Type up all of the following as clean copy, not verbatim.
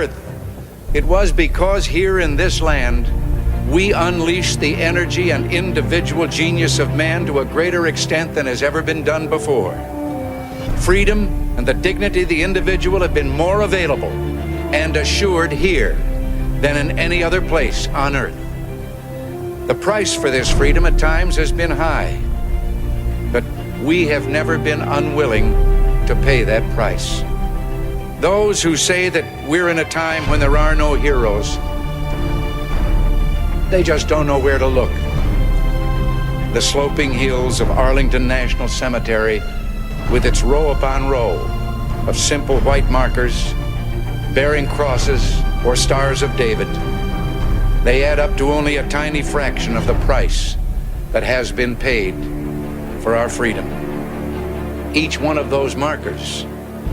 earth, it was because here in this land, we unleashed the energy and individual genius of man to a greater extent than has ever been done before. Freedom and the dignity of the individual have been more available and assured here than in any other place on earth. The price for this freedom at times has been high, but we have never been unwilling to pay that price. Those who say that we're in a time when there are no heroes, they just don't know where to look. The sloping hills of Arlington National Cemetery, with its row upon row of simple white markers bearing crosses or stars of David, they add up to only a tiny fraction of the price that has been paid for our freedom. Each one of those markers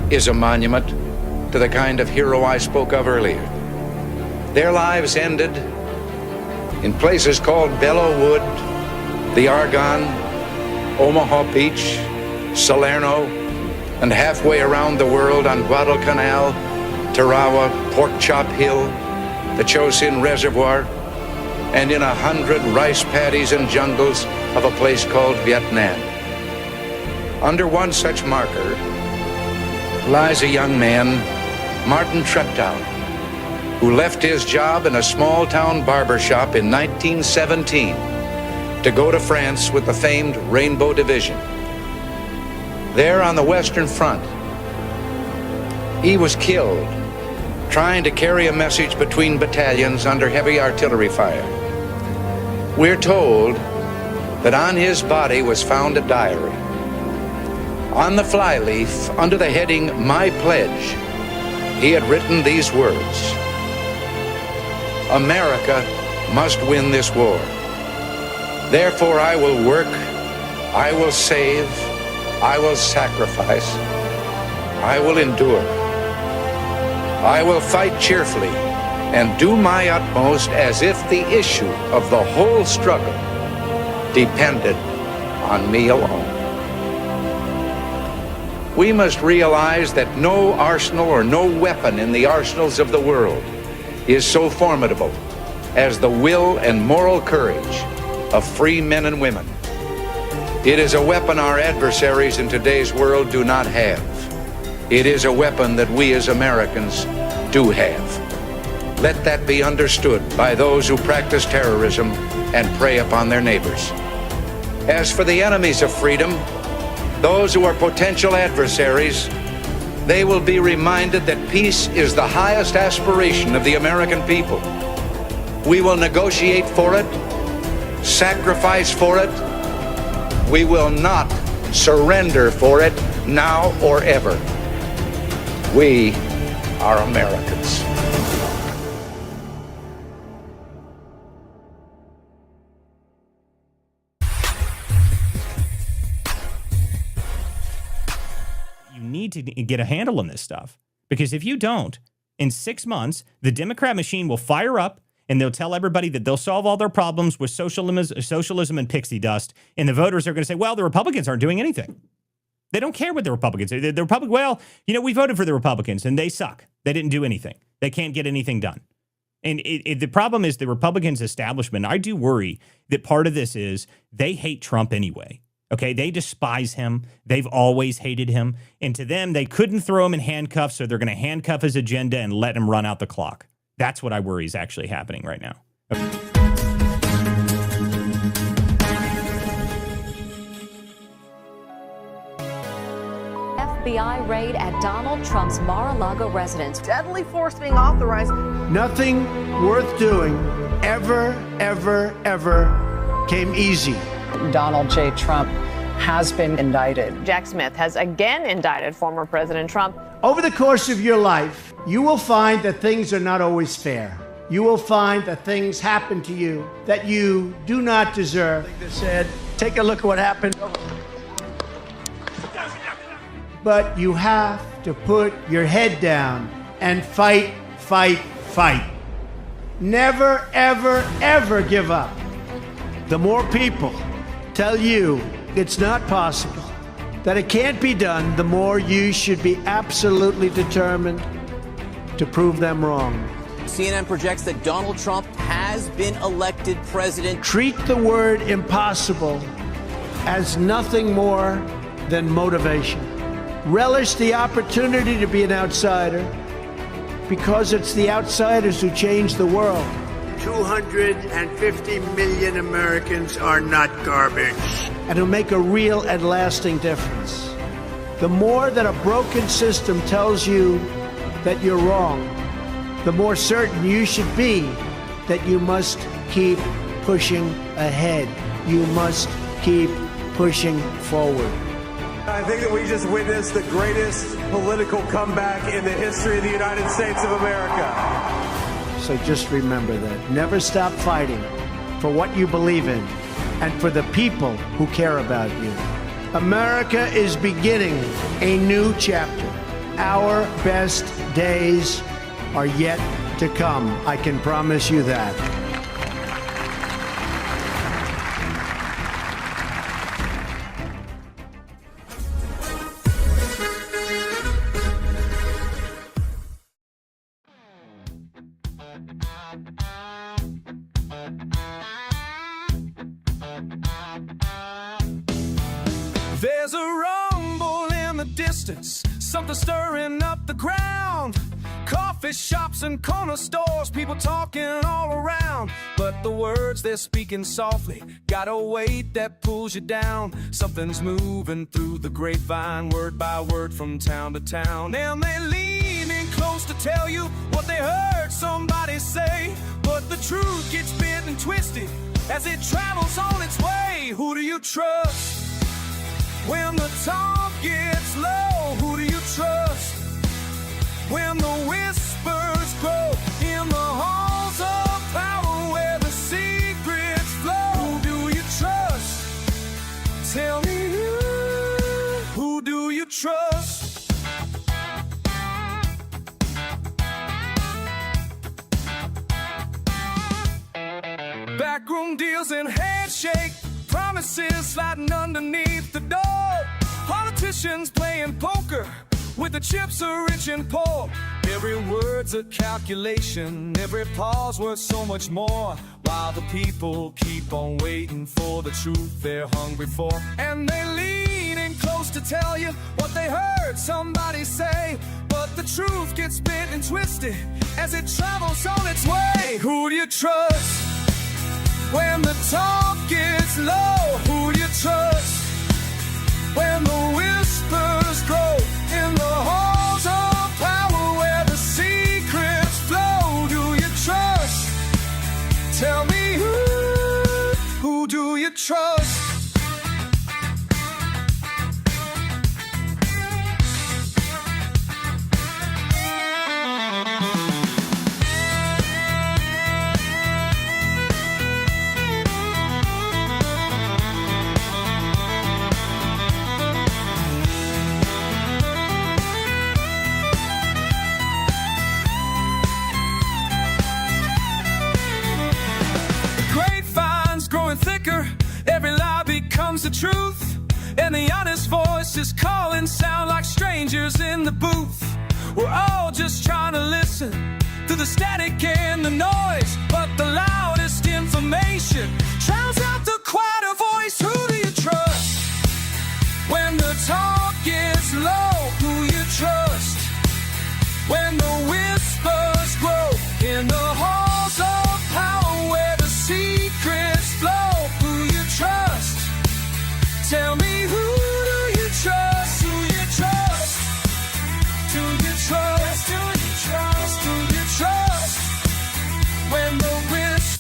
is a monument to the kind of hero I spoke of earlier. Their lives ended in places called Belleau Wood, the Argonne, Omaha Beach, Salerno, and halfway around the world on Guadalcanal, Tarawa, Pork Chop Hill, the Chosin Reservoir, and in 100 rice paddies and jungles of a place called Vietnam. Under one such marker lies a young man, Martin Treptow, who left his job in a small-town barber shop in 1917 to go to France with the famed Rainbow Division. There on the Western Front, he was killed trying to carry a message between battalions under heavy artillery fire. We're told that on his body was found a diary. On the flyleaf, under the heading, "My Pledge," he had written these words: "America must win this war. Therefore I will work, I will save, I will sacrifice, I will endure. I will fight cheerfully and do my utmost as if the issue of the whole struggle depended on me alone." We must realize that no arsenal or no weapon in the arsenals of the world is so formidable as the will and moral courage of free men and women. It is a weapon our adversaries in today's world do not have. It is a weapon that we as Americans do have. Let that be understood by those who practice terrorism and prey upon their neighbors. As for the enemies of freedom, those who are potential adversaries, they will be reminded that peace is the highest aspiration of the American people. We will negotiate for it, sacrifice for it. We will not surrender for it now or ever. We are Americans. You need to get a handle on this stuff, because if you don't, in 6 months, the Democrat machine will fire up and they'll tell everybody that they'll solve all their problems with socialism and pixie dust. And the voters are going to say, well, the Republicans aren't doing anything. They don't care what the Republicans do. The Republic, well, you know, we voted for the Republicans and they suck. They didn't do anything. They can't get anything done. And the problem is the Republicans establishment. I do worry that part of this is they hate Trump anyway. Okay, they despise him. They've always hated him. And to them, they couldn't throw him in handcuffs, so they're going to handcuff his agenda and let him run out the clock. That's what I worry is actually happening right now. Okay. FBI raid at Donald Trump's Mar-a-Lago residence. Deadly force being authorized. Nothing worth doing ever came easy. Donald J. Trump has been indicted. Jack Smith has again indicted former President Trump. Over the course of your life, you will find that things are not always fair. You will find that things happen to you that you do not deserve. Like they said, take a look at what happened. But you have to put your head down and fight. Never, ever give up. The more people tell you it's not possible, that it can't be done, the more you should be absolutely determined to prove them wrong. CNN projects that Donald Trump has been elected president. Treat the word impossible as nothing more than motivation. Relish the opportunity to be an outsider, because it's the outsiders who change the world. 250 million Americans are not garbage. And who make a real and lasting difference. The more that a broken system tells you that you're wrong, the more certain you should be that you must keep pushing ahead. You must keep pushing forward. I think that we just witnessed the greatest political comeback in the history of the United States of America. So just remember that. Never stop fighting for what you believe in and for the people who care about you. America is beginning a new chapter. Our best days are yet to come. I can promise you that. There's a rumble in the distance, something stirring up the ground. Coffee shops and corner stores, people talking all around. But the words they're speaking softly got a weight that pulls you down. Something's moving through the grapevine, word by word from town to town. And they lean in close to tell you what they heard somebody say. But the truth gets bent and twisted as it travels on its way. Who do you trust? When the talk gets low, who do you trust? When the whispers grow in the halls of power where the secrets flow, who do you trust? Tell me who do you trust? Backroom deals and handshake promises sliding underneath the door. Politicians playing poker with the chips are rich and poor. Every word's a calculation, every pause worth so much more. While the people keep on waiting for the truth they're hungry for. And they lean in close to tell you what they heard somebody say. But the truth gets bent and twisted as it travels on its way. Who do you trust? When the talk gets low, who do you trust? When the whispers grow in the halls of power where the secrets flow, do you trust? Tell me who do you trust? Thicker, every lie becomes the truth, and the honest voices calling sound like strangers in the booth. We're all just trying to listen to the static and the noise, but the loudest information drowns out the quieter voice. Who do you trust? When the talk gets low, who you trust? When the whispers grow in the halls of power where the secrets flow, who you trust? Tell me who do you trust? Who you trust? Do you trust? Do you trust? Do you trust? When the whispers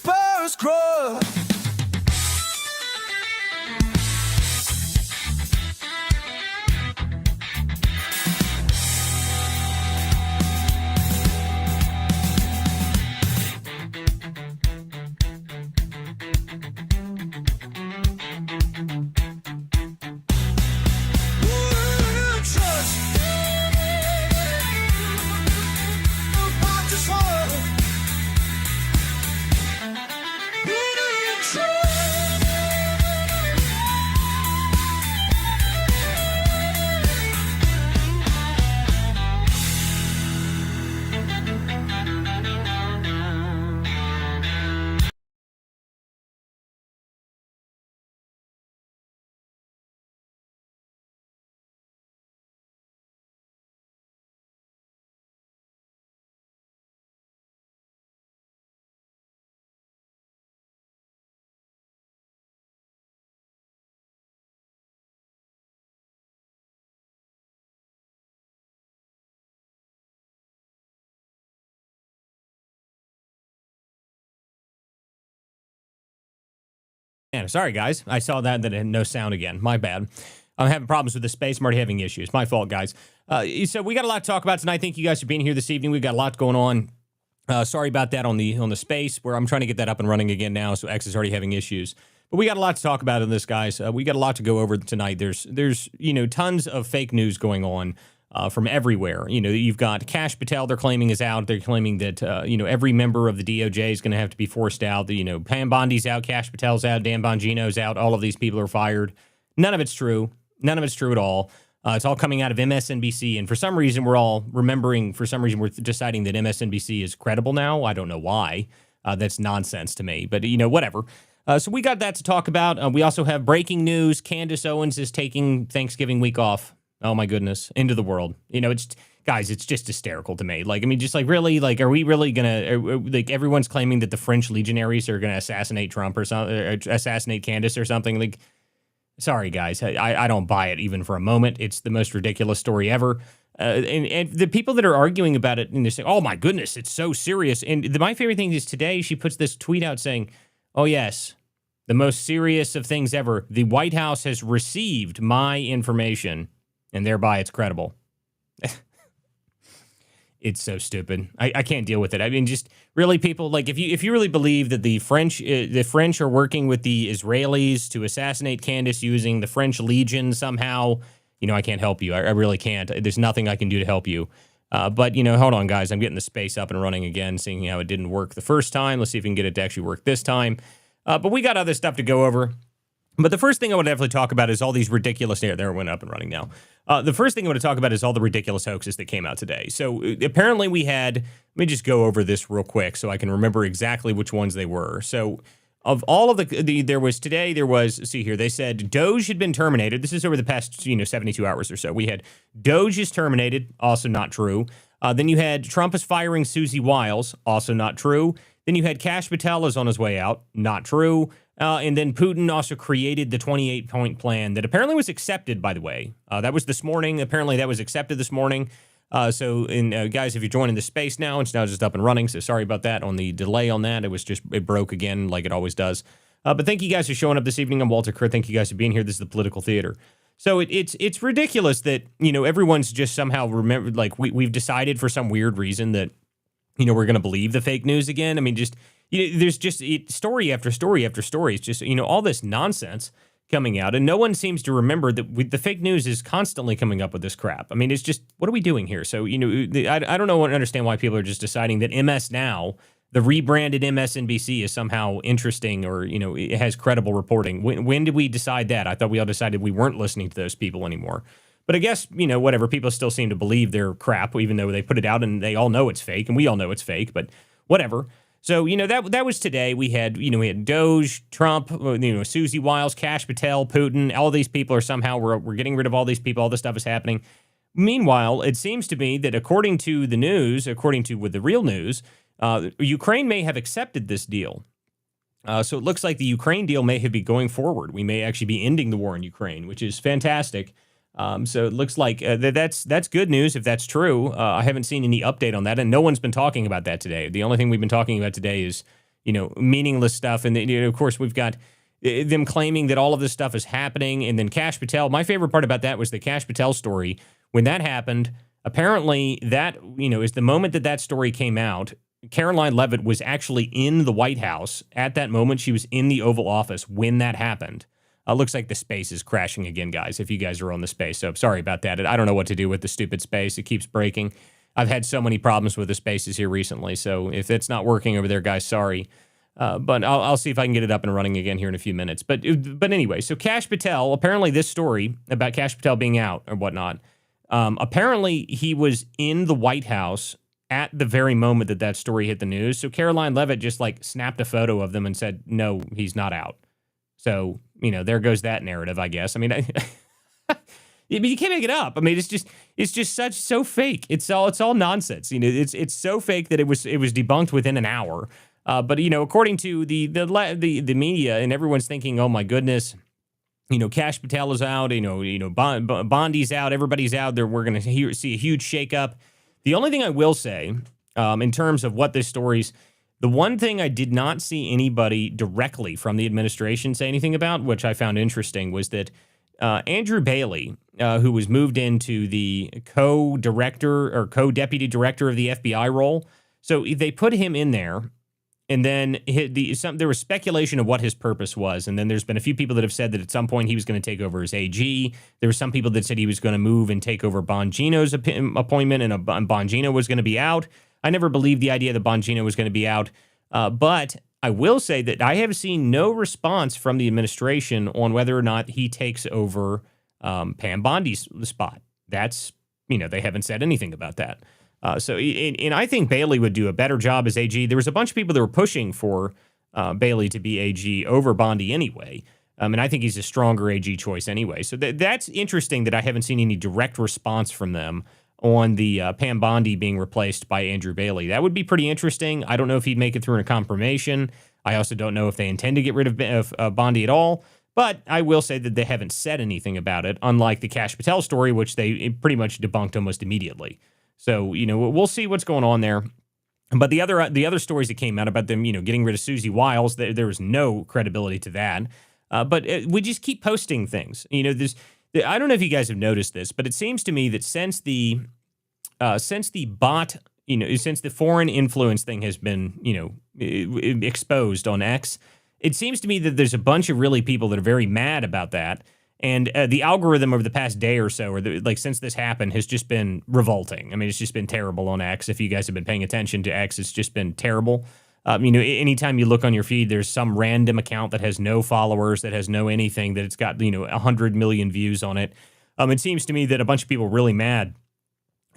Man, sorry, guys. I saw that it had no sound again. My bad. I'm having problems with the space. I'm already having issues. My fault, guys. So we got a lot to talk about tonight. Thank you guys for being here this evening. We've got a lot going on. Sorry about that on the space, where I'm trying to get that up and running again now, so X is already having issues. But we got a lot to talk about in this, guys. We got a lot to go over tonight. There's tons of fake news going on from everywhere. You've got Kash Patel, they're claiming is out. They're claiming that, every member of the DOJ is going to have to be forced out. Pam Bondi's out, Kash Patel's out, Dan Bongino's out. All of these people are fired. None of it's true. None of it's true at all. It's all coming out of MSNBC. And for some reason, we're deciding that MSNBC is credible now. I don't know why. That's nonsense to me. But, whatever. So we got that to talk about. We also have breaking news. Candace Owens is taking Thanksgiving week off. Oh, my goodness. End of the world. It's just hysterical to me. Really? Are we really going to, everyone's claiming that the French legionaries are going to assassinate Trump or something, assassinate Candace or something. Sorry, guys. I don't buy it even for a moment. It's the most ridiculous story ever. And the people that are arguing about it, and they say, oh, my goodness, it's so serious. And my favorite thing is today she puts this tweet out saying, oh, yes, the most serious of things ever. The White House has received my information, and thereby it's credible. It's so stupid. I can't deal with it. I mean, just really, people, if you really believe that the French are working with the Israelis to assassinate Candace using the French Legion somehow, I can't help you. I really can't. There's nothing I can do to help you. But hold on, guys. I'm getting the space up and running again, seeing how it didn't work the first time. Let's see if we can get it to actually work this time. But we got other stuff to go over. But the first thing I would definitely talk about is all these ridiculous... There, it went up and running now. The first thing I want to talk about is all the ridiculous hoaxes that came out today. So apparently we had... Let me just go over this real quick so I can remember exactly which ones they were. So of all of there was... See here, they said Doge had been terminated. This is over the past, 72 hours or so. We had Doge is terminated, also not true. Then you had Trump is firing Susie Wiles, also not true. Then you had Kash Patel is on his way out, not true. And then Putin also created the 28-point plan that apparently was accepted, by the way. That was this morning. Apparently that was accepted this morning. Guys, if you're joining the space now, it's now just up and running. So sorry about that on the delay on that. It broke again like it always does. But thank you guys for showing up this evening. I'm Walter Kerr. Thank you guys for being here. This is the Political Theater. So it's ridiculous that, everyone's just somehow remembered, we've decided for some weird reason that, we're going to believe the fake news again. I mean, there's just story after story after story. It's just, all this nonsense coming out. And no one seems to remember that the fake news is constantly coming up with this crap. I mean, it's just, what are we doing here? So, I don't know, understand why people are just deciding that MS Now, the rebranded MSNBC, is somehow interesting or, it has credible reporting. When did we decide that? I thought we all decided we weren't listening to those people anymore. But I guess, whatever, people still seem to believe their crap, even though they put it out and they all know it's fake, and we all know it's fake, but whatever. So, that was today. We had Doge, Trump, Susie Wiles, Kash Patel, Putin. All these people are somehow, we're getting rid of all these people. All this stuff is happening. Meanwhile, it seems to me that according to the news, with the real news, Ukraine may have accepted this deal. So it looks like the Ukraine deal may be going forward. We may actually be ending the war in Ukraine, which is fantastic. So it looks like that's good news if that's true. I haven't seen any update on that, and no one's been talking about that today. The only thing we've been talking about today is, meaningless stuff. And, of course, we've got them claiming that all of this stuff is happening. And then Kash Patel, my favorite part about that was the Kash Patel story. When that happened, apparently that, is the moment that story came out, Caroline Leavitt was actually in the White House at that moment. She was in the Oval Office when that happened. Looks like the space is crashing again, guys, if you guys are on the space. So sorry about that. I don't know what to do with the stupid space. It keeps breaking. I've had so many problems with the spaces here recently. So if it's not working over there, guys, sorry. But I'll see if I can get it up and running again here in a few minutes. But anyway, so Kash Patel, apparently this story about Kash Patel being out or whatnot, apparently he was in the White House at the very moment that story hit the news. So Caroline Leavitt just snapped a photo of them and said, no, he's not out. So, there goes that narrative, I guess. I mean, you can't make it up. I mean, it's just so fake. It's all nonsense. It's so fake that it was debunked within an hour. But according to the media, and everyone's thinking, oh my goodness, Kash Patel is out. Bondi's out. Everybody's out there. We're going to see a huge shakeup. The only thing I will say, in terms of what this story's The one thing I did not see anybody directly from the administration say anything about, which I found interesting, was that Andrew Bailey, who was moved into the co-director or co-deputy director of the FBI role, so they put him in there. And then there was speculation of what his purpose was. And then there's been a few people that have said that at some point he was going to take over as AG. There were some people that said he was going to move and take over Bongino's appointment, and Bongino was going to be out. I never believed the idea that Bongino was going to be out. But I will say that I have seen no response from the administration on whether or not he takes over Pam Bondi's spot. That's, they haven't said anything about that. And I think Bailey would do a better job as AG. There was a bunch of people that were pushing for Bailey to be AG over Bondi anyway. And I think he's a stronger AG choice anyway. So that's interesting that I haven't seen any direct response from them on the Pam Bondi being replaced by Andrew Bailey. That would be pretty interesting. I don't know if he'd make it through in a confirmation. I also don't know if they intend to get rid of Bondi at all. But I will say that they haven't said anything about it, unlike the Kash Patel story, which they pretty much debunked almost immediately. So, we'll see what's going on there. But the other stories that came out about them, getting rid of Susie Wiles, there was no credibility to that. But we just keep posting things. I don't know if you guys have noticed this, but it seems to me that since the bot, since the foreign influence thing has been, exposed on X, it seems to me that there's a bunch of really people that are very mad about that. And the algorithm over the past day or so, since this happened, has just been revolting. I mean, it's just been terrible on X. If you guys have been paying attention to X, it's just been terrible. Anytime you look on your feed, there's some random account that has no followers, that has no anything, that it's got, 100 million views on it. It seems to me that a bunch of people are really mad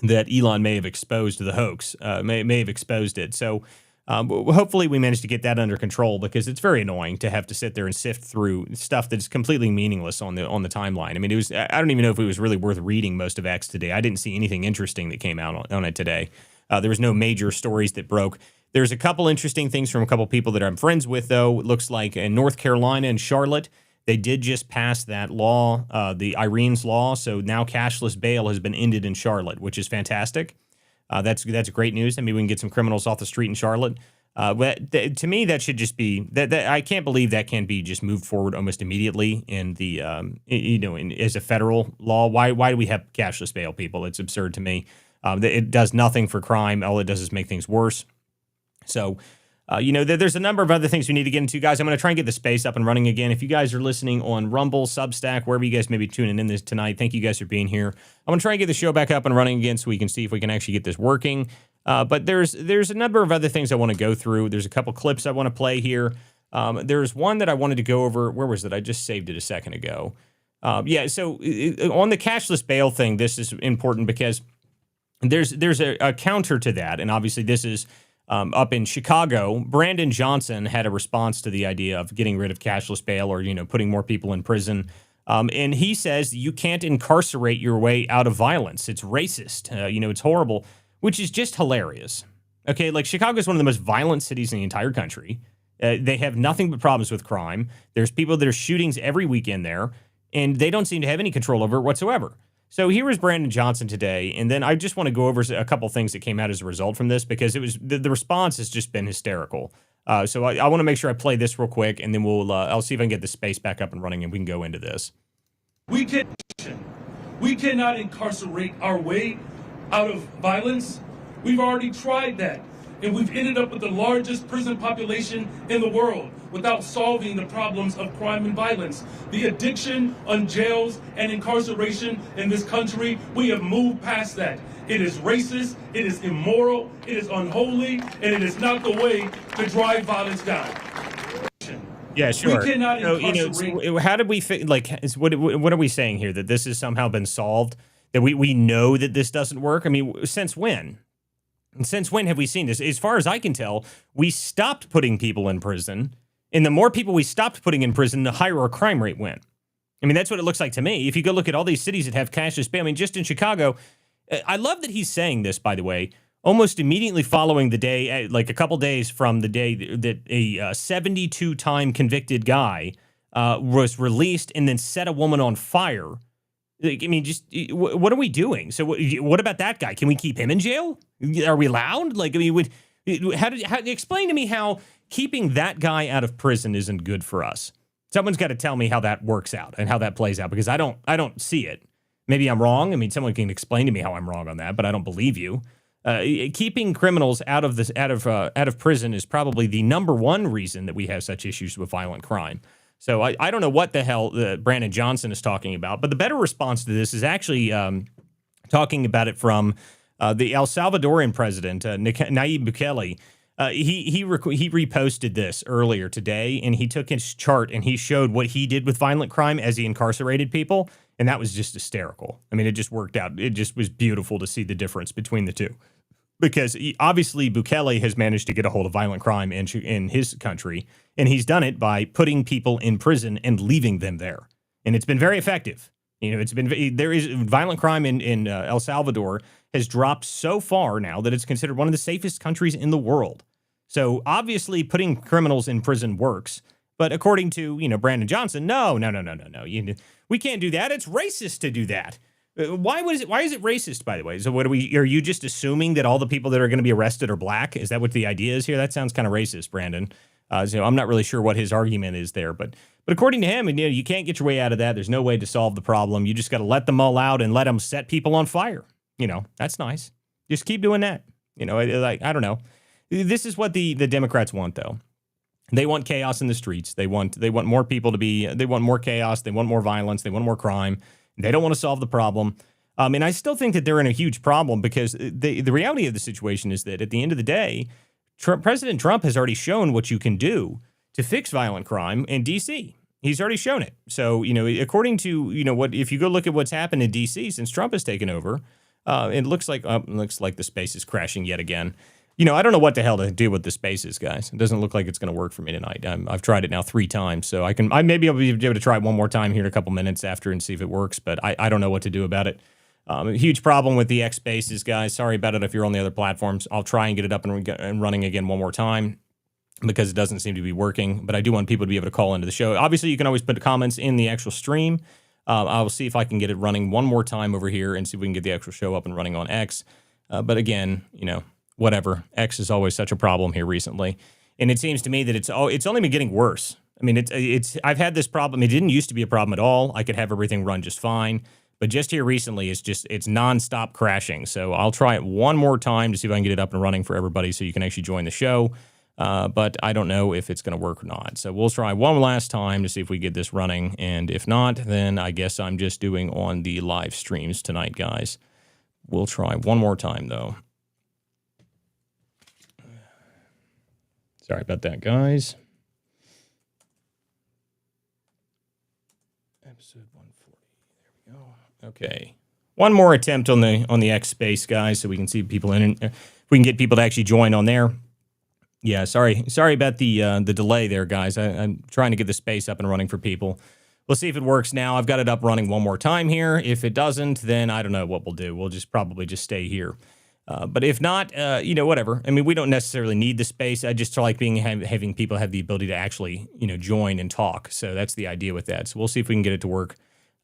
that Elon may have exposed the hoax, may have exposed it. So hopefully we managed to get that under control, because it's very annoying to have to sit there and sift through stuff that's completely meaningless on the timeline. I mean, I don't even know if it was really worth reading most of X today. I didn't see anything interesting that came out on it today. There was no major stories that broke. There's a couple interesting things from a couple people that I'm friends with, though. It looks like in North Carolina and Charlotte, they did just pass that law, the Irene's law. So now cashless bail has been ended in Charlotte, which is fantastic. That's great news. I mean, we can get some criminals off the street in Charlotte. But to me, that should just be that. I can't believe that can be just moved forward almost immediately in the as a federal law. Why do we have cashless bail, people? It's absurd to me. It does nothing for crime. All it does is make things worse. So, there's a number of other things we need to get into, guys. I'm going to try and get the space up and running again. If you guys are listening on Rumble, Substack, wherever you guys may be tuning in this tonight, thank you guys for being here. I'm going to try and get the show back up and running again so we can see if we can actually get this working. But there's a number of other things I want to go through. There's a couple clips I want to play here. There's one that I wanted to go over. Where was it? I just saved it a second ago. So on the cashless bail thing, this is important because there's a counter to that. And obviously this is up in Chicago. Brandon Johnson had a response to the idea of getting rid of cashless bail, or, putting more people in prison. And he says you can't incarcerate your way out of violence. It's racist. It's horrible, which is just hilarious. Okay, like Chicago is one of the most violent cities in the entire country. They have nothing but problems with crime. There's people that are shootings every weekend there, and they don't seem to have any control over it whatsoever. So here is Brandon Johnson today, and then I just want to go over a couple things that came out as a result from this, because it was the response has just been hysterical. So I want to make sure I play this real quick, and then I'll see if I can get the space back up and running, and we can go into this. We cannot incarcerate our way out of violence. We've already tried that, and we've ended up with the largest prison population in the world without solving the problems of crime and violence. The addiction on jails and incarceration in this country, we have moved past that. It is racist, it is immoral, it is unholy, and it is not the way to drive violence down. Yeah, sure. We cannot incarcerate. How did we what are we saying here? That this has somehow been solved? That we know that this doesn't work? I mean, since when? And since when have we seen this? As far as I can tell, we stopped putting people in prison, and the more people we stopped putting in prison, the higher our crime rate went. I mean, that's what it looks like to me. If you go look at all these cities that have cashless bail, I mean, just in Chicago, I love that he's saying this, by the way, almost immediately following the day, like a couple days from the day that a 72-time convicted guy was released and then set a woman on fire. Like, I mean, just what are we doing? So what about that guy? Can we keep him in jail? Are we allowed? Like, I mean, Explain to me how keeping that guy out of prison isn't good for us. Someone's got to tell me how that works out and how that plays out, because I don't see it. Maybe I'm wrong. I mean, someone can explain to me how I'm wrong on that, but I don't believe you. Keeping criminals out of prison is probably the number one reason that we have such issues with violent crime. So I don't know what the hell Brandon Johnson is talking about, but the better response to this is actually talking about it from the El Salvadorian president, Nayib Bukele. He reposted this earlier today, and he took his chart and he showed what he did with violent crime as he incarcerated people, and that was just hysterical. I mean, it just worked out. It just was beautiful to see the difference between the two, because obviously Bukele has managed to get a hold of violent crime in his country, and he's done it by putting people in prison and leaving them there, and it's been very effective. You know, there is violent crime in El Salvador has dropped so far now that it's considered one of the safest countries in the world. So obviously putting criminals in prison works, but according to, Brandon Johnson, no. We can't do that. It's racist to do that. Why is it racist, by the way? So are you just assuming that all the people that are going to be arrested are black? Is that what the idea is here? That sounds kind of racist, Brandon. So I'm not really sure what his argument is there, but according to him, you can't get your way out of that. There's no way to solve the problem. You just got to let them all out and let them set people on fire. That's nice. Just keep doing that. I don't know. This is what the Democrats want, though. They want chaos in the streets. They want more people they want more chaos. They want more violence. They want more crime. They don't want to solve the problem. And I still think that they're in a huge problem, because the reality of the situation is that at the end of the day, President Trump has already shown what you can do to fix violent crime in D.C. He's already shown it. So, according to, if you go look at what's happened in D.C. since Trump has taken over, it looks like the space is crashing yet again. I don't know what the hell to do with the spaces, guys. It doesn't look like it's going to work for me tonight. I've tried it now 3 times, so maybe I'll be able to try it one more time here in a couple minutes after and see if it works, but I don't know what to do about it. A huge problem with the X Spaces, guys. Sorry about it if you're on the other platforms. I'll try and get it up and running again one more time, because it doesn't seem to be working, but I do want people to be able to call into the show. Obviously, you can always put comments in the actual stream. I'll see if I can get it running one more time over here and see if we can get the actual show up and running on X. But again, whatever. X is always such a problem here recently, and it seems to me that it's only been getting worse. I mean, I've had this problem. It didn't used to be a problem at all. I could have everything run just fine, but just here recently, it's nonstop crashing. So I'll try it one more time to see if I can get it up and running for everybody, so you can actually join the show. But I don't know if it's going to work or not. So we'll try one last time to see if we get this running, and if not, then I guess I'm just doing on the live streams tonight, guys. We'll try one more time though. Sorry about that, guys. Episode 140. There we go. Okay. One more attempt on the X space, guys, so we can see people in. If we can get people to actually join on there. Yeah, sorry about the delay there, guys. I'm trying to get the space up and running for people. We'll see if it works now. I've got it up running one more time here. If it doesn't, then I don't know what we'll do. We'll probably just stay here. But if not, whatever. I mean, we don't necessarily need the space. I just like having people have the ability to actually, join and talk. So that's the idea with that. So we'll see if we can get it to work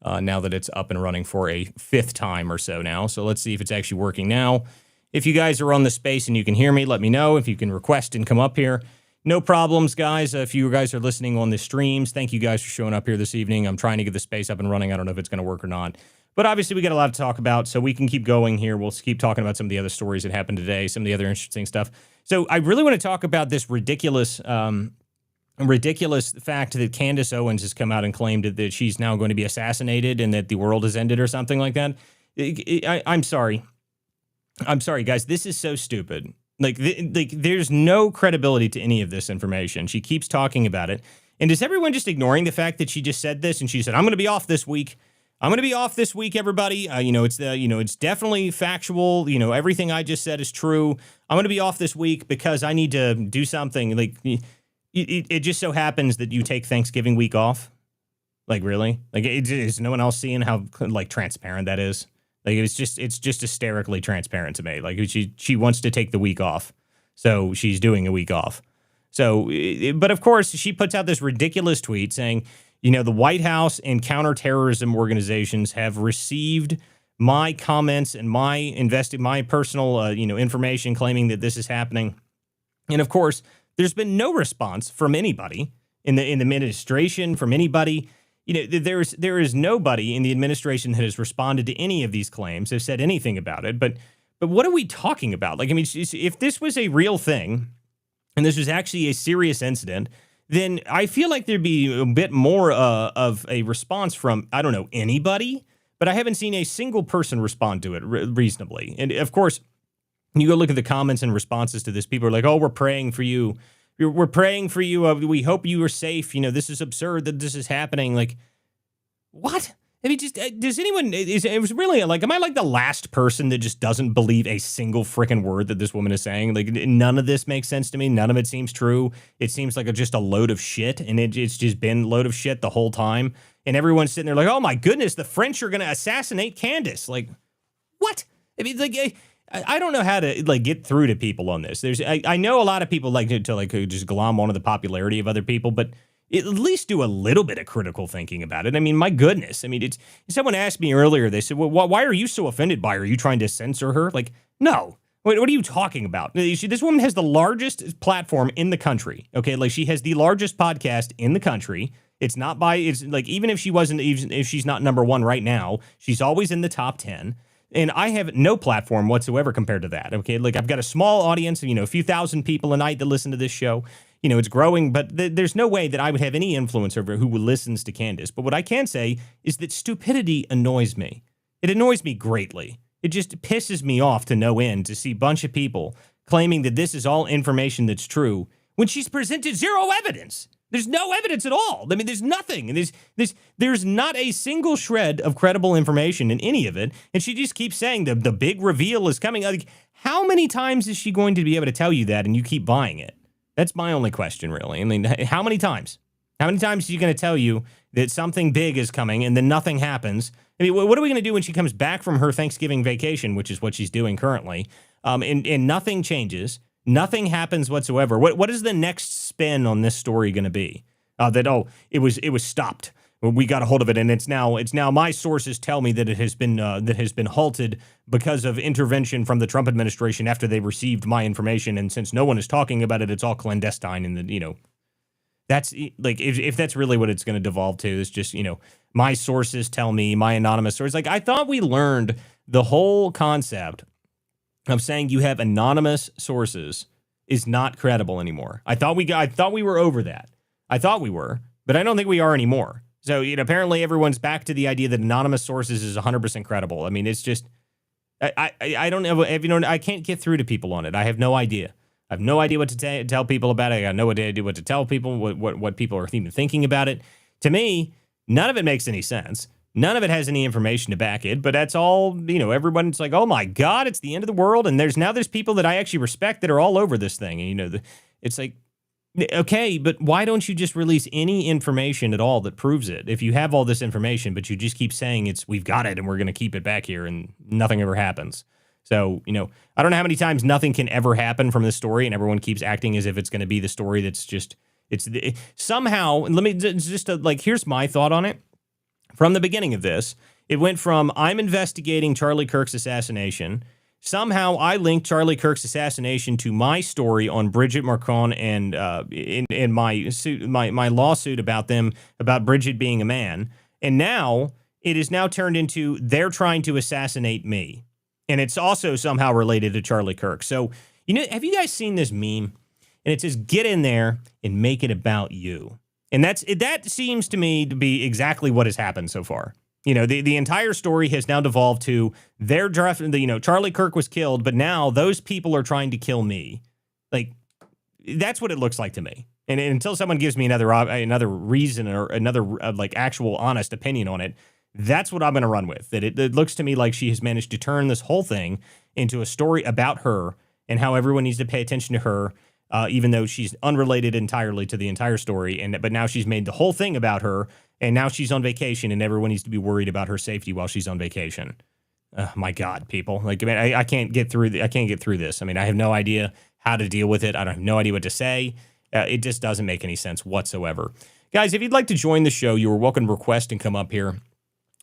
now that it's up and running for a 5th time or so now. So let's see if it's actually working now. If you guys are on the space and you can hear me, let me know. If you can request and come up here, no problems, guys. If you guys are listening on the streams, thank you guys for showing up here this evening. I'm trying to get the space up and running. I don't know if it's going to work or not. But obviously, we got a lot to talk about, so we can keep going here. We'll keep talking about some of the other stories that happened today, some of the other interesting stuff. So I really want to talk about this ridiculous fact that Candace Owens has come out and claimed that she's now going to be assassinated and that the world has ended or something like that. I'm sorry. I'm sorry, guys. This is so stupid. There's no credibility to any of this information. She keeps talking about it. And is everyone just ignoring the fact that she just said this? And she said, I'm going to be off this week. I'm going to be off this week, everybody. It's definitely factual. Everything I just said is true. I'm going to be off this week because I need to do something. It just so happens that you take Thanksgiving week off. Really? Is no one else seeing how transparent that is? It's just hysterically transparent to me. She wants to take the week off, so she's doing a week off. So, but of course, she puts out this ridiculous tweet saying, the White House and counterterrorism organizations have received my comments and my personal, information claiming that this is happening. And of course, there's been no response from anybody in the administration, from anybody. There is nobody in the administration that has responded to any of these claims, have said anything about it. But what are we talking about? Like, I mean, if this was a real thing and this was actually a serious incident, then I feel like there'd be a bit more of a response from, I don't know, anybody. But I haven't seen a single person respond to it reasonably. And of course, you go look at the comments and responses to this. People are like, oh, we're praying for you. We're praying for you. We hope you are safe. This is absurd that this is happening. Like, what? I mean, just does anyone? It was really like, am I like the last person that just doesn't believe a single freaking word that this woman is saying? Like, none of this makes sense to me. None of it seems true. It seems like just a load of shit, and it's just been a load of shit the whole time. And everyone's sitting there like, oh my goodness, the French are going to assassinate Candace. Like, what? I mean, like, I don't know how to like get through to people on this. I know a lot of people like to just glom onto the popularity of other people, but at least do a little bit of critical thinking about it. I mean, my goodness. I mean, someone asked me earlier, they said, well, why are you so offended by her? Are you trying to censor her? Like, no. What are you talking about? This woman has the largest platform in the country. Okay, like she has the largest podcast in the country. It's like, even if she's not number one right now, she's always in the top 10. And I have no platform whatsoever compared to that. Okay, like I've got a small audience, a few thousand people a night that listen to this show. It's growing, but there's no way that I would have any influence over who listens to Candace. But what I can say is that stupidity annoys me. It annoys me greatly. It just pisses me off to no end to see a bunch of people claiming that this is all information that's true when she's presented zero evidence. There's no evidence at all. I mean, there's nothing. There's not a single shred of credible information in any of it. And she just keeps saying the big reveal is coming. Like, how many times is she going to be able to tell you that and you keep buying it? That's my only question, really. I mean, how many times? How many times is she going to tell you that something big is coming and then nothing happens? I mean, what are we going to do when she comes back from her Thanksgiving vacation, which is what she's doing currently, and nothing changes? Nothing happens whatsoever. What is the next spin on this story going to be? It was stopped. We got a hold of it, and it's now my sources tell me that it has been halted because of intervention from the Trump administration after they received my information. And since no one is talking about it, it's all clandestine. And that's like if that's really what it's going to devolve to, is just my sources tell me, my anonymous source. Like, I thought we learned the whole concept of saying you have anonymous sources is not credible anymore. I thought we were over that. I thought we were, but I don't think we are anymore. So apparently everyone's back to the idea that anonymous sources is 100% credible. I mean, it's just I don't know. I can't get through to people on it. I have no idea. I have no idea what to tell people about it. I got no idea what to tell people. What people are even thinking about it. To me, none of it makes any sense. None of it has any information to back it, but that's all, everyone's like, oh my God, it's the end of the world. And there's people that I actually respect that are all over this thing. And, it's like, okay, but why don't you just release any information at all that proves it? If you have all this information, but you just keep saying we've got it and we're going to keep it back here and nothing ever happens. So, I don't know how many times nothing can ever happen from this story and everyone keeps acting as if it's going to be the story that's just, somehow, here's my thought on it. From the beginning of this, it went from I'm investigating Charlie Kirk's assassination. Somehow I linked Charlie Kirk's assassination to my story on Bridget Marcon and in my lawsuit about Bridget being a man. And now it is now turned into they're trying to assassinate me. And it's also somehow related to Charlie Kirk. So, have you guys seen this meme? And it says, get in there and make it about you. And that seems to me to be exactly what has happened so far. The entire story has now devolved to their draft. Charlie Kirk was killed, but now those people are trying to kill me. Like, that's what it looks like to me. And until someone gives me another reason or another actual honest opinion on it, that's what I'm going to run with. That it looks to me like she has managed to turn this whole thing into a story about her and how everyone needs to pay attention to her. Even though she's unrelated entirely to the entire story, but now she's made the whole thing about her, and now she's on vacation, and everyone needs to be worried about her safety while she's on vacation. My God, people! Like, I mean, I can't get through. I can't get through this. I mean, I have no idea how to deal with it. I have no idea what to say. It just doesn't make any sense whatsoever, guys. If you'd like to join the show, you are welcome to request and come up here.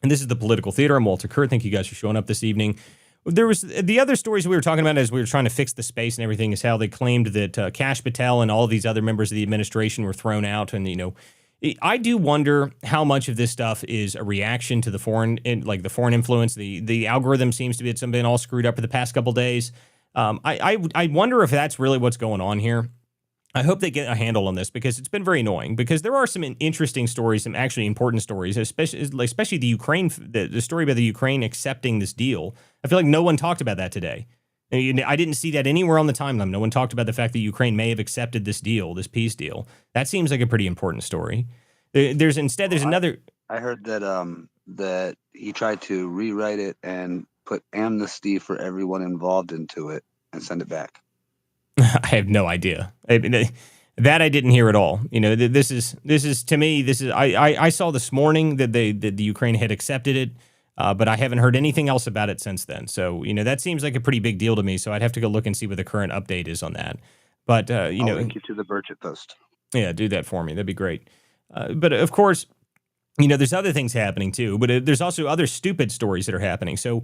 And this is the Political Theater. I'm Walter Kerr. Thank you guys for showing up this evening. There was the other stories we were talking about as we were trying to fix the space and everything is how they claimed that Kash Patel and all of these other members of the administration were thrown out. And, I do wonder how much of this stuff is a reaction to the foreign influence. The algorithm seems to be been all screwed up for the past couple days. I wonder if that's really what's going on here. I hope they get a handle on this because it's been very annoying. Because there are some interesting stories, some actually important stories, especially the Ukraine, the story about the Ukraine accepting this deal. I feel like no one talked about that today. I didn't see that anywhere on the timeline. No one talked about the fact that Ukraine may have accepted this deal, this peace deal. That seems like a pretty important story. There's another. I heard that that he tried to rewrite it and put amnesty for everyone involved into it and send it back. I have no idea. That I didn't hear at all. This is to me. I saw this morning that the Ukraine had accepted it, but I haven't heard anything else about it since then. So that seems like a pretty big deal to me. So I'd have to go look and see what the current update is on that. But I'll link you to the Burchett post. Yeah, do that for me. That'd be great. But of course, there's other things happening too. But there's also other stupid stories that are happening. So.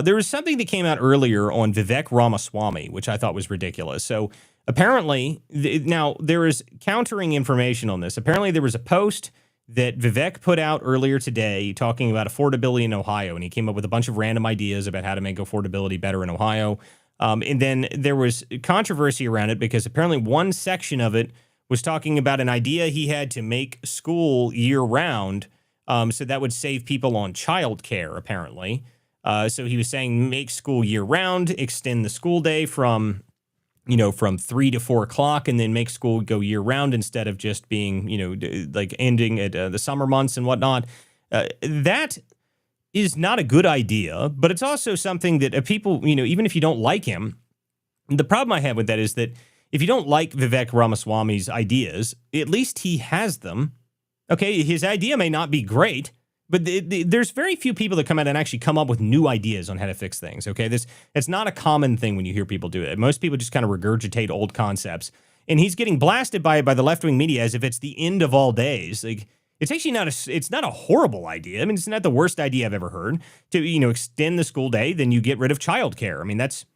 There was something that came out earlier on Vivek Ramaswamy, which I thought was ridiculous. So apparently, now there is countering information on this. Apparently, there was a post that Vivek put out earlier today talking about affordability in Ohio, and he came up with a bunch of random ideas about how to make affordability better in Ohio. And then there was controversy around it because apparently one section of it was talking about an idea he had to make school year-round, so that would save people on childcare, apparently. So he was saying make school year round, extend the school day from 3 to 4 o'clock, and then make school go year round instead of just being, like ending at the summer months and whatnot. That is not a good idea, but it's also something that people, even if you don't like him, the problem I have with that is that if you don't like Vivek Ramaswamy's ideas, at least he has them. Okay, his idea may not be great, but there's very few people that come out and actually come up with new ideas on how to fix things, okay? It's not a common thing when you hear people do it. Most people just kind of regurgitate old concepts. And he's getting blasted by the left-wing media as if it's the end of all days. Like, it's actually not a horrible idea. I mean, it's not the worst idea I've ever heard. To, extend the school day, then you get rid of childcare. I mean, that's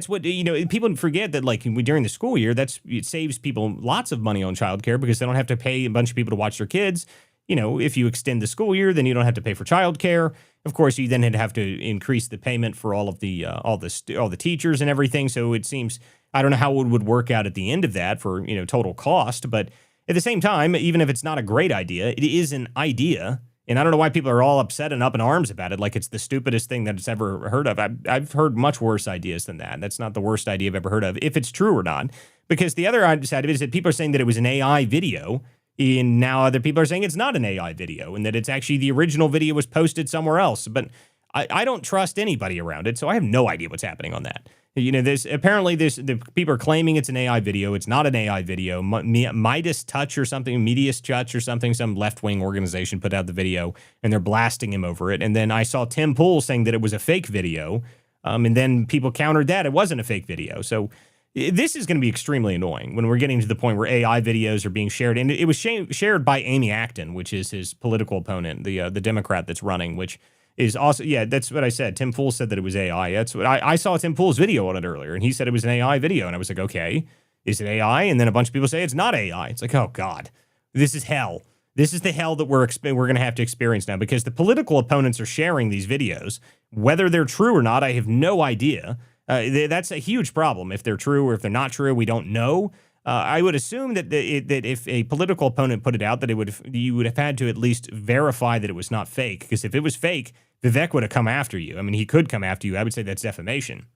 what, people forget that, like, during the school year, it saves people lots of money on childcare because they don't have to pay a bunch of people to watch their kids. If you extend the school year, then you don't have to pay for childcare. Of course, you then have to increase the payment for all the teachers and everything. So it seems, I don't know how it would work out at the end of that for total cost. But at the same time, even if it's not a great idea, it is an idea. And I don't know why people are all upset and up in arms about it, like it's the stupidest thing that it's ever heard of. I've heard much worse ideas than that. That's not the worst idea I've ever heard of, if it's true or not. Because the other side of it is that people are saying that it was an AI video. And now other people are saying it's not an AI video and that it's actually the original video was posted somewhere else. But I don't trust anybody around it, so I have no idea what's happening on that. The people are claiming it's an AI video. It's not an AI video. Midas Touch or something, Medius Touch or something, some left-wing organization put out the video, and they're blasting him over it. And then I saw Tim Pool saying that it was a fake video, and then people countered that it wasn't a fake video. So this is going to be extremely annoying when we're getting to the point where AI videos are being shared. And it was shared by Amy Acton, which is his political opponent, the Democrat that's running, which is also, yeah, that's what I said. Tim Pool said that it was AI. That's what I saw Tim Pool's video on it earlier, and he said it was an AI video. And I was like, okay, is it AI? And then a bunch of people say it's not AI. It's like, oh, God, this is hell. This is the hell that we're going to have to experience now because the political opponents are sharing these videos. Whether they're true or not, I have no idea. That's a huge problem. If they're true or if they're not true, we don't know. I would assume that that if a political opponent put it out, that you would have had to at least verify that it was not fake. Because if it was fake, Vivek would have come after you. I mean, he could come after you. I would say that's defamation.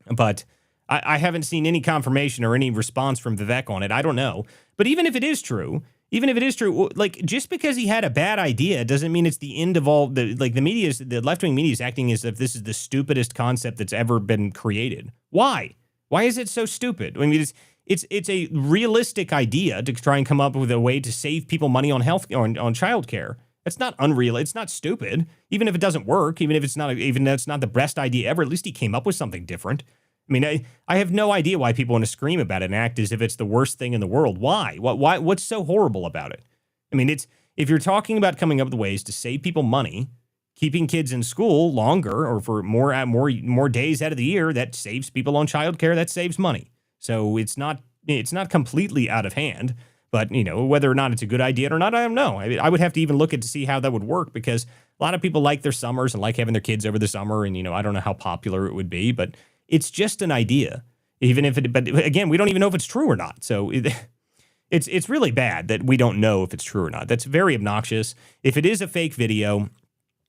But I haven't seen any confirmation or any response from Vivek on it. I don't know. But even if it is true, like, just because he had a bad idea doesn't mean it's the end of all the left-wing media is acting as if this is the stupidest concept that's ever been created. Why? Why is it so stupid? I mean, it's a realistic idea to try and come up with a way to save people money on health or on childcare. It's not unreal. It's not stupid. Even if it doesn't work, even if that's not the best idea ever, at least he came up with something different. I mean, I have no idea why people want to scream about it and act as if it's the worst thing in the world. Why? What's so horrible about it? I mean, if you're talking about coming up with ways to save people money, keeping kids in school longer or for more days out of the year, that saves people on childcare, that saves money. So it's not completely out of hand, but whether or not it's a good idea or not, I don't know. I would have to even look at to see how that would work, because a lot of people like their summers and like having their kids over the summer, and I don't know how popular it would be, but it's just an idea. But again, we don't even know if it's true or not. So it's really bad that we don't know if it's true or not. That's very obnoxious. If it is a fake video,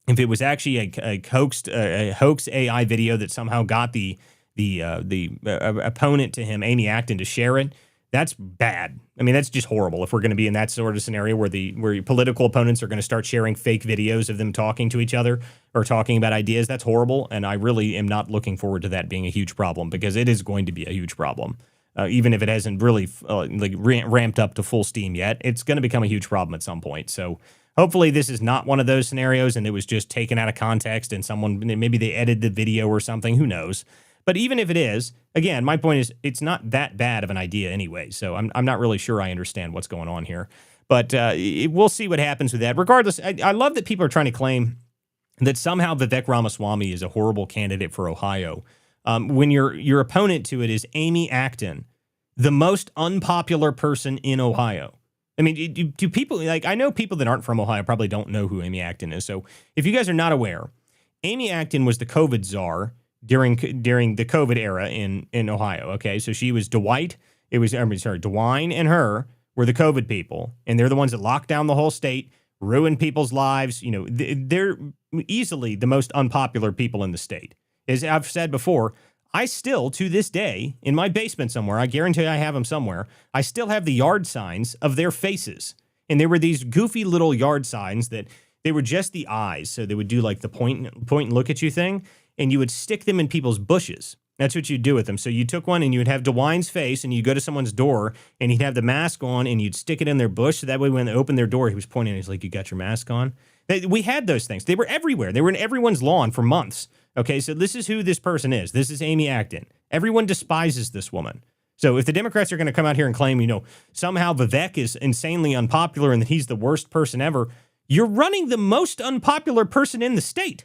if it was actually a hoax AI video that somehow got the opponent to him, Amy Acton, to share it, that's bad. I mean, that's just horrible. If we're going to be in that sort of scenario where political opponents are going to start sharing fake videos of them talking to each other or talking about ideas, that's horrible. And I really am not looking forward to that being a huge problem, because it is going to be a huge problem. Even if it hasn't really ramped up to full steam yet, it's going to become a huge problem at some point. So hopefully this is not one of those scenarios and it was just taken out of context and maybe they edited the video or something. Who knows? But even if it is, again, my point is it's not that bad of an idea anyway. So I'm not really sure I understand what's going on here. But we'll see what happens with that. Regardless, I love that people are trying to claim that somehow Vivek Ramaswamy is a horrible candidate for Ohio, when your opponent to it is Amy Acton, the most unpopular person in Ohio. I mean, do people, I know people that aren't from Ohio probably don't know who Amy Acton is. So if you guys are not aware, Amy Acton was the COVID czar during the COVID era in Ohio. Okay, so she was DeWine and her were the COVID people, and they're the ones that locked down the whole state, ruined people's lives. They're easily the most unpopular people in the state. As I've said before, I still, to this day, in my basement somewhere, I guarantee I have them somewhere, I still have the yard signs of their faces. And there were these goofy little yard signs that they were just the eyes. So they would do like the point and look at you thing, and you would stick them in people's bushes. That's what you'd do with them. So you took one and you would have DeWine's face, and you go to someone's door and he'd have the mask on and you'd stick it in their bush. So that way when they opened their door, he was pointing and he's like, "You got your mask on?" We had those things. They were everywhere. They were in everyone's lawn for months. Okay, so this is who this person is. This is Amy Acton. Everyone despises this woman. So if the Democrats are going to come out here and claim, somehow Vivek is insanely unpopular and that he's the worst person ever, you're running the most unpopular person in the state.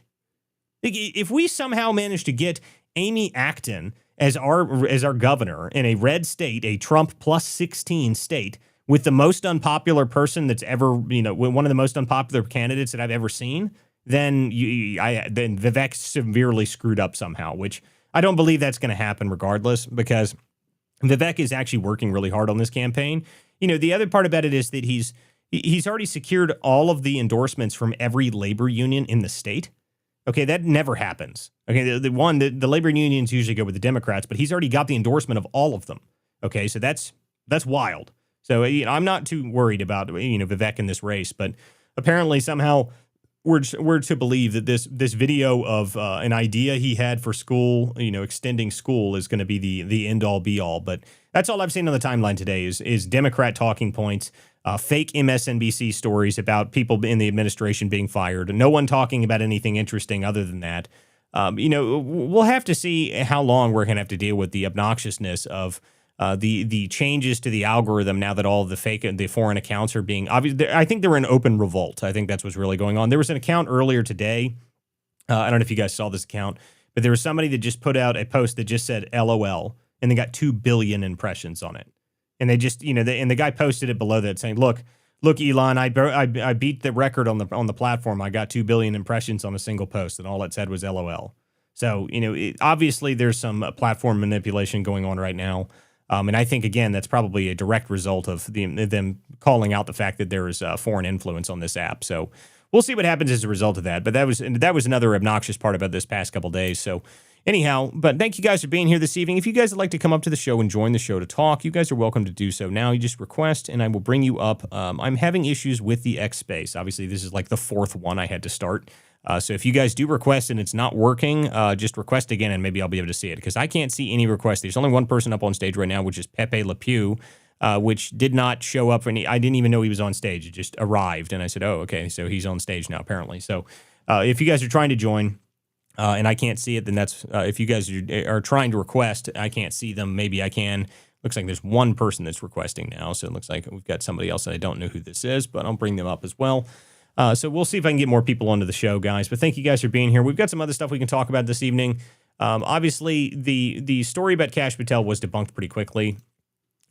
If we somehow manage to get Amy Acton as our governor in a red state, a Trump plus 16 state, with the most unpopular person that's ever, one of the most unpopular candidates that I've ever seen, then Vivek severely screwed up somehow, which I don't believe that's going to happen regardless, because Vivek is actually working really hard on this campaign. The other part about it is that he's already secured all of the endorsements from every labor union in the state. Okay, that never happens. Okay, the labor unions usually go with the Democrats, but he's already got the endorsement of all of them. Okay, so that's wild. So I'm not too worried about Vivek in this race, but apparently somehow we're to believe that this video of an idea he had for school, extending school, is going to be the end all be all. But that's all I've seen on the timeline today is Democrat talking points, fake MSNBC stories about people in the administration being fired, and no one talking about anything interesting other than that. We'll have to see how long we're going to have to deal with the obnoxiousness of the changes to the algorithm now that all of the foreign accounts are being obvious. I think they're in open revolt. I think that's what's really going on. There was an account earlier today. I don't know if you guys saw this account, but there was somebody that just put out a post that just said LOL, and they got 2 billion impressions on it. And they just, and the guy posted it below that saying, look, Elon, I beat the record on the platform. I got 2 billion impressions on a single post, and all it said was LOL. So, obviously there's some platform manipulation going on right now. And I think, again, that's probably a direct result of them calling out the fact that there is foreign influence on this app. So we'll see what happens as a result of that. But that was another obnoxious part about this past couple days. So anyhow, but thank you guys for being here this evening. If you guys would like to come up to the show and join the show to talk, you guys are welcome to do so now. You just request, and I will bring you up. I'm having issues with the X Space. Obviously, this is like the 4th one I had to start. So if you guys do request and it's not working, just request again and maybe I'll be able to see it, because I can't see any requests. There's only one person up on stage right now, which is Pepe Le Pew, which did not show up. I didn't even know he was on stage. It just arrived, and I said, oh, okay, so he's on stage now apparently. So if you guys are trying to join and I can't see it, then that's if you guys are trying to request, I can't see them. Maybe I can. Looks like there's one person that's requesting now, so it looks like we've got somebody else that I don't know who this is, but I'll bring them up as well. So we'll see if I can get more people onto the show, guys. But thank you guys for being here. We've got some other stuff we can talk about this evening. Obviously, the story about Kash Patel was debunked pretty quickly.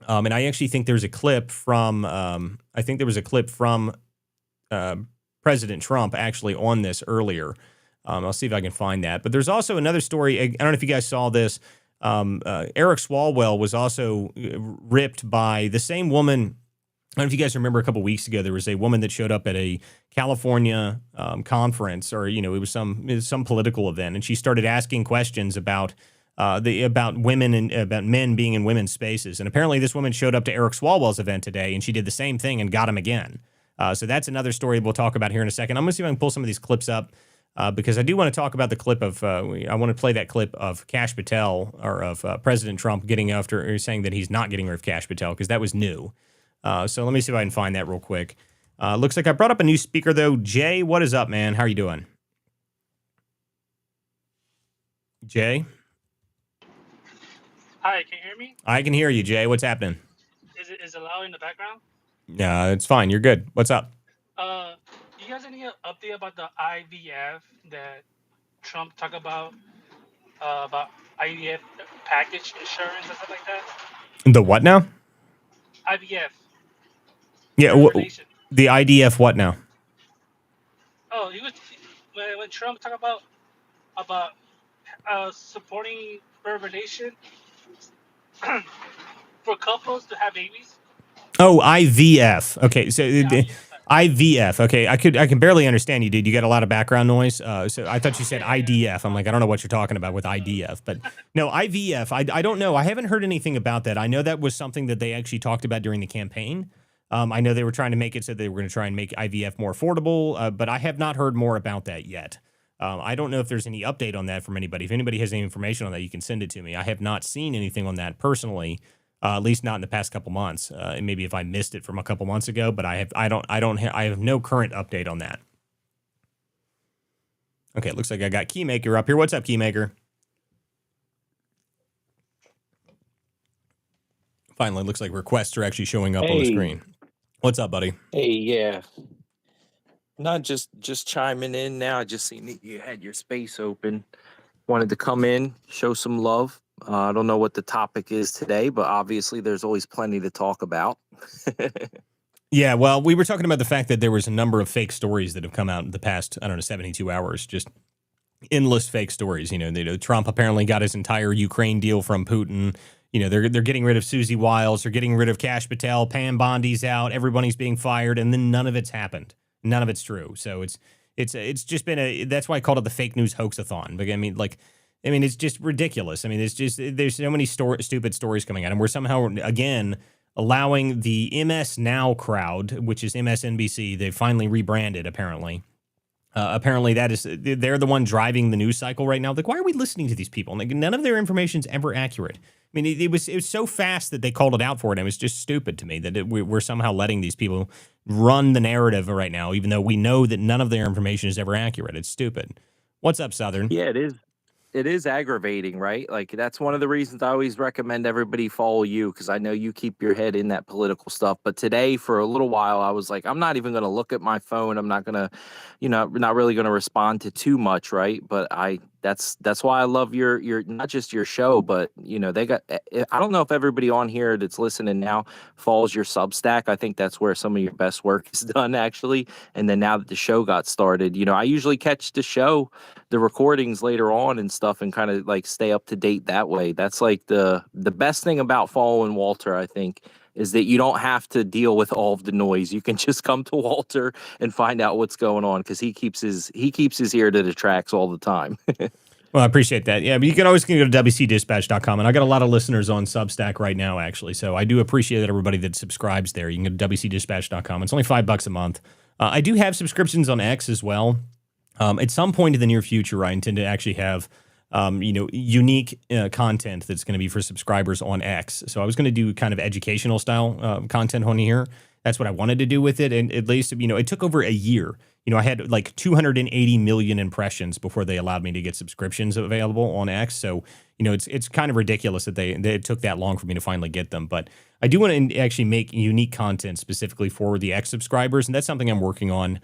And I actually think there's a clip from President Trump actually on this earlier. I'll see if I can find that. But there's also another story. I don't know if you guys saw this. Eric Swalwell was also ripped by the same woman. I don't know if you guys remember a couple weeks ago, there was a woman that showed up at a California conference, or it was some political event, and she started asking questions about women and about men being in women's spaces. And apparently, this woman showed up to Eric Swalwell's event today, and she did the same thing and got him again. So that's another story we'll talk about here in a second. I'm going to see if I can pull some of these clips up because I do want to talk about the clip of. I want to play that clip of Kash Patel or of President Trump getting after or saying that he's not getting rid of Kash Patel because that was new. So let me see if I can find that real quick. Looks like I brought up a new speaker, though. Jay, what is up, man? How are you doing? Jay? Hi, can you hear me? I can hear you, Jay. What's happening? Is it loud in the background? Yeah, it's fine. You're good. What's up? You guys any update about the IVF that Trump talked about IVF package insurance and stuff like that? The what now? IVF. Yeah, the IDF what now? Oh, he was when Trump talked about supporting fertilization for couples to have babies. Oh, IVF. Okay, so IVF. Okay, I can barely understand you, dude. You got a lot of background noise. So I thought you said IDF. I'm like, I don't know what you're talking about with IDF, but no, IVF. I don't know. I haven't heard anything about that. I know that was something that they actually talked about during the campaign. I know they were trying to make it so they were going to try and make IVF more affordable, but I have not heard more about that yet. I don't know if there's any update on that from anybody. If anybody has any information on that, you can send it to me. I have not seen anything on that personally. At least not in the past couple months. And maybe if I missed it from a couple months ago, but I have no current update on that. Okay, it looks like I got Keymaker up here. What's up, Keymaker? Finally, looks like requests are actually showing up on the screen. What's up, buddy? Hey, yeah. Not just chiming in now. I just seen that you had your space open. Wanted to come in, show some love. I don't know what the topic is today, but obviously there's always plenty to talk about. Yeah, well, we were talking about the fact that there was a number of fake stories that have come out in the past, 72 hours, just endless fake stories. Trump apparently got his entire Ukraine deal from Putin. They're getting rid of Susie Wiles. They're getting rid of Kash Patel. Pam Bondi's out. Everybody's being fired, and then none of it's happened. None of it's true. So it's just been that's why I called it the fake news hoax-a-thon. But it's just ridiculous. There's so many stupid stories coming out, and we're somehow, again, allowing the MS Now crowd, which is MSNBC, they finally rebranded, apparently. Apparently, they're the one driving the news cycle right now. Like, why are we listening to these people? Like, none of their information's ever accurate. It was so fast that they called it out for it. And it was just stupid to me that we're somehow letting these people run the narrative right now, even though we know that none of their information is ever accurate. It's stupid. What's up, Southern? Yeah, it is. It is aggravating, right? Like, that's one of the reasons I always recommend everybody follow you, because I know you keep your head in that political stuff. But today, for a little while, I was like, I'm not even going to look at my phone. I'm not going to, not really going to respond to too much, right? But that's why I love your not just your show, but they got. I don't know if everybody on here that's listening now follows your Substack. I think that's where some of your best work is done, actually. And then now that the show got started, I usually catch the recordings later on and stuff, and kind of like stay up to date that way. That's like the best thing about following Walter, I think, is that you don't have to deal with all of the noise. You can just come to Walter and find out what's going on, because he keeps his ear to the tracks all the time. Well, I appreciate that. Yeah, but you can always go to WCDispatch.com, and I got a lot of listeners on Substack right now, actually. So I do appreciate everybody that subscribes there. You can go to WCDispatch.com. It's only $5 a month. I do have subscriptions on X as well. At some point in the near future, I intend to actually have unique content that's going to be for subscribers on X. So I was going to do kind of educational style content on here. That's what I wanted to do with it. And at least, it took over a year. I had like 280 million impressions before they allowed me to get subscriptions available on X. So, it's kind of ridiculous that it took that long for me to finally get them. But I do want to actually make unique content specifically for the X subscribers. And that's something I'm working on.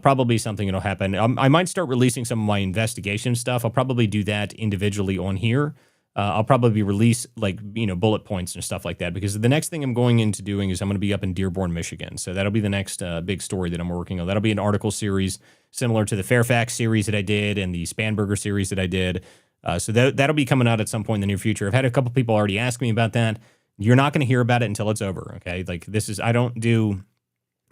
Probably something that'll happen. I might start releasing some of my investigation stuff. I'll probably do that individually on here. I'll probably release bullet points and stuff like that, because the next thing I'm going into doing is I'm going to be up in Dearborn, Michigan. So that'll be the next big story that I'm working on. That'll be an article series similar to the Fairfax series that I did and the Spanberger series that I did. So that'll be coming out at some point in the near future. I've had a couple people already ask me about that. You're not going to hear about it until it's over. Okay. I don't do,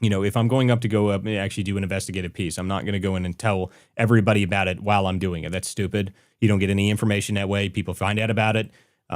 if I'm going up to go up and actually do an investigative piece, I'm not going to go in and tell everybody about it while I'm doing it. That's stupid. You don't get any information that way. People find out about it.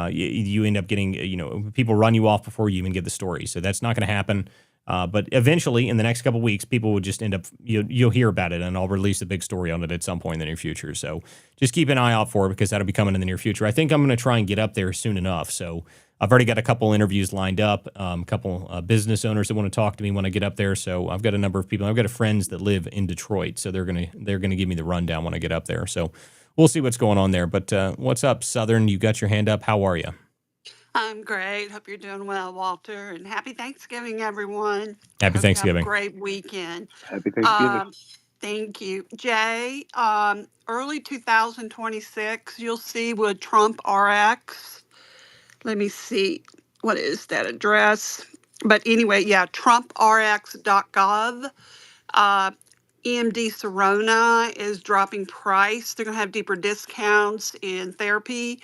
You end up getting, people run you off before you even get the story. So that's not going to happen. But eventually, in the next couple of weeks, people will just end up, you'll hear about it, and I'll release a big story on it at some point in the near future. So just keep an eye out for it, because that'll be coming in the near future. I think I'm going to try and get up there soon enough. So I've already got a couple interviews lined up, a couple business owners that want to talk to me when I get up there. So I've got a number of people. I've got friends that live in Detroit, so they're gonna give me the rundown when I get up there. So we'll see what's going on there. But what's up, Southern? You got your hand up. How are you? I'm great. Hope you're doing well, Walter. And happy Thanksgiving, everyone. Happy Thanksgiving. Have a great weekend. Happy Thanksgiving. Thank you. Jay, early 2026, you'll see with Trump RX. Let me see. What is that address? But anyway, yeah, trumprx.gov. EMD Serona is dropping price. They're going to have deeper discounts in therapy,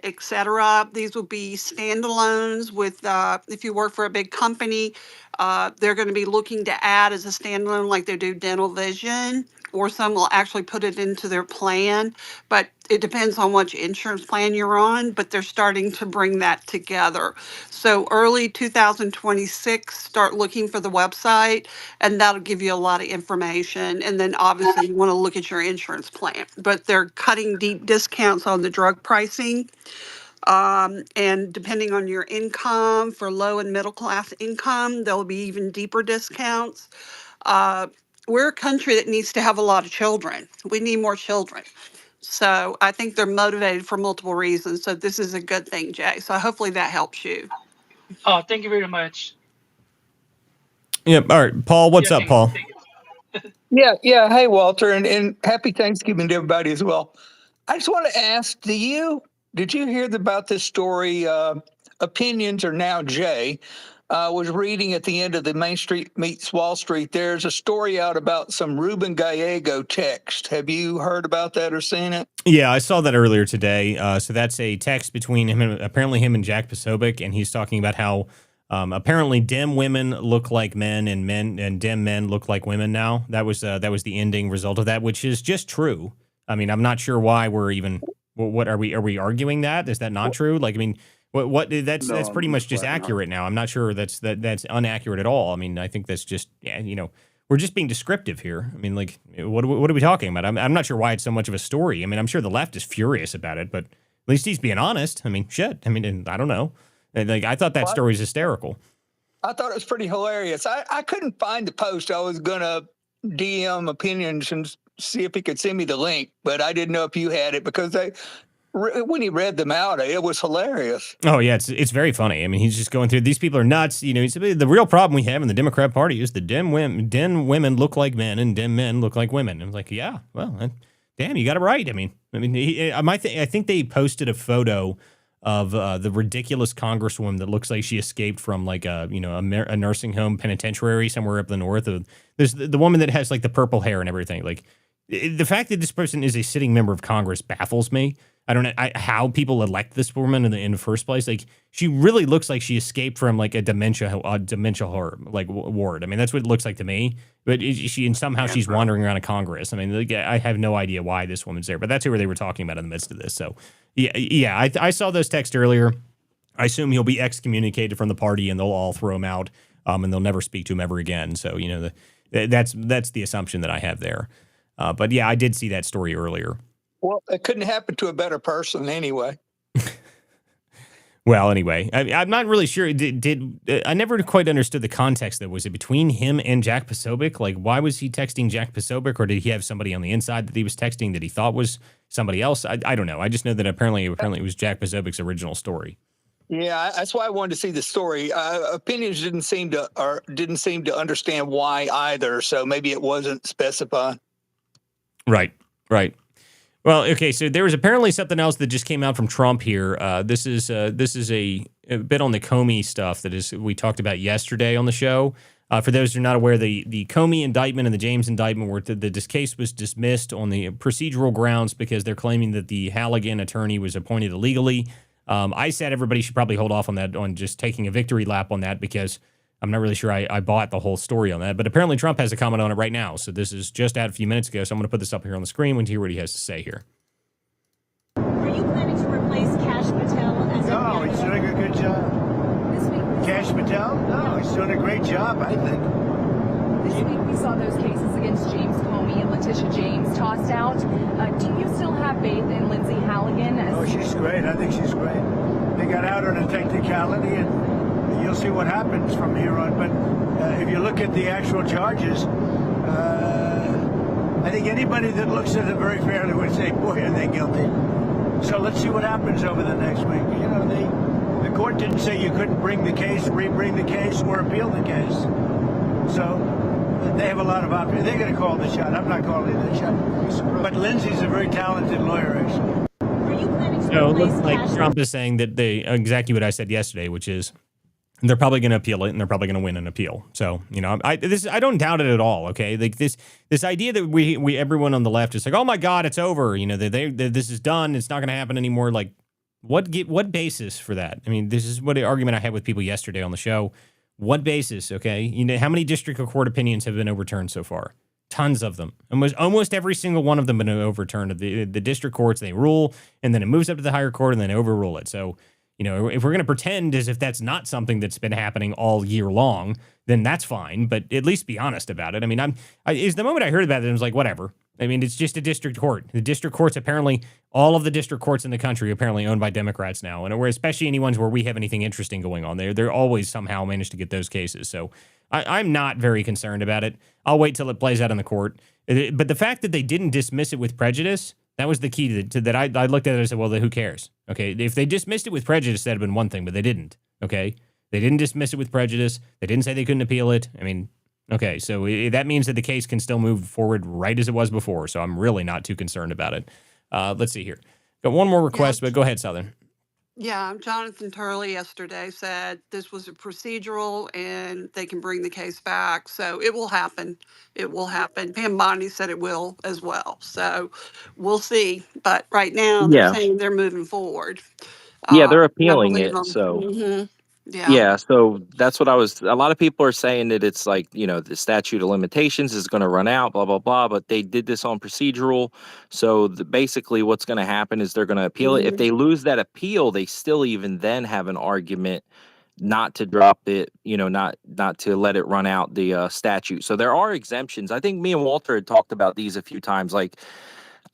etc. These will be standalones with, if you work for a big company, they're going to be looking to add as a standalone like they do dental vision, or some will actually put it into their plan. But it depends on which insurance plan you're on, but they're starting to bring that together. So early 2026, start looking for the website, and that'll give you a lot of information. And then obviously you want to look at your insurance plan. But they're cutting deep discounts on the drug pricing. And depending on your income, for low and middle class income, there'll be even deeper discounts. We're a country that needs to have a lot of children. We need more children. So I think they're motivated for multiple reasons. So this is a good thing, Jay. So hopefully that helps you. Oh, thank you very much. Yep. All right, Paul. What's up, Paul? Yeah. Hey, Walter, and happy Thanksgiving to everybody as well. I just want to ask, did you hear about this story? Opinions are now Jay. Was reading at the end of the Main Street Meets Wall Street. There's a story out about some Ruben Gallego text. Have you heard about that or seen it? Yeah, I saw that earlier today. So that's a text between him and Jack Posobiec, and he's talking about how apparently dim women look like men and dim men look like women now. That was the ending result of that, which is just true. I mean, I'm not sure why we're even. What are we arguing that? Is that not true? Like, I mean. That's pretty much just accurate now. I'm not sure that's inaccurate at all. I mean, I think that's just, we're just being descriptive here. I mean, like, what are we talking about? I'm not sure why it's so much of a story. I mean, I'm sure the left is furious about it, but at least he's being honest. I mean, shit. I mean, I don't know. Like, I thought that story was hysterical. I thought it was pretty hilarious. I couldn't find the post. I was going to DM opinions and see if he could send me the link, but I didn't know if you had it, because when he read them out, it was hilarious. Oh yeah, it's very funny. I mean, he's just going through. These people are nuts. He said the real problem we have in the Democrat Party is the dim women look like men and dim men look like women. And I was like, yeah, well, damn, you got it right. I mean, I think they posted a photo of the ridiculous congresswoman that looks like she escaped from like a nursing home penitentiary somewhere up the north. There's the woman that has like the purple hair and everything. Like, the fact that this person is a sitting member of Congress baffles me. I don't know how people elect this woman in the first place. Like, she really looks like she escaped from like a dementia ward. I mean, that's what it looks like to me. But she's wandering around Congress. I mean, like, I have no idea why this woman's there. But that's who they were talking about in the midst of this. So yeah. I saw those texts earlier. I assume he'll be excommunicated from the party, and they'll all throw him out, and they'll never speak to him ever again. So that's the assumption that I have there. But yeah, I did see that story earlier. Well, it couldn't happen to a better person anyway. Well, anyway, I'm not really sure. I never quite understood the context. Was it between him and Jack Posobiec? Like, why was he texting Jack Posobiec, or did he have somebody on the inside that he was texting that he thought was somebody else? I don't know. I just know that apparently it was Jack Posobiec's original story. Yeah, that's why I wanted to see the story. Opinions didn't seem to understand why either, so maybe it wasn't specified. Right. Well, okay, so there was apparently something else that just came out from Trump here. This is a bit on the Comey stuff we talked about yesterday on the show. For those who are not aware, the Comey indictment and the James indictment were this case was dismissed on the procedural grounds because they're claiming that the Halligan attorney was appointed illegally. I said everybody should probably hold off on just taking a victory lap on that because I'm not really sure I bought the whole story on that. But apparently Trump has a comment on it right now. So this is just out a few minutes ago. So I'm going to put this up here on the screen and hear what he has to say here. Are you planning to replace Cash Patel as No, he's doing a good job. This week, Cash Patel? No, he's doing a great job, I think. this week we saw those cases against James Comey and Letitia James tossed out. Do you still have faith in Lindsay Halligan? Oh, she's great. I think she's great. They got out on a technicality, and you'll see what happens from here on. But if you look at the actual charges, I think anybody that looks at it very fairly would say, boy, are they guilty. So let's see what happens over the next week. You know, the court didn't say you couldn't bring the case, re-bring the case, or appeal the case. So they have a lot of options. They're going to call the shot. I'm not calling the shot. But Lindsay's a very talented lawyer, actually. So it looks like Trump is saying that exactly what I said yesterday, which is they're probably going to appeal it and they're probably going to win an appeal. So, you know, I don't doubt it at all. Okay. Like this idea that we everyone on the left is like, oh my God, it's over. You know, this is done. It's not going to happen anymore. Like what basis for that? I mean, this is what the argument I had with people yesterday on the show. What basis? Okay. You know, how many district court opinions have been overturned so far? Tons of them. Almost every single one of them been overturned. The district courts, they rule, and then it moves up to the higher court, and then they overrule it. So, you know, if we're going to pretend as if that's not something that's been happening all year long, then that's fine. But at least be honest about it. I mean, is the moment I heard about it, I was like, whatever. I mean, it's just a district court. The district courts, apparently, all of the district courts in the country are apparently owned by Democrats now, and especially any ones where we have anything interesting going on. They're always somehow managed to get those cases. So I'm not very concerned about it. I'll wait till it plays out in the court. But the fact that they didn't dismiss it with prejudice, that was the key to that. I looked at it and said, well, then who cares? Okay, if they dismissed it with prejudice, that'd have been one thing, but they didn't. Okay, they didn't dismiss it with prejudice. They didn't say they couldn't appeal it. I mean, okay, so that means that the case can still move forward right as it was before. So I'm really not too concerned about it. Let's see here. Got one more request, but go ahead, Southern. Yeah, Jonathan Turley yesterday said this was a procedural and they can bring the case back. So it will happen. It will happen. Pam Bondi said it will as well. So we'll see. But right now they're saying they're moving forward. Yeah, they're I appealing believe it. them. So Yeah. yeah, so that's what a lot of people are saying that it's like, you know, the statute of limitations is going to run out, blah, blah, blah. But they did this on procedural. So basically what's going to happen is they're going to appeal it. If they lose that appeal, they still even then have an argument not to drop it, you know, not to let it run out the statute. So there are exemptions. I think me and Walter had talked about these a few times. Like,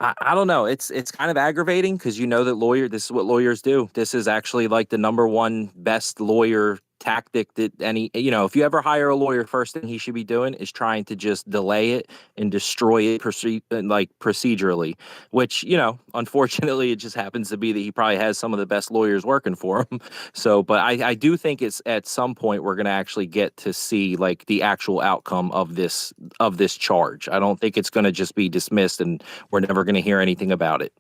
I don't know. It's kind of aggravating because you know that this is what lawyers do. This is actually like the number one best lawyer tactic that you know, if you ever hire a lawyer, first thing he should be doing is trying to just delay it and destroy it procedurally, which, you know, unfortunately it just happens to be that he probably has some of the best lawyers working for him. So, but I do think it's at some point we're going to actually get to see like the actual outcome of this charge. I don't think it's going to just be dismissed and we're never going to hear anything about it.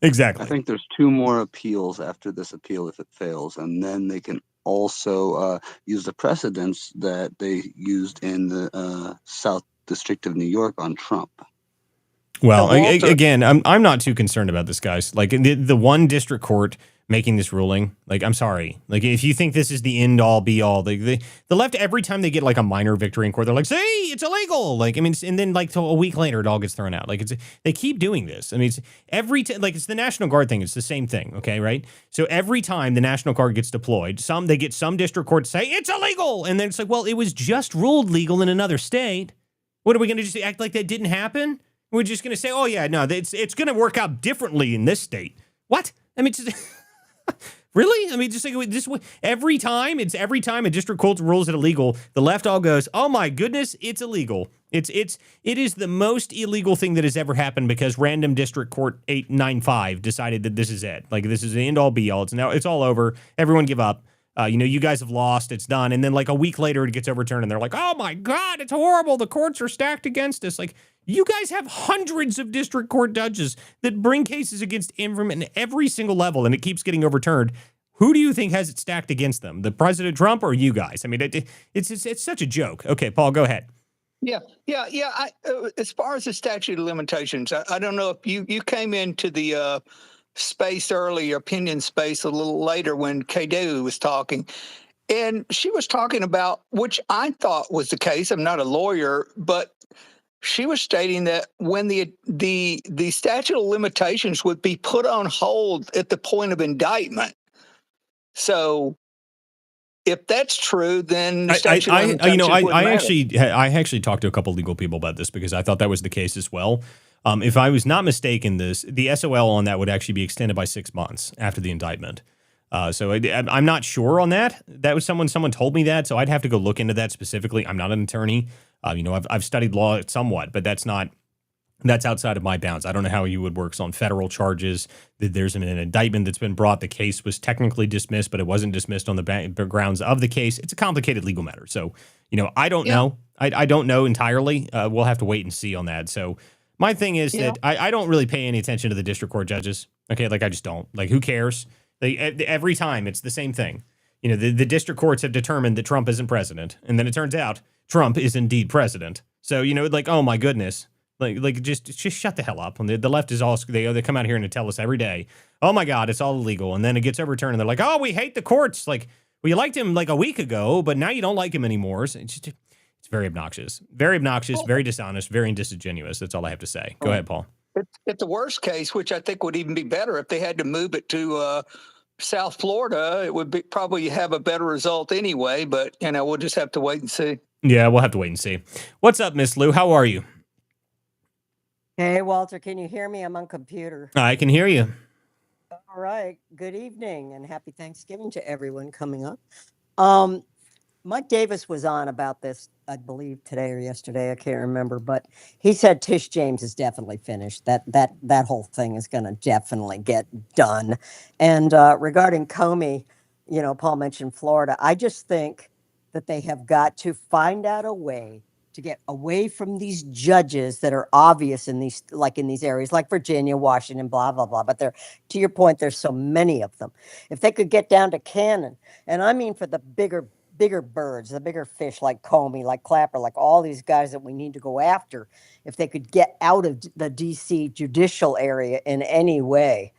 Exactly. I think there's 2 more appeals after this appeal if it fails, and then they can also use the precedents that they used in the South District of New York on Trump. Well, again, I'm not too concerned about this, guys. Like the one district court making this ruling, like, I'm sorry. Like, if you think this is the end all be all, the left, every time they get like a minor victory in court, they're like, see, it's illegal. Like, I mean, and then like till a week later, it all gets thrown out. Like, they keep doing this. I mean, it's like it's the National Guard thing. It's the same thing. Okay. Right. So every time the National Guard gets deployed, they get some district court to say it's illegal. And then it's like, well, it was just ruled legal in another state. What are we going to just act like that didn't happen? We're just going to say, oh yeah, no, it's going to work out differently in this state. What? I mean, Really? I mean, just like this every time a district court rules it illegal, the left all goes, "Oh my goodness, it's illegal." It is the most illegal thing that has ever happened because random district court 895 decided that this is it. Like this is the end all be all. It's all over. Everyone give up. You guys have lost. It's done. And then like a week later, it gets overturned, and they're like, "Oh my God, it's horrible. The courts are stacked against us." Like you guys have hundreds of district court judges that bring cases against every single level, and it keeps getting overturned. Who do you think has it stacked against them? The President Trump or you guys? I mean, it's such a joke. Okay, Paul, go ahead. Yeah. As far as the statute of limitations, I don't know if you came into the space early, opinion space a little later when Kadu was talking. And she was talking about, which I thought was the case. I'm not a lawyer, but she was stating that when the statute of limitations would be put on hold at the point of indictment. So if that's true, then the statute of limitations I actually talked to a couple legal people about this because I thought that was the case as well. If I was not mistaken, the SOL on that would actually be extended by 6 months after the indictment. So I'm not sure on that. That was someone told me that, so I'd have to go look into that specifically. I'm not an attorney. I've studied law somewhat, but that's outside of my bounds. I don't know how you would work on federal charges. There's an indictment that's been brought. The case was technically dismissed, but it wasn't dismissed on the grounds of the case. It's a complicated legal matter. So, I don't know. I don't know entirely. We'll have to wait and see on that. So my thing is that I don't really pay any attention to the district court judges. Okay, like I just don't. Like who cares? Every time it's the same thing. The district courts have determined that Trump isn't president, and then it turns out Trump is indeed president. So like, oh my goodness, like just shut the hell up. And the left is all they come out here and tell us every day, oh my God, it's all illegal, and then it gets overturned, and they're like, oh, we hate the courts. Like, well, you liked him like a week ago, but now you don't like him anymore. So it's very obnoxious, very dishonest, very disingenuous. That's all I have to say. Go ahead, Paul. It's the worst case, which I think would even be better if they had to move it to South Florida. It would probably have a better result anyway, but we'll just have to wait and see. Yeah, we'll have to wait and see. What's up, Miss Lou? How are you? Hey, Walter, can you hear me? I'm on computer. I can hear you. All right. Good evening and happy Thanksgiving to everyone coming up. Mike Davis was on about this, I believe today or yesterday, I can't remember, but he said Tish James is definitely finished. That whole thing is going to definitely get done. And regarding Comey, Paul mentioned Florida. I just think that they have got to find out a way to get away from these judges that are obvious in these areas like Virginia, Washington, blah, blah, blah. But to your point, there's so many of them. If they could get down to Cannon, and I mean for the bigger birds, the bigger fish like Comey, like Clapper, like all these guys that we need to go after, if they could get out of the D.C. judicial area in any way,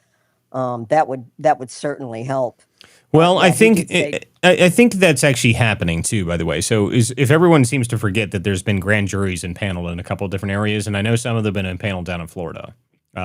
that would certainly help. Well, I think that's actually happening too, by the way. So if everyone seems to forget that there's been grand juries impaneled in a couple of different areas, and I know some of them have been impaneled down in Florida.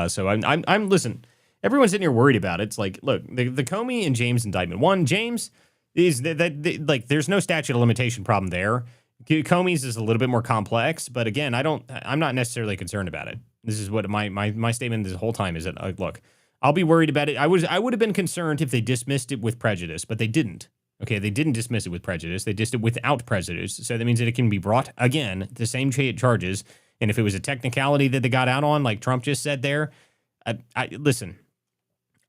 So I'm listen, everyone's sitting here worried about it. It's like, look, the Comey and James indictment. One, James is that like there's no statute of limitation problem there. Comey's is a little bit more complex, but again, I'm not necessarily concerned about it. This is what my statement this whole time is that look, I'll be worried about it. I would have been concerned if they dismissed it with prejudice, but they didn't. Okay, they didn't dismiss it with prejudice. They dismissed it without prejudice. So that means that it can be brought again, the same charges. And if it was a technicality that they got out on, like Trump just said there, listen,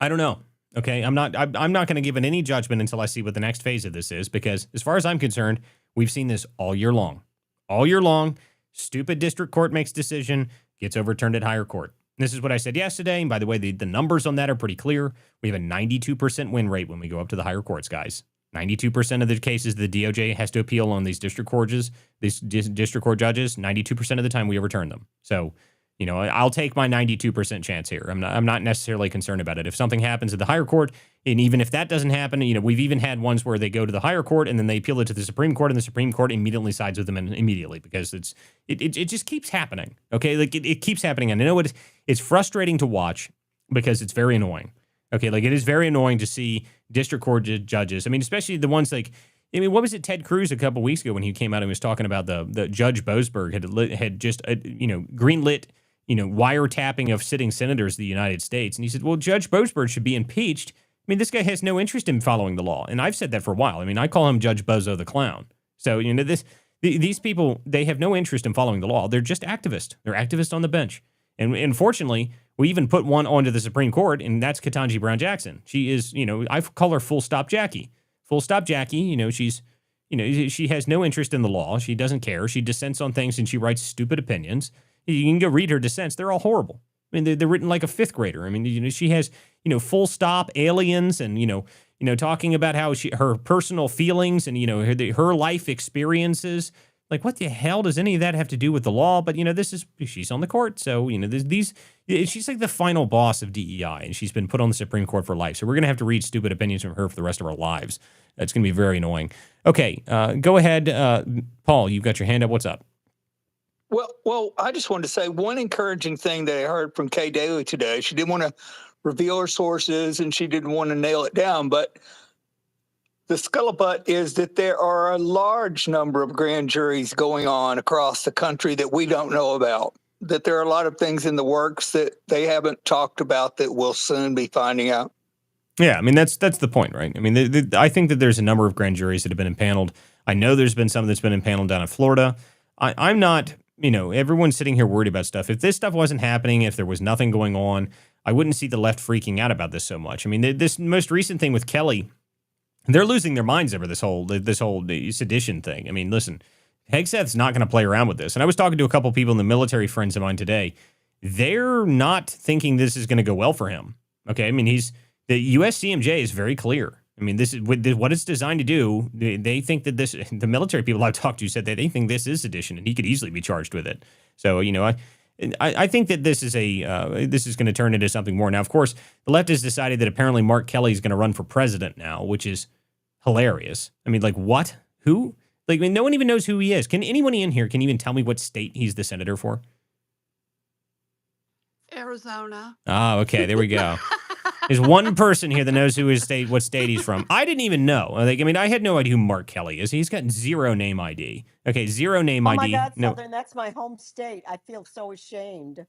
I don't know. Okay, I'm not going to give it any judgment until I see what the next phase of this is, because as far as I'm concerned, we've seen this all year long. All year long, stupid district court makes decision, gets overturned at higher court. This is what I said yesterday. And by the way, the numbers on that are pretty clear. We have a 92% win rate when we go up to the higher courts, guys. 92% of the cases the DOJ has to appeal on these district court judges, 92% of the time we overturn them. So, I'll take my 92% chance here. I'm not necessarily concerned about it. If something happens at the higher court, and even if that doesn't happen, we've even had ones where they go to the higher court and then they appeal it to the Supreme Court, and the Supreme Court immediately sides with them immediately, because it just keeps happening. Okay, like it keeps happening, and I know it's frustrating to watch because it's very annoying. Okay, like it is very annoying to see district court judges. I mean, especially the ones like, what was it? Ted Cruz a couple weeks ago when he came out and was talking about the Judge Boasberg had just greenlit wiretapping of sitting senators of the United States, and he said, well, Judge Boasberg should be impeached. I mean, this guy has no interest in following the law. And I've said that for a while. I mean, I call him Judge Bozo the Clown. So, these people, they have no interest in following the law. They're just activists. They're activists on the bench. And unfortunately, we even put one onto the Supreme Court, and that's Ketanji Brown Jackson. She is, I call her Full Stop Jackie. Full Stop Jackie, she has no interest in the law. She doesn't care. She dissents on things, and she writes stupid opinions. You can go read her dissents. They're all horrible. I mean, they're written like a fifth grader. I mean, she has, full stop aliens and, talking about how her personal feelings and, her life experiences. Like, what the hell does any of that have to do with the law? But, she's on the court. So, she's like the final boss of DEI, and she's been put on the Supreme Court for life. So we're going to have to read stupid opinions from her for the rest of our lives. That's going to be very annoying. Okay, go ahead. Paul, you've got your hand up. What's up? Well, I just wanted to say one encouraging thing that I heard from Kay Daly today. She didn't want to reveal her sources and she didn't want to nail it down, but the scuttlebutt is that there are a large number of grand juries going on across the country that we don't know about, that there are a lot of things in the works that they haven't talked about that we'll soon be finding out. Yeah, I mean, that's the point, right? I mean, I think that there's a number of grand juries that have been impaneled. I know there's been some that's been impaneled down in Florida. I'm not... everyone's sitting here worried about stuff. If this stuff wasn't happening, if there was nothing going on, I wouldn't see the left freaking out about this so much. I mean, this most recent thing with Kelly, they're losing their minds over this whole sedition thing. I mean, listen, Hegseth's not going to play around with this. And I was talking to a couple people in the military friends of mine today. They're not thinking this is going to go well for him. Okay, I mean, the USCMJ is very clear. I mean, this is what it's designed to do. They think that the military people I've talked to said that they think this is sedition, and he could easily be charged with it. So, I think that this is going to turn into something more. Now, of course, the left has decided that apparently Mark Kelly is going to run for president now, which is hilarious. I mean, like, what? Who? Like, I mean, no one even knows who he is. Can anyone in here even tell me what state he's the senator for? Arizona. Oh, okay. There we go. There's one person here that knows what state he's from. I didn't even know. I had no idea who Mark Kelly is. He's got zero name ID. Okay, zero name ID. Oh my God, no. Southern, that's my home state. I feel so ashamed.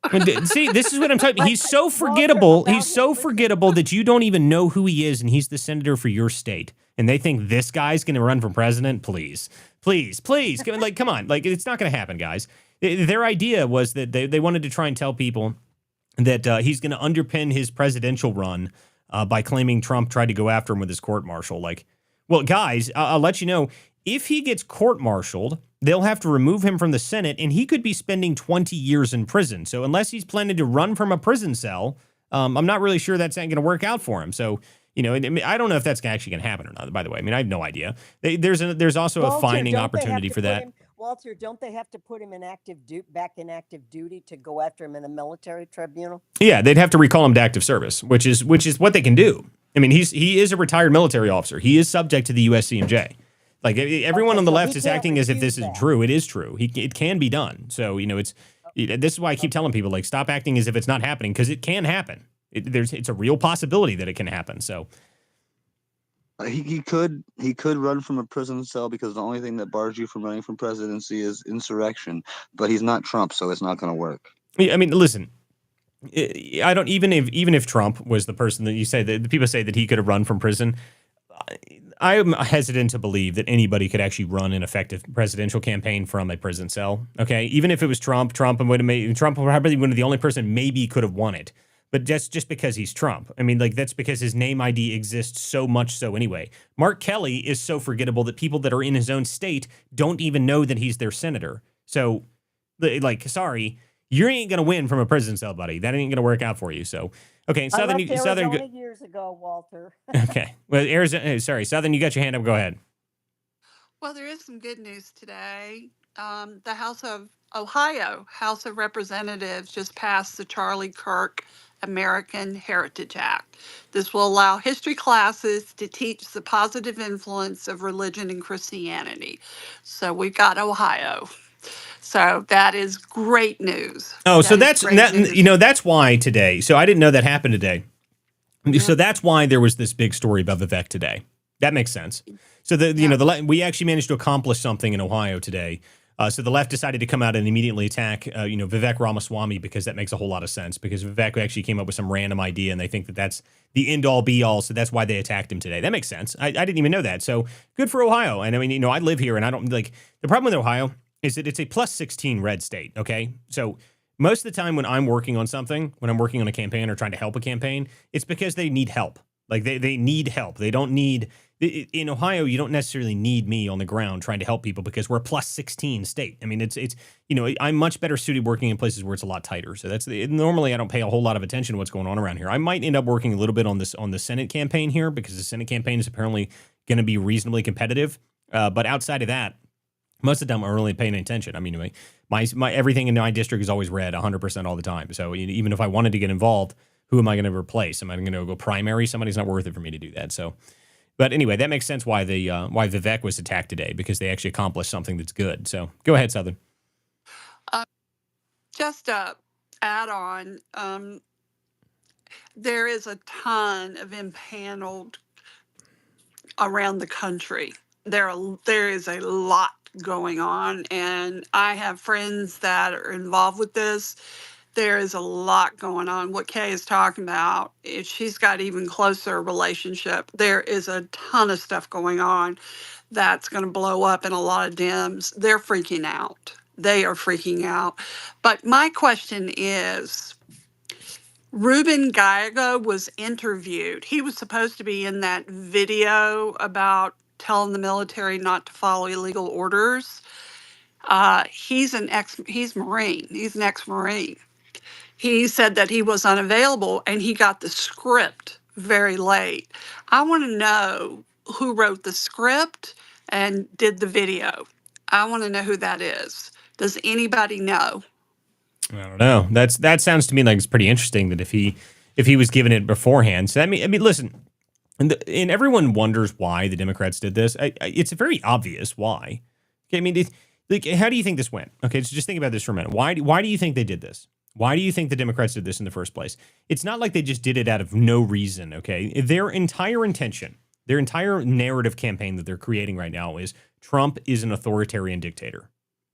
See, this is what I'm talking about. He's so forgettable. He's so forgettable that you don't even know who he is, and he's the senator for your state. And they think this guy's going to run for president? Please. Come on. Like, it's not going to happen, guys. Their idea was that they wanted to try and tell people that he's going to underpin his presidential run by claiming Trump tried to go after him with his court-martial. Like, well, guys, I'll let you know, if he gets court-martialed, they'll have to remove him from the Senate, and he could be spending 20 years in prison. So unless he's planning to run from a prison cell, I'm not really sure that's not going to work out for him. So, I don't know if that's actually going to happen or not, by the way. I mean, I have no idea. There's also a fining opportunity for that. Walter, don't they have to put him in back in active duty to go after him in a military tribunal? Yeah, they'd have to recall him to active service, which is what they can do. I mean, he is a retired military officer. He is subject to the USCMJ. Like, everyone on the left is acting as if this is true. It is true. It can be done. So, this is why I keep telling people, like, stop acting as if it's not happening, because it can happen. It's a real possibility that it can happen. So. He could run from a prison cell, because the only thing that bars you from running from presidency is insurrection. But he's not Trump, so it's not going to work. I mean, listen, I don't even if Trump was the person that you say that the people say that he could have run from prison. I'm hesitant to believe that anybody could actually run an effective presidential campaign from a prison cell. Okay, even if it was Trump would have made Trump probably one of the only person maybe could have won it. But that's just because he's Trump. I mean, like, that's because his name ID exists so much so anyway. Mark Kelly is so forgettable that people that are in his own state don't even know that he's their senator. So, like, sorry, you ain't going to win from a prison cell, buddy. That ain't going to work out for you. So, okay, Southern years ago, Walter. Okay. Well, Southern, you got your hand up. Go ahead. Well, there is some good news today. The House of Ohio House of Representatives just passed the Charlie Kirk American Heritage Act. This will allow history classes to teach the positive influence of religion and Christianity. So we've got Ohio. So that is great news. Oh, so that's why today. So I didn't know that happened today. Mm-hmm. So that's why there was this big story about Vivek today. That makes sense. So we actually managed to accomplish something in Ohio today. So the left decided to come out and immediately attack, Vivek Ramaswamy, because that makes a whole lot of sense, because Vivek actually came up with some random idea and they think that that's the end all be all. So that's why they attacked him today. That makes sense. I didn't even know that. So good for Ohio. And I mean, I live here and I don't the problem with Ohio is that it's a plus 16 red state. Okay. So most of the time when I'm working on something, when I'm working on a campaign or trying to help a campaign, it's because they need help. Like they need help. They don't need, in Ohio, you don't necessarily need me on the ground trying to help people because we're a plus 16 state. I mean, it's I'm much better suited working in places where it's a lot tighter. So normally I don't pay a whole lot of attention to what's going on around here. I might end up working a little bit on the Senate campaign here because the Senate campaign is apparently going to be reasonably competitive. But outside of that, most of the time I'm really paying attention. I mean, my everything in my district is always red 100% all the time. So even if I wanted to get involved, who am I going to replace? Am I going to go primary? Somebody's not worth it for me to do that. So, but anyway, that makes sense why why Vivek was attacked today, because they actually accomplished something that's good. So go ahead, Southern. Just a add on. There is a ton of impaneled around the country. There is a lot going on, and I have friends that are involved with this. There is a lot going on. What Kay is talking about, if she's got even closer relationship, there is a ton of stuff going on that's going to blow up in a lot of Dems. They're freaking out. They are freaking out. But my question is, Ruben Gallego was interviewed. He was supposed to be in that video about telling the military not to follow illegal orders. He's Marine. He's an ex-Marine. He said that he was unavailable and he got the script very late. I want to know who wrote the script and did the video. I want to know who that is. Does anybody know? I don't know. That sounds to me like it's pretty interesting that if he was given it beforehand. So I mean, listen, and everyone wonders why the Democrats did this. It's very obvious why. Okay, I mean, how do you think this went? Okay, so just think about this for a minute. Why do you think they did this? Why do you think the Democrats did this in the first place? It's not like they just did it out of no reason, okay? Their entire intention, their entire narrative campaign that they're creating right now is Trump is an authoritarian dictator.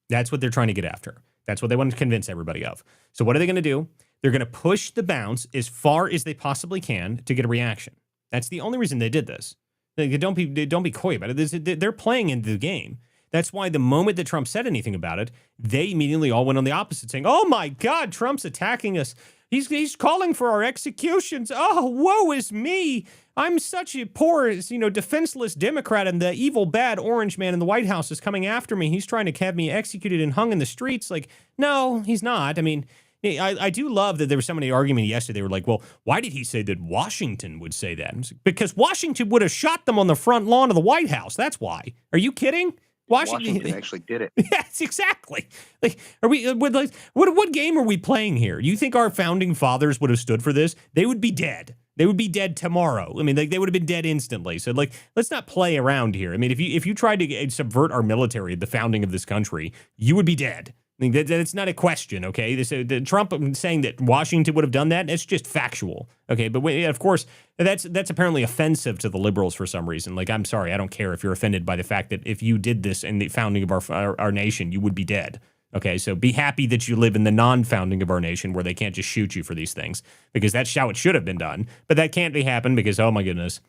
That's what they're trying to get after. That's what they want to convince everybody of. So what are they going to do? They're going to push the bounds as far as they possibly can to get a reaction. That's the only reason they did this. Don't be coy about it. They're playing into the game. That's why the moment that Trump said anything about it, they immediately all went on the opposite, saying, "Oh my God, Trump's attacking us. He's calling for our executions. Oh, woe is me. I'm such a poor, defenseless Democrat, and the evil, bad orange man in the White House is coming after me. He's trying to have me executed and hung in the streets." Like, no, he's not. I mean, I do love that there was somebody arguing yesterday. They were like, well, why did he say that Washington would say that? Like, because Washington would have shot them on the front lawn of the White House. That's why. Are you kidding? Washington actually did it. Yes, exactly. Like, what game are we playing here? You think our founding fathers would have stood for this? They would be dead. They would be dead tomorrow. I mean, they would have been dead instantly. So, let's not play around here. I mean, if you tried to subvert our military at the founding of this country, you would be dead. I mean, that's not a question, okay? Trump saying that Washington would have done that, it's just factual, okay? But of course, that's apparently offensive to the liberals for some reason. Like, I'm sorry, I don't care if you're offended by the fact that if you did this in the founding of our nation, you would be dead, okay? So be happy that you live in the non-founding of our nation where they can't just shoot you for these things, because that's how it should have been done. But that can't be happened because, oh my goodness,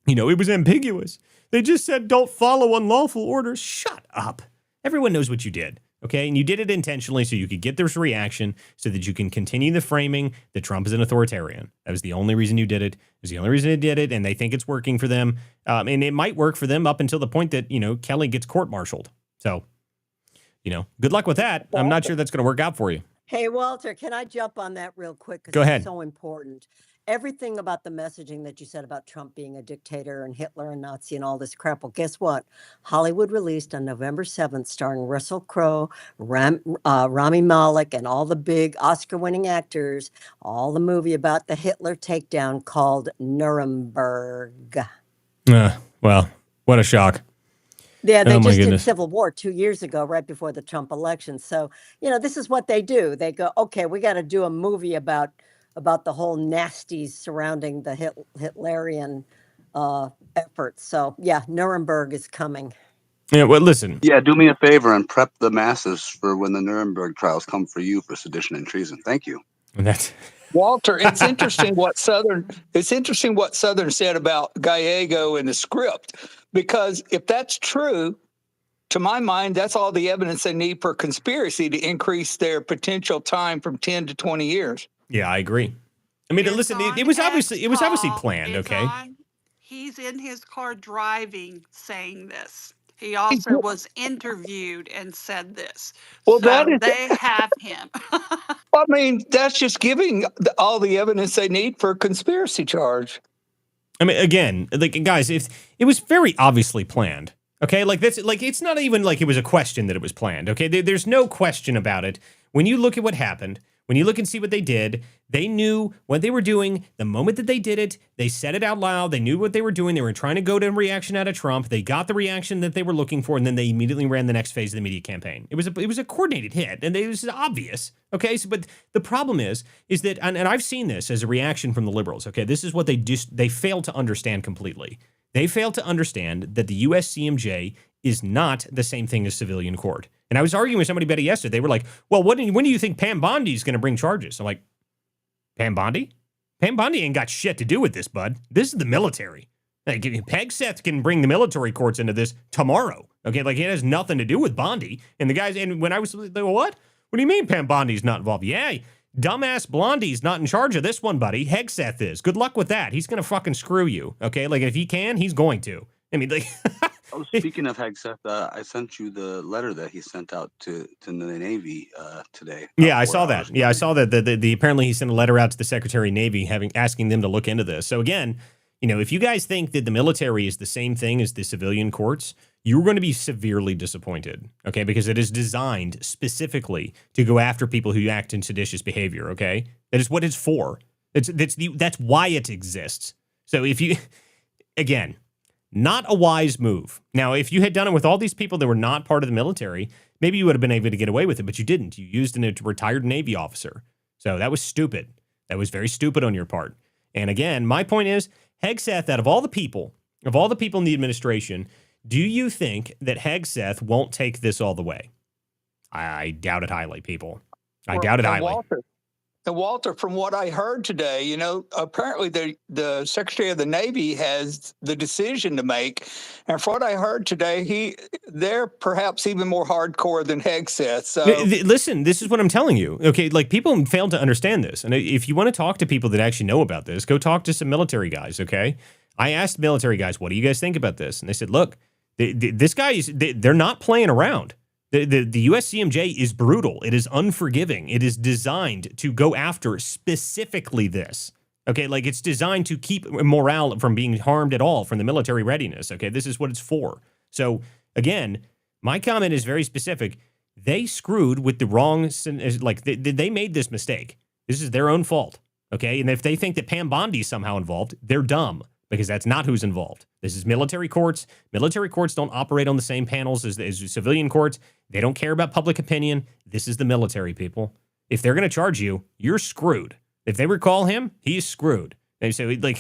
it was ambiguous. They just said don't follow unlawful orders. Shut up. Everyone knows what you did. Okay, and you did it intentionally so you could get this reaction so that you can continue the framing that Trump is an authoritarian. That was the only reason you did it. It was the only reason they did it, and they think it's working for them. And it might work for them up until the point that, Kelly gets court-martialed. So, good luck with that. I'm not sure that's going to work out for you. Hey, Walter, can I jump on that real quick? Go ahead. It's so important. Everything about the messaging that you said about Trump being a dictator and Hitler and Nazi and all this crap. Well, guess what? Hollywood released on November 7th, starring Russell Crowe, Rami Malek, and all the big Oscar-winning actors, all the movie about the Hitler takedown called Nuremberg. Well, what a shock. Yeah, they just did Civil War 2 years ago, right before the Trump election. So, this is what they do. They go, okay, we got to do a movie about the whole nasties surrounding the Hitlerian efforts. So, yeah, Nuremberg is coming. Yeah, well, listen. Yeah, do me a favor and prep the masses for when the Nuremberg trials come for you for sedition and treason. Thank you. And that's Walter, it's interesting what Southern said about Gallego in the script, because if that's true, to my mind, that's all the evidence they need for conspiracy to increase their potential time from 10 to 20 years. Yeah, I agree. I mean, listen, it was obviously planned, okay? He's in his car driving saying this. He also was interviewed and said this. Well, so that is, they have him. I mean, that's just giving all the evidence they need for a conspiracy charge. I mean, again, like, guys, if it was very obviously planned, okay? Like, that's like, it's not even like it was a question that it was planned, okay? There's no question about it. When you look at what happened, when you look and see what they did, they knew what they were doing the moment that they did it. They said it out loud. They knew what they were doing. They were trying to go to a reaction out of Trump. They got the reaction that they were looking for, and then they immediately ran the next phase of the media campaign. It was a coordinated hit, and it was obvious. Okay, so but the problem is that, and I've seen this as a reaction from the liberals. Okay, this is what they fail to understand completely. They fail to understand that the USCMJ is not the same thing as civilian court. And I was arguing with somebody yesterday. They were like, well, when do you think Pam Bondi is going to bring charges? I'm like, Pam Bondi? Pam Bondi ain't got shit to do with this, bud. This is the military. Like, Hegseth can bring the military courts into this tomorrow. Okay, like, it has nothing to do with Bondi. And the guys, and when I was like, what? What do you mean Pam Bondi's not involved? Yeah, dumbass Blondie's not in charge of this one, buddy. Hegseth is. Good luck with that. He's going to fucking screw you. Okay, like, if he can, he's going to. I mean, like... Oh, speaking of Hegseth, I sent you the letter that he sent out to the Navy today. Yeah, I saw that. Yeah, I saw that. The apparently he sent a letter out to the Secretary of Navy asking them to look into this. So again, you know, if you guys think that the military is the same thing as the civilian courts, you're going to be severely disappointed. Okay, because it is designed specifically to go after people who act in seditious behavior. Okay, that is what it's for. That's why it exists. So if you, again. Not a wise move. Now, if you had done it with all these people that were not part of the military, maybe you would have been able to get away with it, but you didn't. You used a retired Navy officer. So that was stupid. That was very stupid on your part. And again, my point is, Hegseth, out of all the people in the administration, do you think that Hegseth won't take this all the way? I doubt it highly, people. I doubt it highly. Walter, from what I heard today, you know, apparently the Secretary of the Navy has the decision to make. And from what I heard today, they're perhaps even more hardcore than Hegseth. So listen, this is what I'm telling you. Okay, like, people fail to understand this. And if you want to talk to people that actually know about this, go talk to some military guys, okay? I asked military guys, what do you guys think about this? And they said, look, this guy they're not playing around. The USCMJ is brutal. It is unforgiving. It is designed to go after specifically this. Okay, like, it's designed to keep morale from being harmed at all from the military readiness. Okay, this is what it's for. So, again, my comment is very specific. They screwed with the wrong, like, they made this mistake. This is their own fault. Okay, and if they think that Pam Bondi is somehow involved, they're dumb. Because that's not who's involved. This is military courts. Military courts don't operate on the same panels as civilian courts. They don't care about public opinion. This is the military, people. If they're going to charge you, you're screwed. If they recall him, he's screwed. And so, like,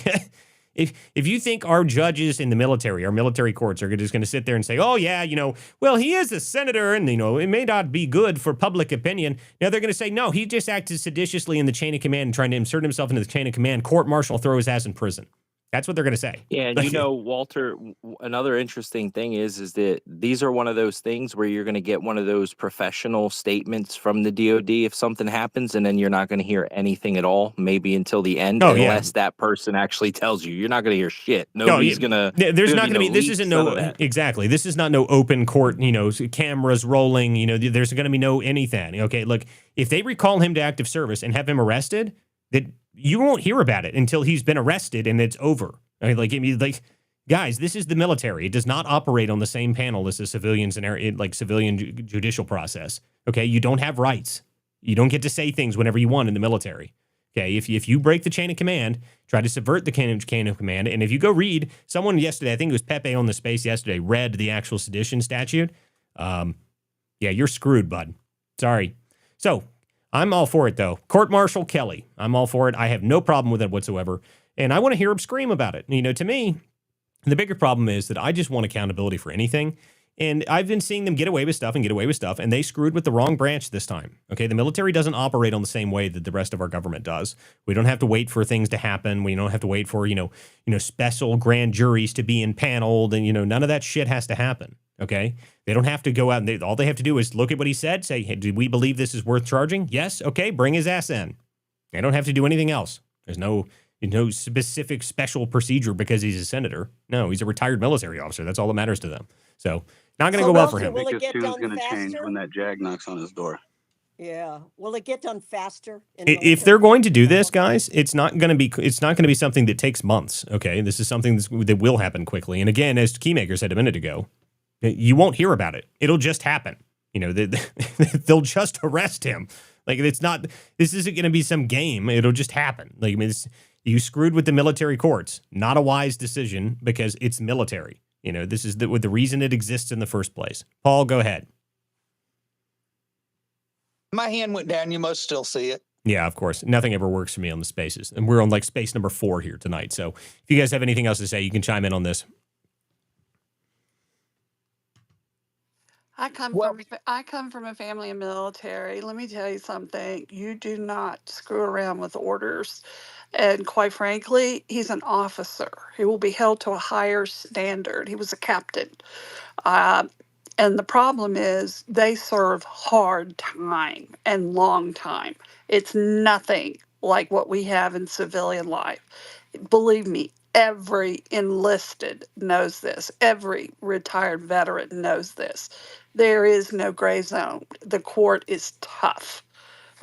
if you think our judges in the military, our military courts are just going to sit there and say, oh, yeah, you know, well, he is a senator and, you know, it may not be good for public opinion. Now they're going to say, no, he just acted seditiously in the chain of command and trying to insert himself into the chain of command. Court-martial, throw his ass in prison. That's what they're going to say. Yeah, and you know, Walter, another interesting thing is that these are one of those things where you're going to get one of those professional statements from the DOD if something happens, and then you're not going to hear anything at all, maybe until the end, unless that person actually tells you. You're not going to hear shit. Nobody's going to. There's not going to be. This isn't exactly. This is not no open court. You know, cameras rolling. You know, there's going to be no anything. Okay, look, if they recall him to active service and have him arrested, that. You won't hear about it until he's been arrested and it's over. I mean, like, guys, this is the military. It does not operate on the same panel as the civilians and like civilian judicial process. Okay, you don't have rights. You don't get to say things whenever you want in the military. Okay, if you break the chain of command, try to subvert the chain of command, and if you go read someone yesterday, I think it was Pepe on the Space yesterday, read the actual sedition statute. Yeah, you're screwed, bud. Sorry. So. I'm all for it, though. Court-martial Kelly. I'm all for it. I have no problem with it whatsoever. And I want to hear him scream about it. You know, to me, the bigger problem is that I just want accountability for anything. And I've been seeing them get away with stuff, and they screwed with the wrong branch this time. Okay, the military doesn't operate on the same way that the rest of our government does. We don't have to wait for things to happen. We don't have to wait for, special grand juries to be impaneled, and, none of that shit has to happen. Okay, they don't have to go out and all they have to do is look at what he said, say, hey, do we believe this is worth charging? Yes. Okay, bring his ass in. They don't have to do anything else. There's no specific special procedure because he's a senator. No, he's a retired military officer. That's all that matters to them. So not going to go well for him. I think his tune's going to change when that Jag knocks on his door. Yeah. Will it get done faster? If they're going to do this, guys, it's not going to be something that takes months. Okay, this is something that will happen quickly. And again, as Keymaker said a minute ago, you won't hear about it. It'll just happen. They'll just arrest him. Like this isn't going to be some game. It'll just happen. Like, you screwed with the military courts. Not a wise decision because it's military. This is the reason it exists in the first place. Paul, go ahead. My hand went down. You must still see it. Yeah, of course. Nothing ever works for me on the spaces. And we're on like space number 4 here tonight. So if you guys have anything else to say, you can chime in on this. I come from a family of military. Let me tell you something. You do not screw around with orders. And quite frankly, he's an officer. He will be held to a higher standard. He was a captain. And the problem is they serve hard time and long time. It's nothing like what we have in civilian life. Believe me, every enlisted knows this. Every retired veteran knows this. There is no gray zone. The court is tough.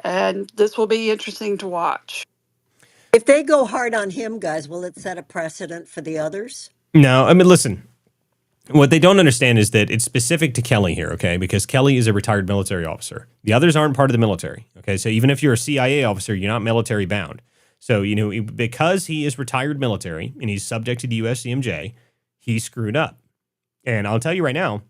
And this will be interesting to watch. If they go hard on him, guys, will it set a precedent for the others? No, I mean, listen. What they don't understand is that it's specific to Kelly here, okay? Because Kelly is a retired military officer. The others aren't part of the military, okay? So even if you're a CIA officer, you're not military bound. So, because he is retired military and he's subject to the USCMJ, he screwed up. And I'll tell you right now,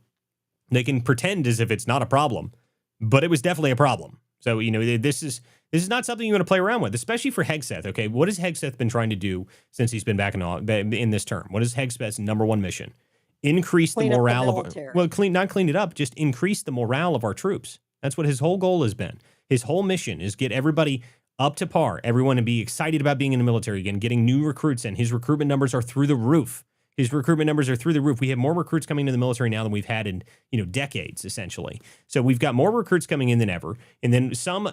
they can pretend as if it's not a problem, but it was definitely a problem. So, this is not something you want to play around with, especially for Hegseth, okay? What has Hegseth been trying to do since he's been back in this term? What is Hegseth's number one mission? Increase the morale not clean it up, just increase the morale of our troops. That's what his whole goal has been. His whole mission is get everybody up to par, everyone to be excited about being in the military again, getting new recruits in. His recruitment numbers are through the roof. We have more recruits coming into the military now than we've had in, decades, essentially. So we've got more recruits coming in than ever. And then some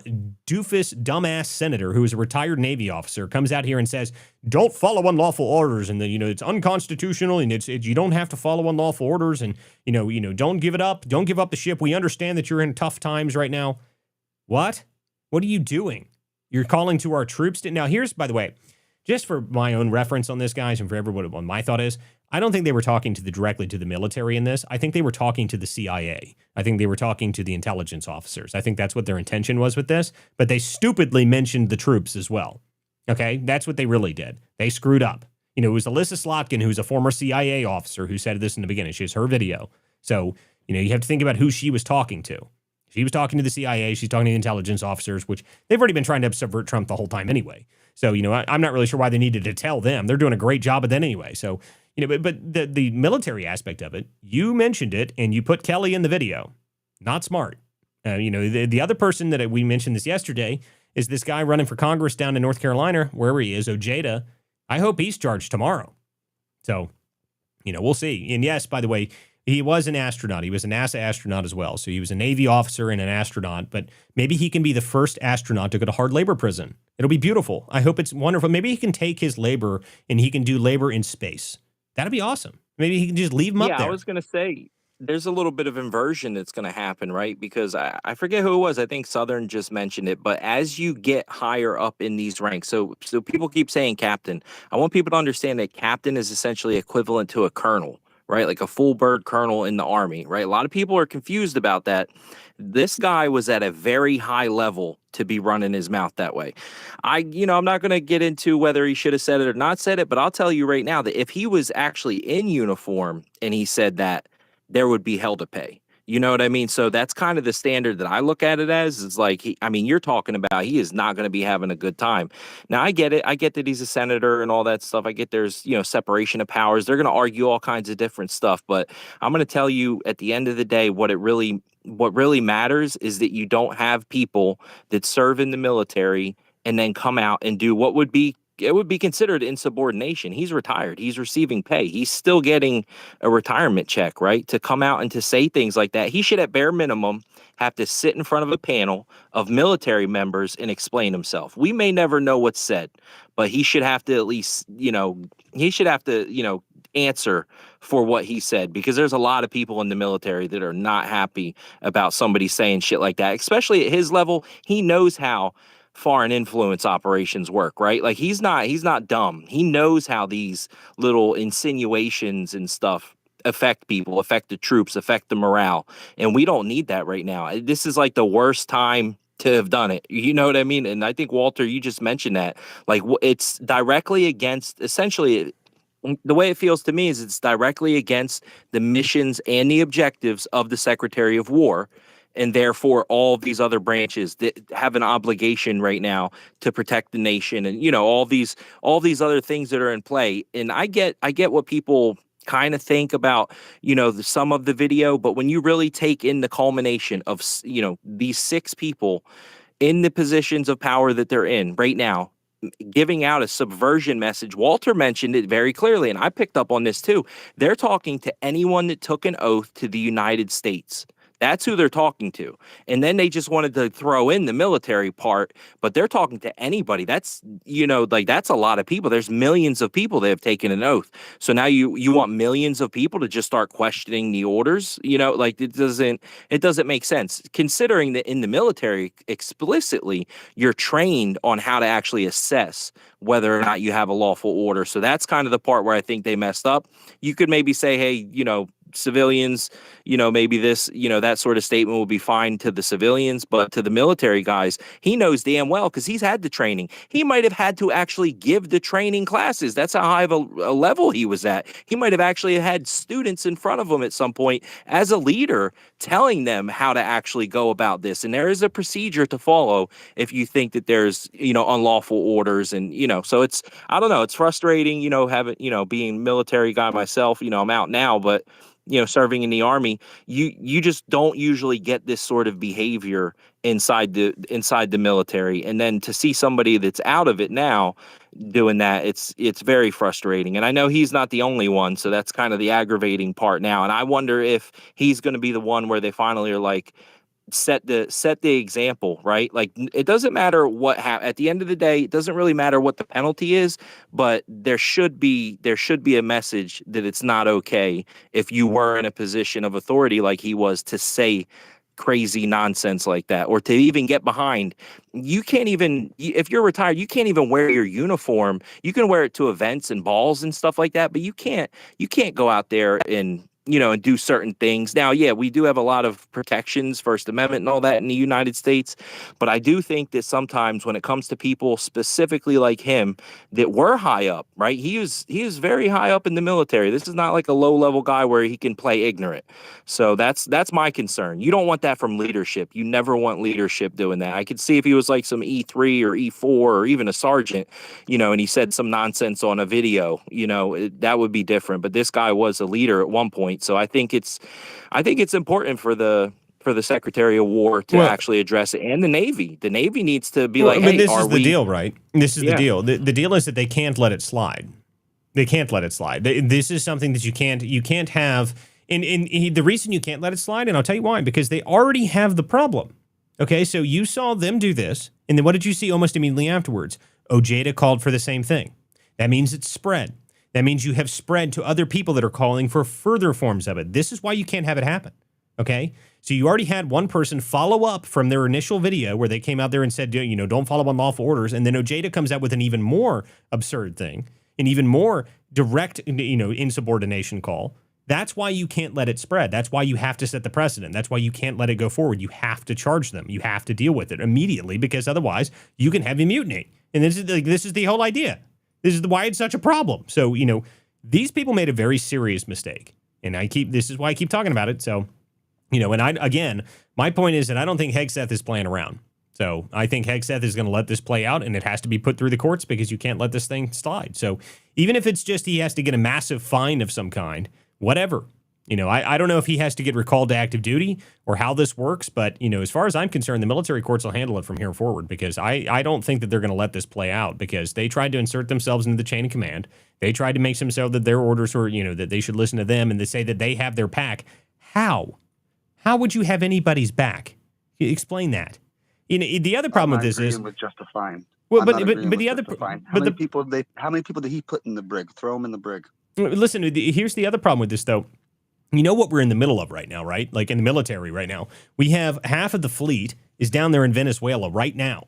dumbass senator who is a retired Navy officer comes out here and says, don't follow unlawful orders. And it's unconstitutional and you don't have to follow unlawful orders. And, don't give it up. Don't give up the ship. We understand that you're in tough times right now. What? What are you doing? You're calling to our troops. Now, here's, by the way, just for my own reference on this, guys, and for everyone, what my thought is, I don't think they were talking directly to the military in this. I think they were talking to the CIA. I think they were talking to the intelligence officers. I think that's what their intention was with this. But they stupidly mentioned the troops as well. Okay? That's what they really did. They screwed up. It was Alyssa Slotkin, who's a former CIA officer, who said this in the beginning. She has her video. So, you have to think about who she was talking to. She was talking to the CIA. She's talking to the intelligence officers, which they've already been trying to subvert Trump the whole time anyway. So, I'm not really sure why they needed to tell them. They're doing a great job of that anyway. So, but the military aspect of it, you mentioned it and you put Kelly in the video. Not smart. The other person that we mentioned this yesterday is this guy running for Congress down in North Carolina, wherever he is, Ojeda. I hope he's charged tomorrow. So, we'll see. And yes, by the way, he was an astronaut. He was a NASA astronaut as well. So he was a Navy officer and an astronaut, but maybe he can be the first astronaut to go to hard labor prison. It'll be beautiful. I hope it's wonderful. Maybe he can take his labor and he can do labor in space. That'd be awesome. Maybe he can just leave him up there. Yeah, I was going to say, there's a little bit of inversion that's going to happen, right? Because I forget who it was. I think Southern just mentioned it. But as you get higher up in these ranks, so people keep saying captain. I want people to understand that captain is essentially equivalent to a colonel, right? Like a full bird colonel in the Army, right? A lot of people are confused about that. This guy was at a very high level to be running his mouth that way. I'm not going to get into whether he should have said it or not said it, but I'll tell you right now that if he was actually in uniform and he said that, there would be hell to pay. You know what I mean? So that's kind of the standard that I look at it as. Is like, you're talking about he is not going to be having a good time. Now, I get it. I get that he's a senator and all that stuff. I get there's, separation of powers. They're going to argue all kinds of different stuff. But I'm going to tell you at the end of the day, what really matters is that you don't have people that serve in the military and then come out and do what would be considered insubordination. He's retired. He's receiving pay. He's still getting a retirement check, right? To come out and to say things like that. He should at bare minimum have to sit in front of a panel of military members and explain himself. We may never know what's said, but he should have to at least, answer for what he said, because there's a lot of people in the military that are not happy about somebody saying shit like that, especially at his level. He knows how foreign influence operations work, right? Like he's not dumb. He knows how these little insinuations and stuff affect people, affect the troops, affect the morale. And we don't need that right now. This is like the worst time to have done it. You know what I mean? And I think, Walter, you just mentioned that. Like, it's directly against, essentially, the way it feels to me is it's directly against the missions and the objectives of the Secretary of War. And therefore, all of these other branches that have an obligation right now to protect the nation, and all these other things that are in play. And I get what people kind of think about some of the video, but when you really take in the culmination of these 6 people in the positions of power that they're in right now, giving out a subversion message. Walter mentioned it very clearly, and I picked up on this too. They're talking to anyone that took an oath to the United States. That's who they're talking to. And then they just wanted to throw in the military part, but they're talking to anybody. That's, that's a lot of people. There's millions of people that have taken an oath. So now you want millions of people to just start questioning the orders? It doesn't make sense, considering that in the military explicitly you're trained on how to actually assess whether or not you have a lawful order. So that's kind of the part where I think they messed up. You could maybe say, hey, civilians, maybe this, that sort of statement will be fine to the civilians, but to the military guys, he knows damn well, because he's had the training. He might have had to actually give the training classes. That's how high of a level he was at. He might have actually had students in front of him at some point as a leader telling them how to actually go about this. And there is a procedure to follow if you think that there's, unlawful orders. And, so it's, I don't know, it's frustrating, having, being military guy myself, I'm out now, but serving in the Army, you just don't usually get this sort of behavior inside the military. And then to see somebody that's out of it now doing that, it's very frustrating. And I know he's not the only one, so that's kind of the aggravating part now. And I wonder if he's going to be the one where they finally are like, set the example, right? Like, it doesn't matter what at the end of the day, it doesn't really matter what the penalty is, but there should be a message that it's not okay if you were in a position of authority like he was to say crazy nonsense like that, or to even get behind. You can't even, if you're retired, you can't even wear your uniform. You can wear it to events and balls and stuff like that, but you can't go out there and and do certain things. Now, yeah, we do have a lot of protections, First Amendment and all that in the United States. But I do think that sometimes when it comes to people specifically like him that were high up, right? He is very high up in the military. This is not like a low level guy where he can play ignorant. So that's my concern. You don't want that from leadership. You never want leadership doing that. I could see if he was like some E3 or E4 or even a sergeant, and he said some nonsense on a video, that would be different. But this guy was a leader at one point. So I think it's important for the Secretary of War to actually address it, and the Navy. The Navy needs to be like, hey, this is the deal, right? This is the deal. The deal is that they can't let it slide. They can't let it slide. This is something that you can't have. And the reason you can't let it slide, and I'll tell you why, because they already have the problem. Okay, so you saw them do this, and then what did you see almost immediately afterwards? Ojeda called for the same thing. That means it's spread. That means you have spread to other people that are calling for further forms of it. This is why you can't have it happen, okay? So you already had one person follow up from their initial video where they came out there and said, don't follow unlawful orders, and then Ojeda comes out with an even more absurd thing, an even more direct, insubordination call. That's why you can't let it spread. That's why you have to set the precedent. That's why you can't let it go forward. You have to charge them. You have to deal with it immediately, because otherwise you can have him mutinate. And this is the whole idea. This is why it's such a problem. So, these people made a very serious mistake. And this is why I keep talking about it. So And my point is that I don't think Hegseth is playing around. So I think Hegseth is going to let this play out, and it has to be put through the courts because you can't let this thing slide. So even if it's just he has to get a massive fine of some kind, whatever. I don't know if he has to get recalled to active duty or how this works, but, as far as I'm concerned, the military courts will handle it from here forward because I don't think that they're going to let this play out because they tried to insert themselves into the chain of command. They tried to make them so that their orders were, that they should listen to them and they say that they have their back. How? How would you have anybody's back? Explain that. The other problem with this is with justifying. Well, but the other how many people did he put in the brig? Throw them in the brig. Listen, here's the other problem with this though. You know what we're in the middle of right now, right? Like in the military right now, we have half of the fleet is down there in Venezuela right now,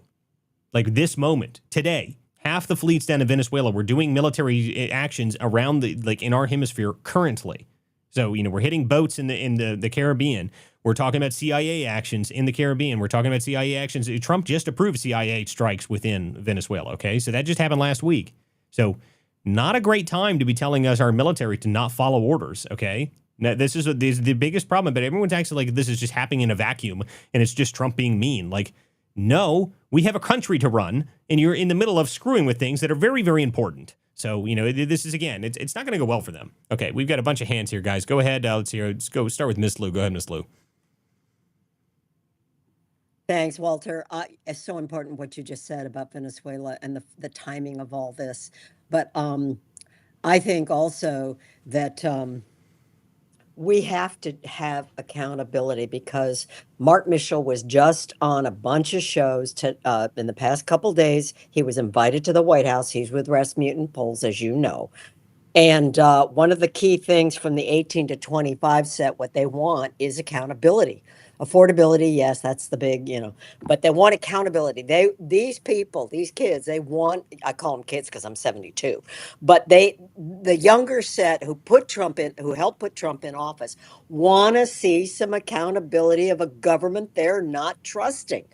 like this moment today. Half the fleet's down in Venezuela. We're doing military actions around in our hemisphere currently. So we're hitting boats in the Caribbean. We're talking about CIA actions in the Caribbean. We're talking about CIA actions. Trump just approved CIA strikes within Venezuela, okay? So that just happened last week. So not a great time to be telling us our military to not follow orders, okay? Now, this is the biggest problem, but everyone's acting like this is just happening in a vacuum and it's just Trump being mean. Like, no, we have a country to run and you're in the middle of screwing with things that are very, very important. So, this is, again, it's not going to go well for them. Okay, we've got a bunch of hands here, guys. Go ahead. Let's go start with Miss Lou. Go ahead, Miss Lou. Thanks, Walter. It's so important what you just said about Venezuela and the timing of all this. But I think also that we have to have accountability because Mark Mitchell was just on a bunch of shows in the past couple days. He was invited to the White House. He's with Rasmussen Polls, as you know. And one of the key things from the 18 to 25 set, what they want is accountability. Affordability, yes, that's the big, but they want accountability. These people, these kids, they want, I call them kids because I'm 72, but the younger set who helped put Trump in office, want to see some accountability of a government they're not trusting.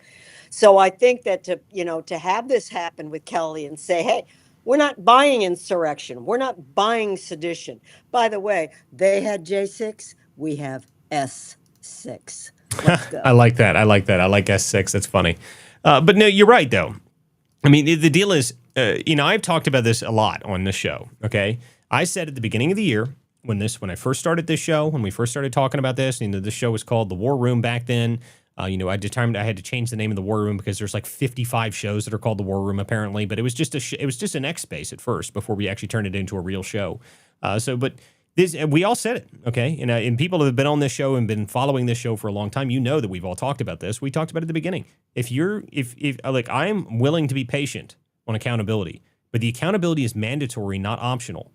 So I think that to have this happen with Kelly and say, hey, we're not buying insurrection. We're not buying sedition. By the way, they had J6. We have S6. Let's go. I like that. I like S6. That's funny. But no, you're right, though. I mean, the deal is, I've talked about this a lot on this show, okay? I said at the beginning of the year, when I first started this show, when we first started talking about this, this show was called The War Room back then. I determined I had to change the name of the War Room because there's like 55 shows that are called the War Room apparently, but it was just an X space at first before we actually turned it into a real show. But we all said it, okay? And people who have been on this show and been following this show for a long time, that we've all talked about this. We talked about it at the beginning. If I'm willing to be patient on accountability, but the accountability is mandatory, not optional.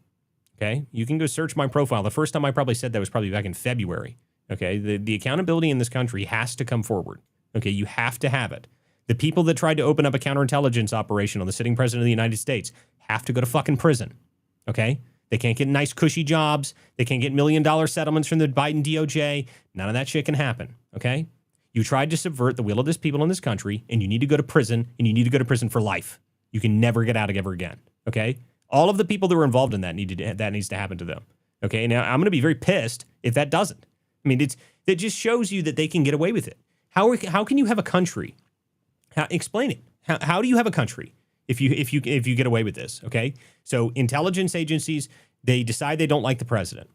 Okay, you can go search my profile. The first time I probably said that was probably back in February. Okay, the accountability in this country has to come forward. Okay, you have to have it. The people that tried to open up a counterintelligence operation on the sitting president of the United States have to go to fucking prison. Okay, they can't get nice cushy jobs. They can't get $1 million settlements from the Biden DOJ. None of that shit can happen. Okay, you tried to subvert the will of this people in this country, and you need to go to prison, and you need to go to prison for life. You can never get out ever again. Okay. All of the people that were involved in that needs to happen to them. Okay, now I'm going to be very pissed if that doesn't. I mean, it just shows you that they can get away with it. How can you have a country? Explain it. How do you have a country if you get away with this? Okay, so intelligence agencies, they decide they don't like the president.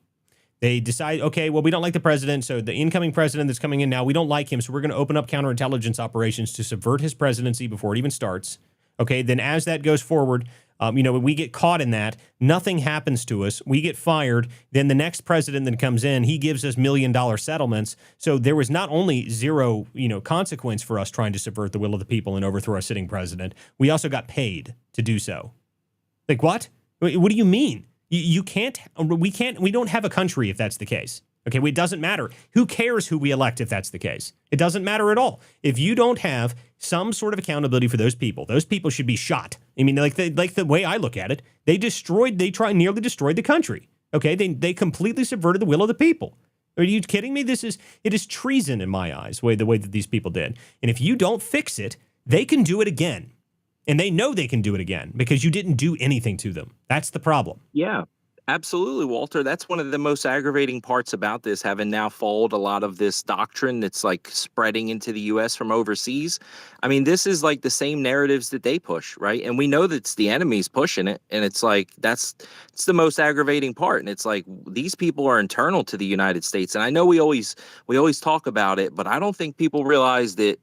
They decide, okay, well, we don't like the president, so the incoming president that's coming in now, we don't like him, so we're going to open up counterintelligence operations to subvert his presidency before it even starts. Okay, then as that goes forward, we get caught in that. Nothing happens to us. We get fired. Then the next president that comes in, he gives us $1 million settlements. So there was not only zero, consequence for us trying to subvert the will of the people and overthrow our sitting president. We also got paid to do so. Like what? What do you mean? We don't have a country if that's the case. Okay, it doesn't matter. Who cares who we elect if that's the case? It doesn't matter at all. If you don't have some sort of accountability for those people should be shot. I mean, like the way I look at it, nearly destroyed the country. Okay, they completely subverted the will of the people. Are you kidding me? It is treason in my eyes, the way that these people did. And if you don't fix it, they can do it again. And they know they can do it again because you didn't do anything to them. That's the problem. Yeah. Absolutely, Walter. That's one of the most aggravating parts about this, having now followed a lot of this doctrine that's like spreading into the U.S. from overseas. I mean, this is like the same narratives that they push, right? And we know that it's the enemy's pushing it. And it's like, it's the most aggravating part. And it's like, these people are internal to the United States. And I know we always talk about it, but I don't think people realize that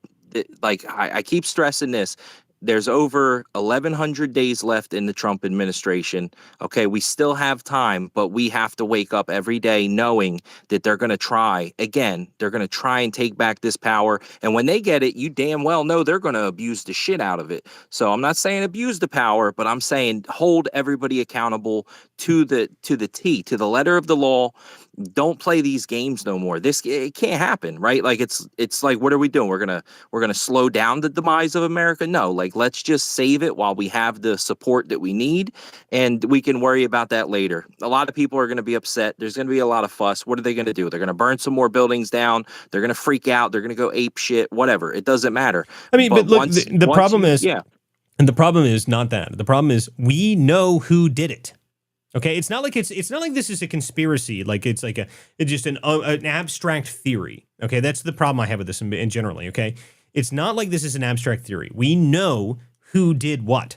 like, I keep stressing this. There's over 1,100 days left in the Trump administration. Okay, we still have time, but we have to wake up every day knowing that they're going to try again. They're going to try and take back this power. And when they get it, you damn well know they're going to abuse the shit out of it. So I'm not saying abuse the power, but I'm saying hold everybody accountable to the T, to the letter of the law. Don't play these games no more. It can't happen, right? Like it's like, what are we doing? We're gonna slow down the demise of America? No, like let's just save it while we have the support that we need, and we can worry about that later. A lot of people are gonna be upset. There's gonna be a lot of fuss. What are they gonna do? They're gonna burn some more buildings down. They're gonna freak out. They're gonna go ape shit. Whatever. It doesn't matter. I mean, but look, the problem is, yeah. And the problem is not that. The problem is we know who did it. Okay, it's not like this is a conspiracy. Like it's just an abstract theory. Okay, that's the problem I have with this in generally. Okay, it's not like this is an abstract theory. We know who did what.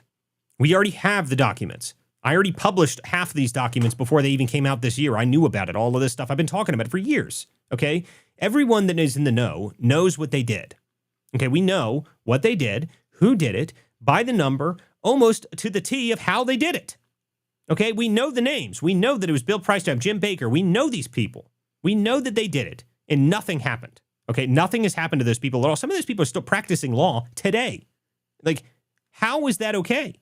We already have the documents. I already published half of these documents before they even came out this year. I knew about it. All of this stuff I've been talking about it for years. Okay, everyone that is in the know knows what they did. Okay, we know what they did, who did it, by the number, almost to the T of how they did it. Okay, we know the names. We know that it was Bill Price-Time, Jim Baker. We know these people. We know that they did it, and nothing happened. Okay, nothing has happened to those people at all. Some of those people are still practicing law today. Like, how is that okay?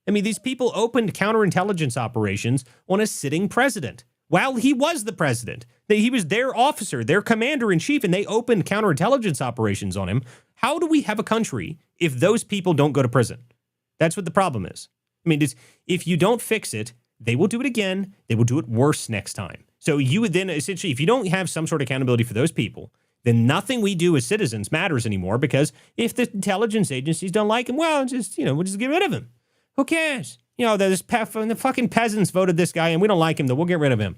I mean, these people opened counterintelligence operations on a sitting president while he was the president. He was their officer, their commander-in-chief, and they opened counterintelligence operations on him. How do we have a country if those people don't go to prison? That's what the problem is. I mean, if you don't fix it, they will do it again. They will do it worse next time. So you would then essentially, if you don't have some sort of accountability for those people, then nothing we do as citizens matters anymore, because if the intelligence agencies don't like him, well, just, we'll just get rid of him. Who cares? The fucking peasants voted this guy and we don't like him, though. We'll get rid of him.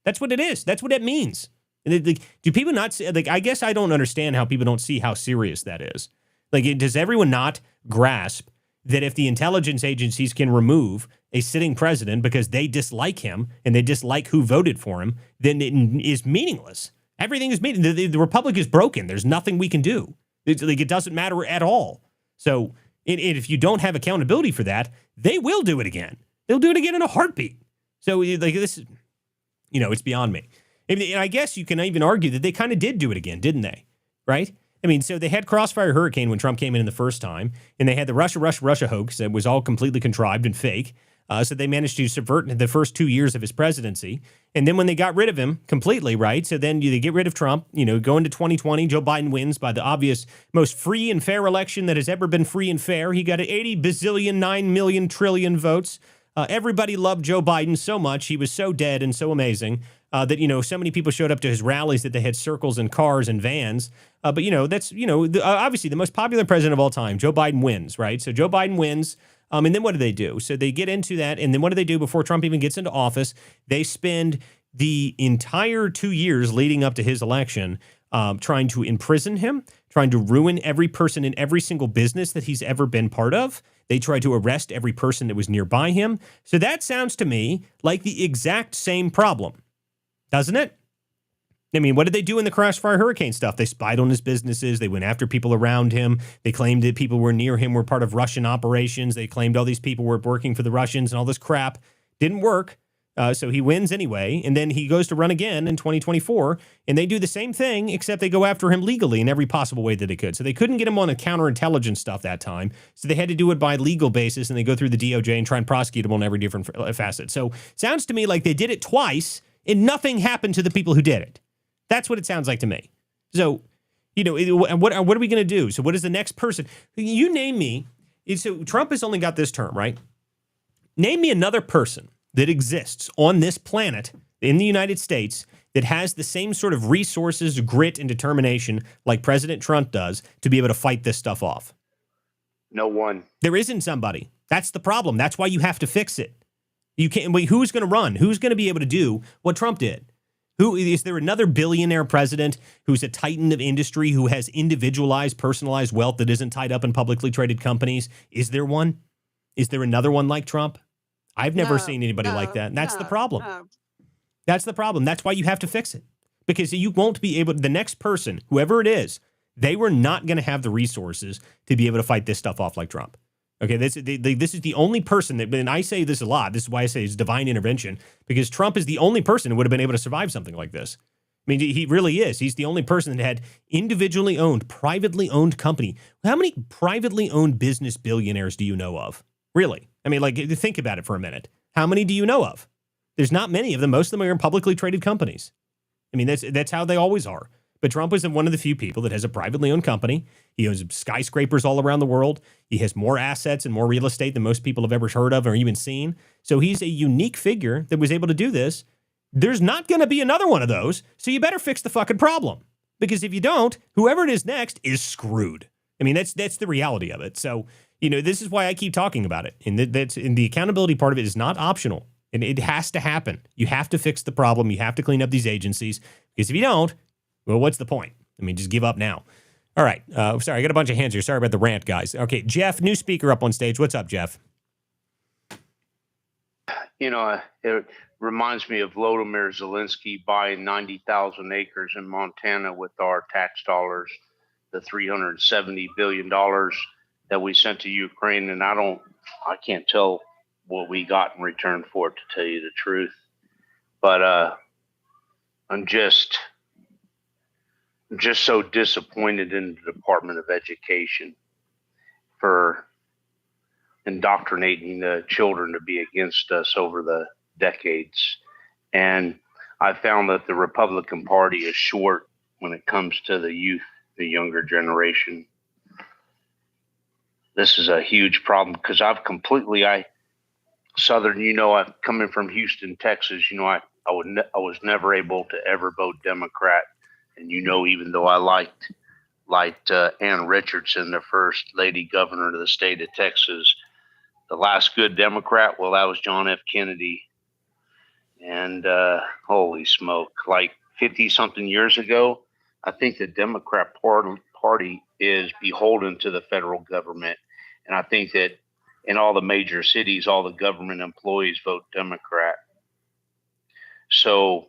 That's what it is. That's what that means. Do people not see, I guess I don't understand how people don't see how serious that is. Does everyone not grasp that if the intelligence agencies can remove a sitting president because they dislike him and they dislike who voted for him, then it is meaningless. Everything is meaningless. The republic is broken. There's nothing we can do. It doesn't matter at all. So if you don't have accountability for that, they will do it again. They'll do it again in a heartbeat. So this is, it's beyond me. And I guess you can even argue that they kind of did do it again, didn't they? Right? I mean, so they had Crossfire Hurricane when Trump came in the first time, and they had the Russia hoax that was all completely contrived and fake. So they managed to subvert the first 2 years of his presidency. And then when they got rid of him completely, right, so then they get rid of Trump, go into 2020, Joe Biden wins by the obvious most free and fair election that has ever been free and fair. He got 80 bazillion, 9 million trillion votes. Everybody loved Joe Biden so much. He was so dead and so amazing that, so many people showed up to his rallies that they had circles and cars and vans. But, that's, obviously the most popular president of all time. Joe Biden wins, right? So Joe Biden wins. And then what do? So they get into that. And then what do before Trump even gets into office? They spend the entire 2 years leading up to his election trying to imprison him, trying to ruin every person in every single business that he's ever been part of. They tried to arrest every person that was nearby him. So that sounds to me like the exact same problem, doesn't it? I mean, what did they do in the Crossfire Hurricane stuff? They spied on his businesses. They went after people around him. They claimed that people were near him were part of Russian operations. They claimed all these people were working for the Russians and all this crap. Didn't work. So he wins anyway. And then he goes to run again in 2024. And they do the same thing, except they go after him legally in every possible way that they could. So they couldn't get him on a counterintelligence stuff that time. So they had to do it by legal basis. And they go through the DOJ and try and prosecute him on every different facet. So sounds to me like they did it twice and nothing happened to the people who did it. That's what it sounds like to me. So, what are we going to do? So what is the next person? You name me. So Trump has only got this term, right? Name me another person that exists on this planet in the United States that has the same sort of resources, grit, and determination like President Trump does to be able to fight this stuff off. No one. There isn't somebody. That's the problem. That's why you have to fix it. You can't wait. Who's going to run? Who's going to be able to do what Trump did? Who is there another billionaire president who's a titan of industry who has individualized, personalized wealth that isn't tied up in publicly traded companies? Is there one? Is there another one like Trump? I've never seen anybody like that. And that's the problem. That's the problem. That's why you have to fix it. Because you won't be able, the next person, whoever it is, they were not going to have the resources to be able to fight this stuff off like Trump. Okay, this is the only person that, and I say this a lot, this is why I say it's divine intervention, because Trump is the only person who would have been able to survive something like this. I mean, he really is. He's the only person that had individually owned, privately owned company. How many privately owned business billionaires do you know of? Really? I mean, like, think about it for a minute. How many do you know of? There's not many of them. Most of them are in publicly traded companies. I mean, that's how they always are. But Trump is one of the few people that has a privately owned company. He owns skyscrapers all around the world. He has more assets and more real estate than most people have ever heard of or even seen. So he's a unique figure that was able to do this. There's not going to be another one of those. So you better fix the fucking problem. Because if you don't, whoever it is next is screwed. I mean, that's the reality of it. So, this is why I keep talking about it. And the accountability part of it is not optional. And it has to happen. You have to fix the problem. You have to clean up these agencies. Because if you don't, well, what's the point? I mean, just give up now. All right. Sorry, I got a bunch of hands here. Sorry about the rant, guys. Okay, Jeff, new speaker up on stage. What's up, Jeff? It reminds me of Volodymyr Zelensky buying 90,000 acres in Montana with our tax dollars, the $370 billion that we sent to Ukraine. And I can't tell what we got in return for it, to tell you the truth. But I'm just so disappointed in the Department of Education for indoctrinating the children to be against us over the decades. And I found that the Republican Party is short when it comes to the youth, the younger generation. This is a huge problem because I'm coming from Houston, Texas, I was never able to ever vote Democrat. And even though I liked Ann Richardson, the first lady governor of the state of Texas, the last good Democrat, well, that was John F. Kennedy. And holy smoke, like 50-something years ago, I think the Democrat Party is beholden to the federal government. And I think that in all the major cities, all the government employees vote Democrat. So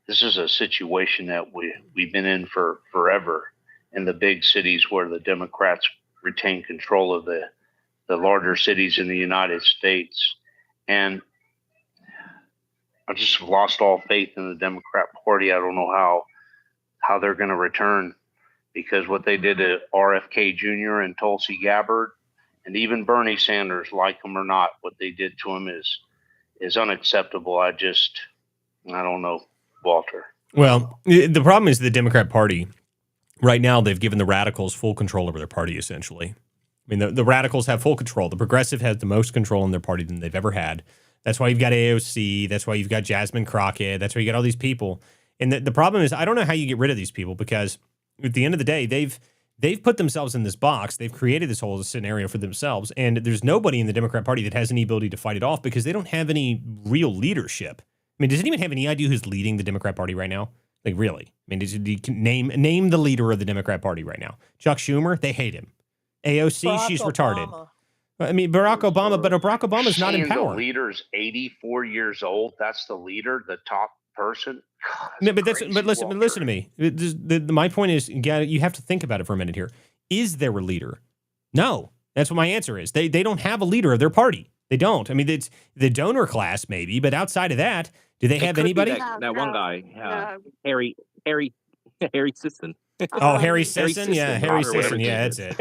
this is a situation that we've been in for forever in the big cities where the Democrats retain control of the larger cities in the United States. And I just lost all faith in the Democrat Party. I don't know how they're going to return, because what they did to RFK Jr. and Tulsi Gabbard, and even Bernie Sanders, like him or not, what they did to him is unacceptable. I don't know, Walter. Well, the problem is the Democrat Party, right now, they've given the radicals full control over their party, essentially. I mean, the radicals have full control. The progressive has the most control in their party than they've ever had. That's why you've got AOC. That's why you've got Jasmine Crockett. That's why you got all these people. And the problem is, I don't know how you get rid of these people, because at the end of the day, they've put themselves in this box. They've created this whole scenario for themselves. And there's nobody in the Democrat Party that has any ability to fight it off, because they don't have any real leadership. I mean, does anyone have any idea who's leading the Democrat Party right now? Like, really? I mean, do you name the leader of the Democrat Party right now? Chuck Schumer? They hate him. AOC, Barack she's Obama. retarded. I mean, Barack Obama, but Barack Obama's not in power. The leader's 84 years old. That's the leader, the top person. God, No, but listen to me. My point is, you have to think about it for a minute here. Is there a leader? No. That's what my answer is. They don't have a leader of their party. They don't. I mean, it's the donor class maybe, but outside of that, do they have anybody? That one guy, Harry Sisson. Oh, Harry Sisson? Yeah, Harry Sisson. Yeah, that's it.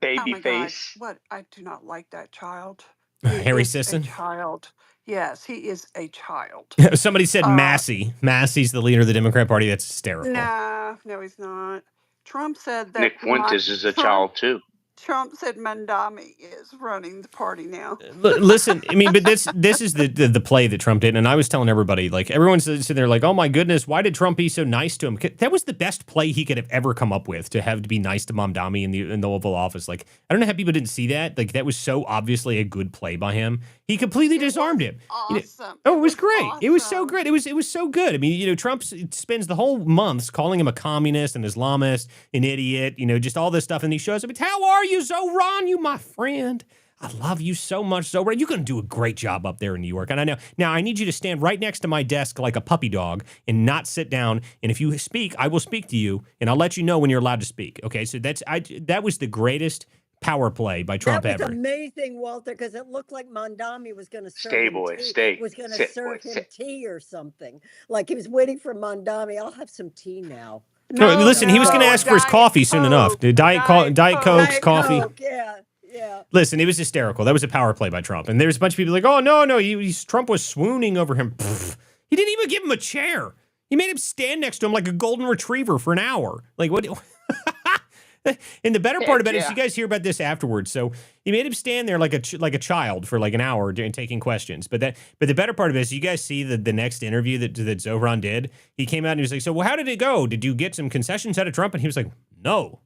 Baby God, face. what? I do not like that child. Harry He is a Sisson? child. Yes, he is a child. Somebody said Massey. Massey's the leader of the Democrat Party. That's hysterical. No, he's not. Trump said that. Nick Fuentes is a child too. Trump said Mandami is running the party now. Listen, I mean, but this is the play that Trump did, and I was telling everybody, like, everyone's sitting there like, oh my goodness, why did Trump be so nice to him? That was the best play he could have ever come up with, to have to be nice to Mamdani in the Oval Office. Like, I don't know how people didn't see that. Like, that was so obviously a good play by him. He completely disarmed him. Awesome. Oh, it was great. Awesome. It was so great. It was so good. I mean, Trump spends the whole months calling him a communist, an Islamist, an idiot, just all this stuff, and he shows up. It's, how are you, Zoran, you my friend? I love you so much, Zoran. You're going to do a great job up there in New York. And I know. Now, I need you to stand right next to my desk like a puppy dog and not sit down. And if you speak, I will speak to you, and I'll let you know when you're allowed to speak. Okay? So that was the greatest power play by Trump ever. That was amazing, Walter, because it looked like Mondami was going to serve him tea or something. Like he was waiting for Mondami. I'll have some tea now. Listen, he was going to ask for his coffee soon enough. Diet Coke, coffee. Coke, yeah. Listen, it was hysterical. That was a power play by Trump. And there's a bunch of people like, oh, no, Trump was swooning over him. Pfft. He didn't even give him a chair. He made him stand next to him like a golden retriever for an hour. Like, what? And the better part about it is you guys hear about this afterwards. So he made him stand there like a child for like an hour taking questions. But the better part of it is you guys see the next interview that Zoran did. He came out and he was like, so, well, how did it go? Did you get some concessions out of Trump? And he was like, no,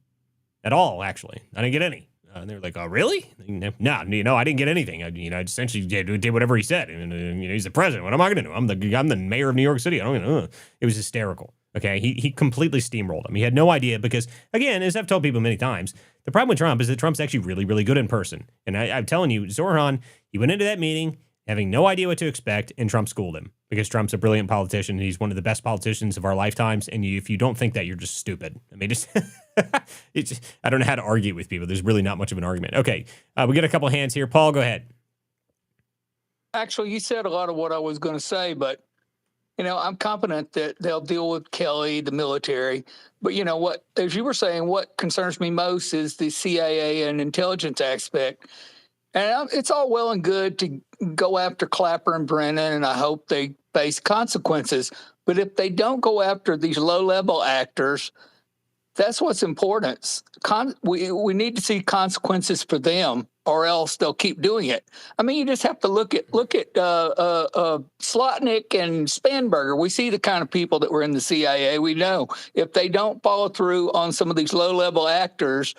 at all, actually. I didn't get any. And they were like, oh, really? No, I didn't get anything. I essentially did whatever he said. And, he's the president. What am I going to do? I'm the mayor of New York City. It was hysterical. Okay, he completely steamrolled him. He had no idea because, again, as I've told people many times, the problem with Trump is that Trump's actually really, really good in person. And I'm telling you, Zoran, he went into that meeting having no idea what to expect, and Trump schooled him because Trump's a brilliant politician. And he's one of the best politicians of our lifetimes. And if you don't think that, you're just stupid. I mean, I don't know how to argue with people. There's really not much of an argument. Okay, we got a couple hands here. Paul, go ahead. Actually, you said a lot of what I was going to say, but I'm confident that they'll deal with Kelly, the military. But what, as you were saying, what concerns me most is the CIA and intelligence aspect. And it's all well and good to go after Clapper and Brennan, and I hope they face consequences. But if they don't go after these low-level actors, that's what's important. We need to see consequences for them, or else they'll keep doing it. I mean, you just have to look at Slotnick and Spanberger. We see the kind of people that were in the CIA. We know if they don't follow through on some of these low-level actors,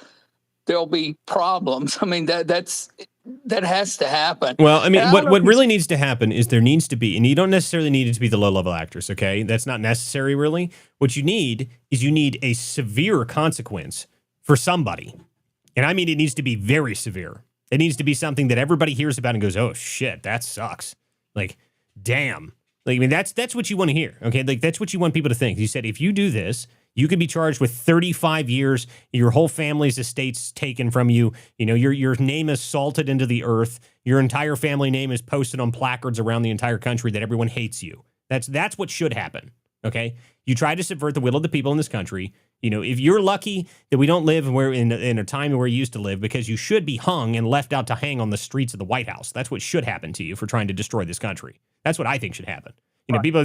there'll be problems. I mean, that has to happen. Well, I mean, what really needs to happen is there needs to be, and you don't necessarily need it to be the low-level actors, okay? That's not necessary, really. What you need is a severe consequence for somebody. And I mean, it needs to be very severe. It needs to be something that everybody hears about and goes, oh, shit, that sucks. Like, damn. Like, I mean, that's what you want to hear, okay? Like, that's what you want people to think. You said, if you do this, you could be charged with 35 years, your whole family's estate's taken from you, your name is salted into the earth, your entire family name is posted on placards around the entire country that everyone hates you. That's what should happen, okay? You try to subvert the will of the people in this country. If you're lucky that we don't live in a time where you used to live, because you should be hung and left out to hang on the streets of the White House. That's what should happen to you for trying to destroy this country. That's what I think should happen. People,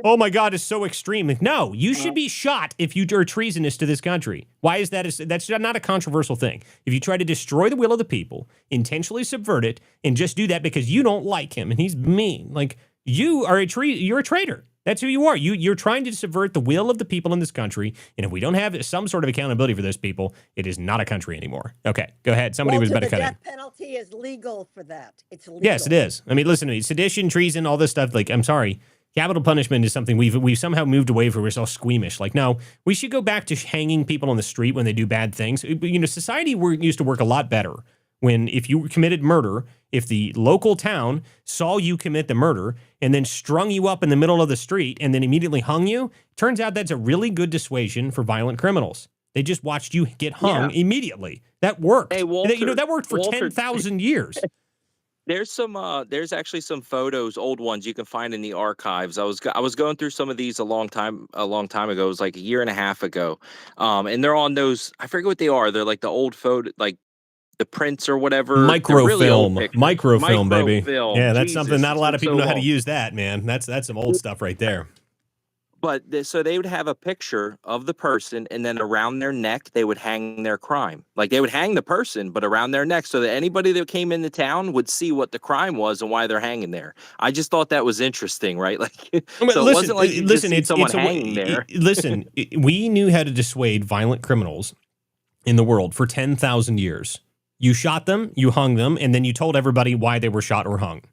oh my God, it's so extreme. Like, no, you should be shot if you are treasonous to this country. Why is that? That's not a controversial thing. If you try to destroy the will of the people, intentionally subvert it, and just do that because you don't like him and he's mean, like you're a traitor. That's who you are. You're trying to subvert the will of the people in this country, and if we don't have some sort of accountability for those people, it is not a country anymore. Okay, go ahead. Somebody was about to cut in. The death penalty is legal for that. It's legal. Yes, it is. I mean, listen to me. Sedition, treason, all this stuff. Like, I'm sorry. Capital punishment is something we've somehow moved away from. We're so squeamish. Like, no, we should go back to hanging people on the street when they do bad things. Society used to work a lot better when if you committed murder, if the local town saw you commit the murder and then strung you up in the middle of the street and then immediately hung you, turns out that's a really good dissuasion for violent criminals. They just watched you get hung immediately. That worked. Hey, Walter, that worked for 10,000 years. There's actually some photos, old ones you can find in the archives. I was going through some of these a long time ago. It was like a year and a half ago. And they're on those, I forget what they are. They're like the old photo, like the prints or whatever. Microfilm, baby. Yeah, that's Jesus, something not a lot of people know how to use that, man. That's some old stuff right there. But so they would have a picture of the person, and then around their neck they would hang their crime. Like they would hang the person, but around their neck, so that anybody that came into town would see what the crime was and why they're hanging there. I just thought that was interesting, right? Like, so it wasn't like you just see someone hanging there. Listen, we knew how to dissuade violent criminals in the world for 10,000 years. You shot them, you hung them, and then you told everybody why they were shot or hung.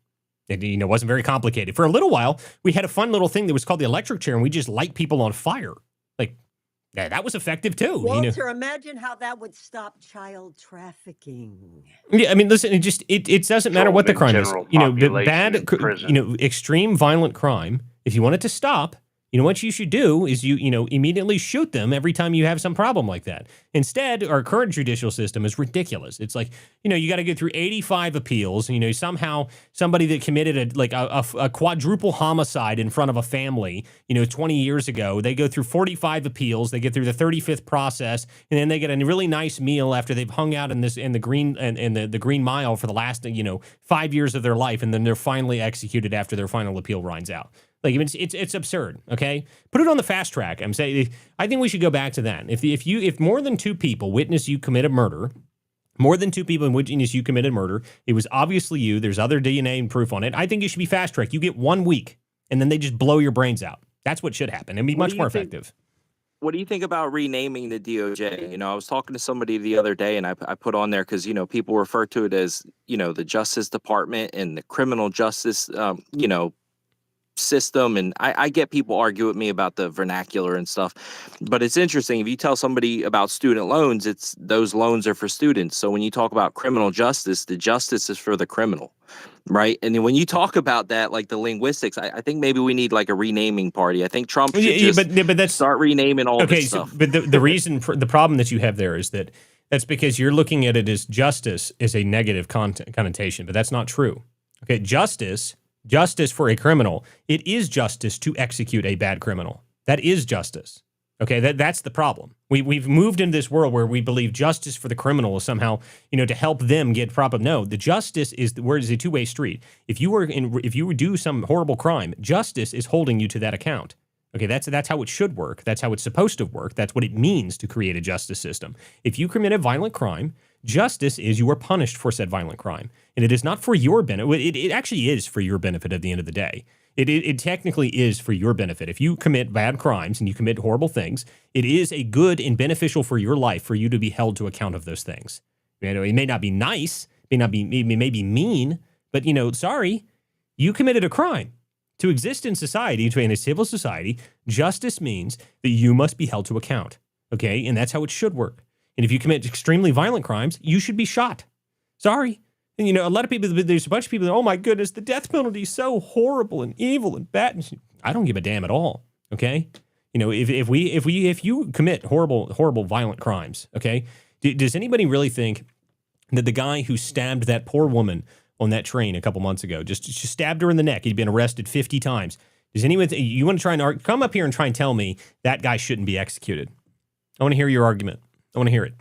It wasn't very complicated. For a little while, we had a fun little thing that was called the electric chair, and we just light people on fire. Like, yeah, that was effective too. Walter, imagine how that would stop child trafficking. Yeah, I mean, listen, it doesn't matter what the crime is. Extreme violent crime. If you want it to stop, what you should do is you immediately shoot them every time you have some problem like that. Instead, our current judicial system is ridiculous. It's like, you got to go through 85 appeals. Somehow somebody that committed a quadruple homicide in front of a family, 20 years ago, they go through 45 appeals. They get through the 35th process, and then they get a really nice meal after they've hung out in the Green Mile for the last 5 years of their life, and then they're finally executed after their final appeal runs out. Like, it's absurd. Okay, put it on the fast track. I'm saying I think we should go back to that. If more than two people witness you commit a murder, it was obviously you. There's other DNA and proof on it. I think it should be fast track. You get 1 week, and then they just blow your brains out. That's what should happen. It'd be much more effective. What do you think about renaming the DOJ? I was talking to somebody the other day, and I put on there because people refer to it as the Justice Department and the criminal justice system, and I get people argue with me about the vernacular and stuff, but it's interesting. If you tell somebody about student loans, it's those loans are for students. So when you talk about criminal justice, the justice is for the criminal, right? And then when you talk about that, like the linguistics, I think maybe we need like a renaming party. I think Trump should start renaming all this stuff. But the reason for the problem that you have there is that's because you're looking at it as justice is a negative connotation, but that's not true. Okay, justice for a criminal, it is justice to execute a bad criminal. That is justice. Okay, that's the problem. We've moved into this world where we believe justice for the criminal is somehow, to help them get proper. No, the justice is a two-way street. If you do some horrible crime, justice is holding you to that account. Okay, that's how it should work. That's how it's supposed to work. That's what it means to create a justice system. If you commit a violent crime, justice is you are punished for said violent crime. And it is not for your benefit. It actually is for your benefit at the end of the day. It technically is for your benefit. If you commit bad crimes and you commit horrible things, it is a good and beneficial for your life for you to be held to account of those things. It may not be nice, it may be mean, but sorry, you committed a crime. To exist in society, in a civil society, justice means that you must be held to account. Okay, and that's how it should work. And if you commit extremely violent crimes, you should be shot. Sorry. And a lot of people, there's a bunch of people that, oh my goodness, the death penalty is so horrible and evil and bad. I don't give a damn at all. Okay, if you commit horrible violent crimes, okay, does anybody really think that the guy who stabbed that poor woman on that train a couple months ago, just stabbed her in the neck, he'd been arrested 50 times? Does anyone you want to try and come up here and try and tell me that guy shouldn't be executed? I want to hear your argument. I want to hear it.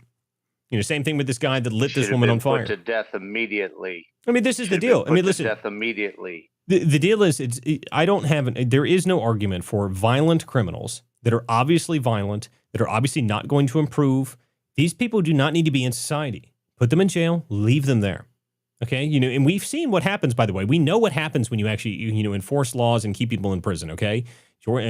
Same thing with this guy that lit this woman on fire. Put to death immediately. I mean, this is the deal. I mean, listen. Death immediately. The deal is, there is no argument for violent criminals that are obviously violent, that are obviously not going to improve. These people do not need to be in society. Put them in jail, leave them there. Okay, and we've seen what happens, by the way. We know what happens when you actually, enforce laws and keep people in prison, okay?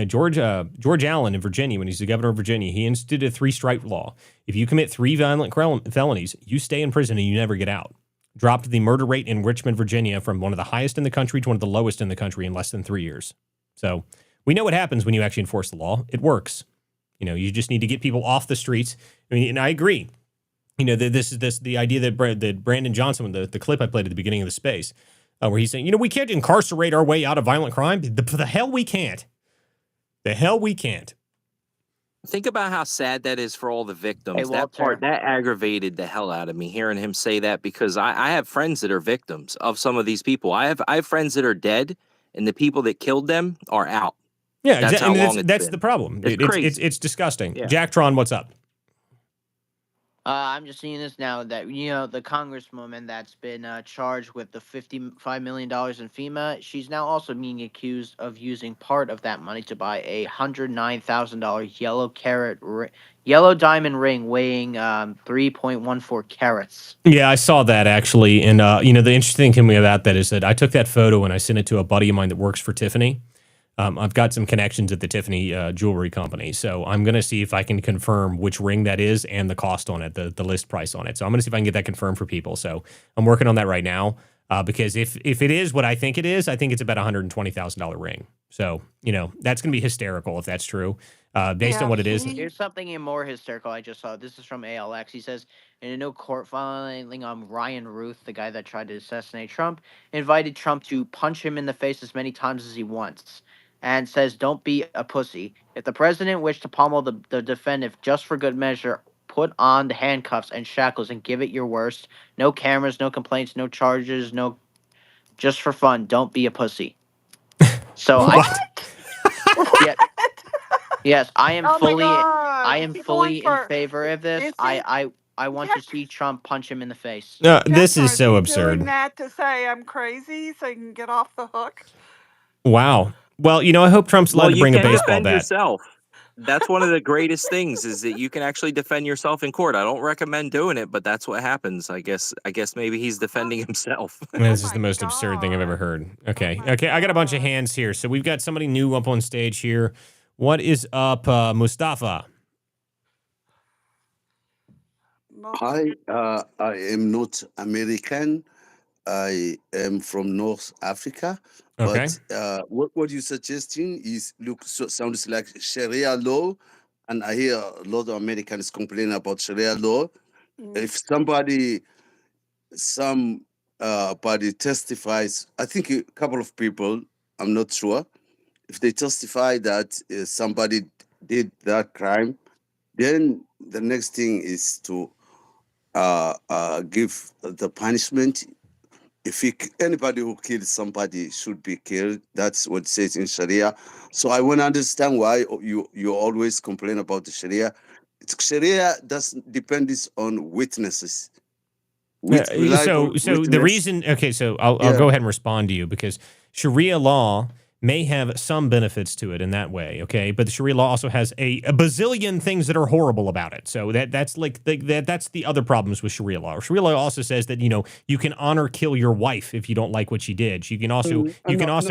George Allen in Virginia, when he's the governor of Virginia, he instituted a 3-strike law. If you commit 3 violent felonies, you stay in prison and you never get out. Dropped the murder rate in Richmond, Virginia from one of the highest in the country to one of the lowest in the country in less than 3 years. So we know what happens when you actually enforce the law. It works. You just need to get people off the streets. I mean, and I agree. The idea that Brandon Johnson, the clip I played at the beginning of the space, where he's saying, we can't incarcerate our way out of violent crime. The hell we can't. The hell we can't. Think about how sad that is for all the victims. Hey, that part, that aggravated the hell out of me, hearing him say that, because I have friends that are victims of some of these people. I have friends that are dead, and the people that killed them are out. Yeah, that's the problem. It's crazy. It's disgusting. Yeah. Jack Tron, what's up? I'm just seeing this now that the congresswoman that's been charged with the $55 million in FEMA. She's now also being accused of using part of that money to buy a $109,000 yellow diamond ring weighing 3.14 carats. Yeah, I saw that actually. And, the interesting thing about that is that I took that photo and I sent it to a buddy of mine that works for Tiffany. I've got some connections at the Tiffany jewelry company. So I'm going to see if I can confirm which ring that is and the cost on it, the list price on it. So I'm going to see if I can get that confirmed for people. So I'm working on that right now because if it is what I think it is, I think it's about $120,000 ring. So, that's going to be hysterical if that's true based on what it is. Here's something even more hysterical I just saw. This is from ALX. He says, in a new court filing, Ryan Ruth, the guy that tried to assassinate Trump, invited Trump to punch him in the face as many times as he wants, and says, don't be a pussy. If the president wished to pummel the defendant just for good measure, put on the handcuffs and shackles and give it your worst. No cameras, no complaints, no charges, just for fun. Don't be a pussy. So yes, I am fully in favor of this. I want to see Trump punch him in the face. No, this is so absurd. Doing that to say I'm crazy so you can get off the hook. Wow. Well, I hope Trump's allowed to bring a baseball bat. Yourself. That's one of the greatest things is that you can actually defend yourself in court. I don't recommend doing it, but that's what happens. I guess maybe he's defending himself. This is the most absurd thing I've ever heard. Okay. Okay. I got a bunch of hands here. So we've got somebody new up on stage here. What is up, Mustafa? Hi, I am not American. I am from North Africa. Okay. But what you're suggesting sounds like Sharia law, and I hear a lot of Americans complain about Sharia law. If somebody testifies, I think a couple of people, I'm not sure, if they testify that somebody did that crime, then the next thing is to give the punishment. If anybody who kills somebody should be killed, that's what it says in Sharia. So I want to understand why you always complain about the Sharia. Sharia depends on witnesses. So the reason, so I'll go ahead and respond to you because Sharia law may have some benefits to it in that way, okay? But the Sharia law also has a bazillion things that are horrible about it. So that's the other problems with Sharia law. Sharia law also says that you can kill your wife if you don't like what she did. You can also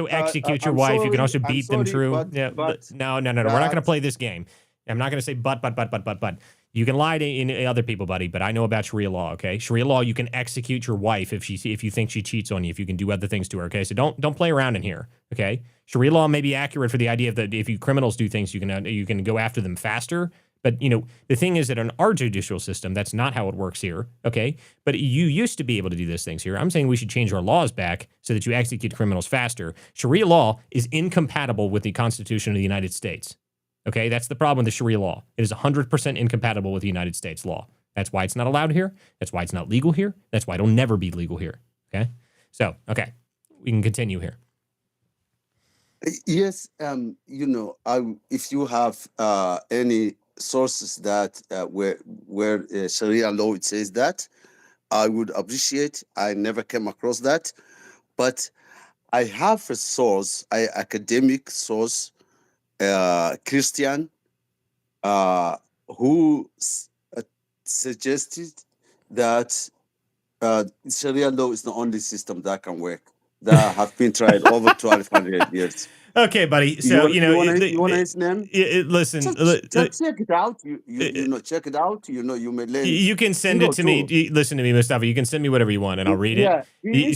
execute your wife. You can also beat them. True. No. We're not going to play this game. I'm not going to say but. You can lie to other people, buddy, but I know about Sharia law, okay? Sharia law, you can execute your wife if you think she cheats on you, if you can do other things to her, okay? So don't play around in here, okay? Sharia law may be accurate for the idea that if criminals do things, you can go after them faster. But, the thing is that in our judicial system, that's not how it works here, okay? But you used to be able to do those things here. I'm saying we should change our laws back so that you execute criminals faster. Sharia law is incompatible with the Constitution of the United States. Okay, that's the problem with the Sharia law. It is 100% incompatible with the United States law. That's why it's not allowed here. That's why it's not legal here. That's why it'll never be legal here. Okay? So, okay, we can continue here. Yes, if you have any sources that where Sharia law it says that, I would appreciate. I never came across that, but I have a source, academic source, Christian, who suggested that Sharia law is the only system that can work, that have been tried over 1,200 years. Okay, buddy. So you want his name? Listen, check it out. Check it out. You may learn. You can send it to me. Listen to me, Mustafa. You can send me whatever you want, and I'll read it.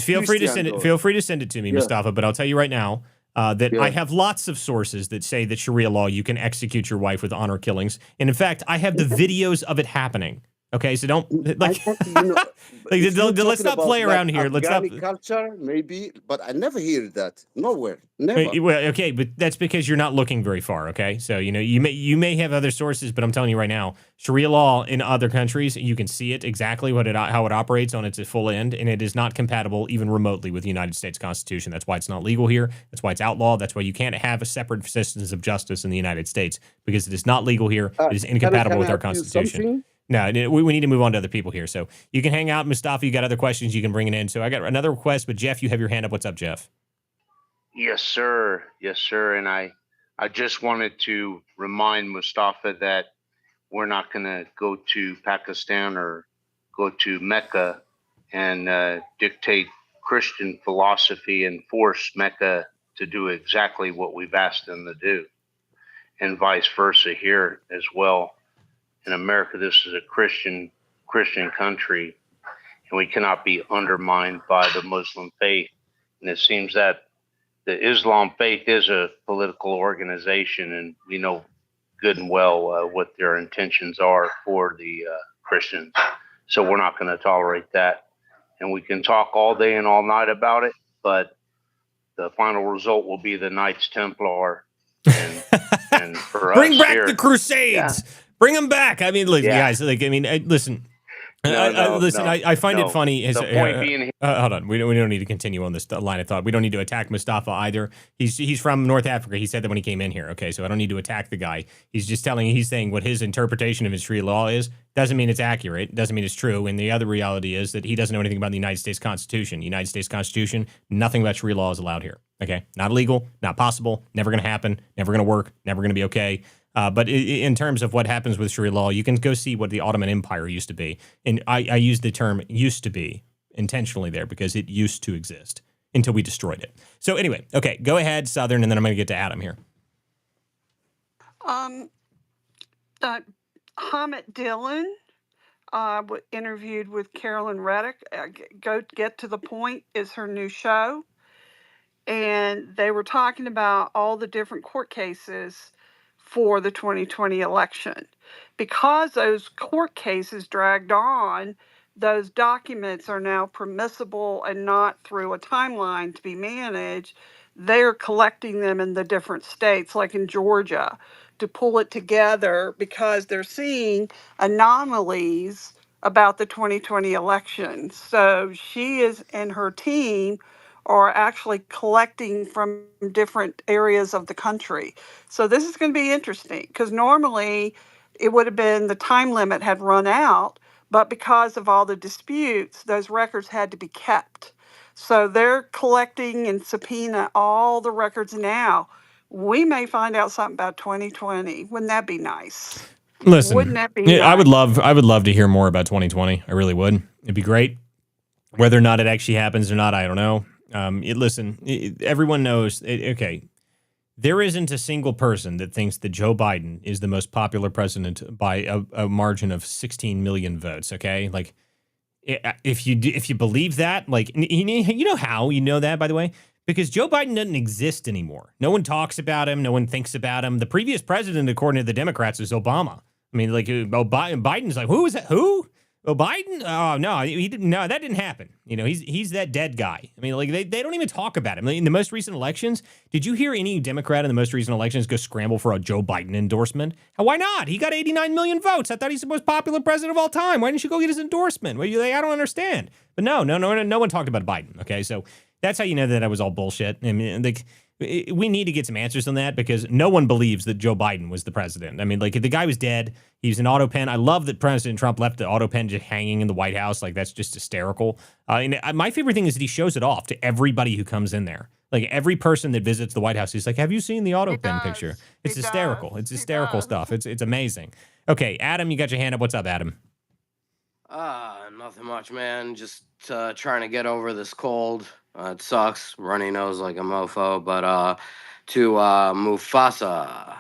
Feel free to send it. Feel free to send it to me, Mustafa. But I'll tell you right now that I have lots of sources that say that Sharia law you can execute your wife with honor killings, and in fact, I have the videos of it happening. Okay, so don't let's not play around here. Let's not culture, maybe, but I never hear that nowhere. Never. Well, okay, but that's because you're not looking very far. Okay, so you may have other sources, but I'm telling you right now, Sharia law in other countries, you can see it exactly how it operates on its full end, and it is not compatible even remotely with the United States Constitution. That's why it's not legal here. That's why it's outlawed. That's why you can't have a separate systems of justice in the United States because it is not legal here. It is incompatible with our Constitution. No, we need to move on to other people here. So you can hang out. Mustafa, you got other questions, you can bring it in. So I got another request, but Jeff, you have your hand up. What's up, Jeff? Yes, sir. Yes, sir. And I just wanted to remind Mustafa that we're not going to go to Pakistan or go to Mecca and dictate Christian philosophy and force Mecca to do exactly what we've asked them to do, and vice versa here as well. In America, this is a Christian country, and we cannot be undermined by the Muslim faith. And it seems that the Islam faith is a political organization, and we know good and well what their intentions are for the Christians. So we're not going to tolerate that. And we can talk all day and all night about it, but the final result will be the Knights Templar. And for Bring us back here, the Crusades. Bring them back. I mean, listen, guys. Like, I mean, listen. Listen, I find it funny. The point being, hold on, we don't need to continue on this line of thought. We don't need to attack Mustafa either. He's from North Africa. He said that when he came in here. Okay, so I don't need to attack the guy. He's saying what his interpretation of his Sharia law is. Doesn't mean it's accurate. Doesn't mean it's true. And the other reality is that he doesn't know anything about the United States Constitution. United States Constitution, nothing about Sharia law is allowed here. Okay, not illegal, not possible, never going to happen, never going to work, never going to be okay. But in terms of what happens with Sharia law, you can go see what the Ottoman Empire used to be. And I use the term used to be intentionally there because it used to exist until we destroyed it. So anyway, okay, go ahead, Southern, and then I'm going to get to Adam here. Hamid Dillon interviewed with Carolyn Reddick. Go Get to the Point is her new show. And they were talking about all the different court cases for the 2020 election. Because those court cases dragged on, those documents are now permissible and not through a timeline to be managed. They're collecting them in the different states, like in Georgia, to pull it together because they're seeing anomalies about the 2020 election. So she and her team are actually collecting from different areas of the country. So this is going to be interesting because normally it would have been the time limit had run out, but because of all the disputes, those records had to be kept. So they're collecting and subpoena all the records now. We may find out something about 2020. Wouldn't that be nice? Listen, Wouldn't that be nice? I would love to hear more about 2020. I really would. It'd be great. Whether or not it actually happens or not, I don't know. Everyone knows. Okay, there isn't a single person that thinks that Joe Biden is the most popular president by a margin of 16 million votes. Okay, like if you believe that, like you know how you know that, by the way, because Joe Biden doesn't exist anymore. No one talks about him. No one thinks about him. The previous president, according to the Democrats, is Obama. I mean, like Biden's like, who is that? Who? Oh, Biden? Oh, no, he didn't. No, that didn't happen. You know, he's that dead guy. I mean, like they don't even talk about him. In the most recent elections, did you hear any Democrat in the most recent elections go scramble for a Joe Biden endorsement? Why not? He got 89 million votes. I thought he's the most popular president of all time. Why didn't you go get his endorsement? Well, I don't understand. But no one talked about Biden. Okay, so that's how you know that was all bullshit. I mean, like, we need to get some answers on that because no one believes that Joe Biden was the president. I mean, like, the guy was dead. He was an auto pen. I love that President Trump left the auto pen just hanging in the White House. Like, that's just hysterical. And my favorite thing is that he shows it off to everybody who comes in there. Like, every person that visits the White House, he's like, have you seen the auto pen picture? It's hysterical. It's hysterical stuff. It's amazing. Okay, Adam, you got your hand up. What's up, Adam? Nothing much, man. Just trying to get over this cold. It sucks. Runny nose like a mofo. But to Mufasa,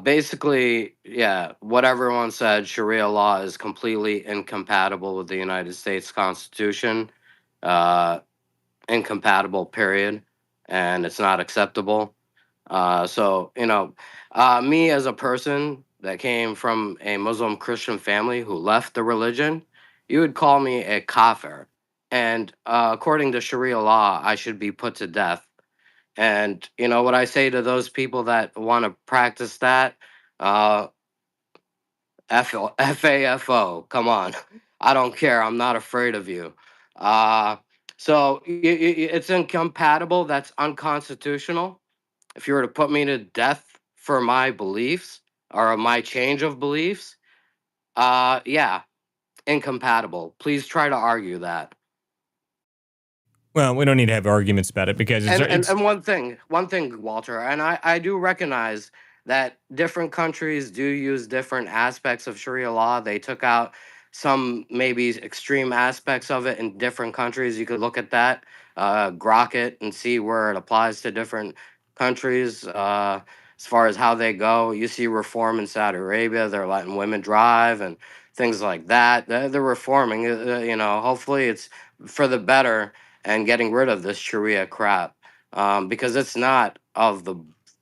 basically, yeah, what everyone said, Sharia law is completely incompatible with the United States Constitution. Incompatible, period. And it's not acceptable. Me as a person that came from a Muslim Christian family who left the religion, you would call me a kafir. And according to Sharia law, I should be put to death. And what I say to those people that want to practice that, FAFO, come on. I don't care. I'm not afraid of you. It's incompatible. That's unconstitutional. If you were to put me to death for my beliefs or my change of beliefs, Yeah, incompatible. Please try to argue that. Well, we don't need to have arguments about it because And one thing, Walter, and I do recognize that different countries do use different aspects of Sharia law. They took out some maybe extreme aspects of it in different countries. You could look at that, grok it, and see where it applies to different countries. As far as how they go, you see reform in Saudi Arabia. They're letting women drive and things like that. They're reforming. Hopefully it's for the better and getting rid of this Sharia crap, because it's not of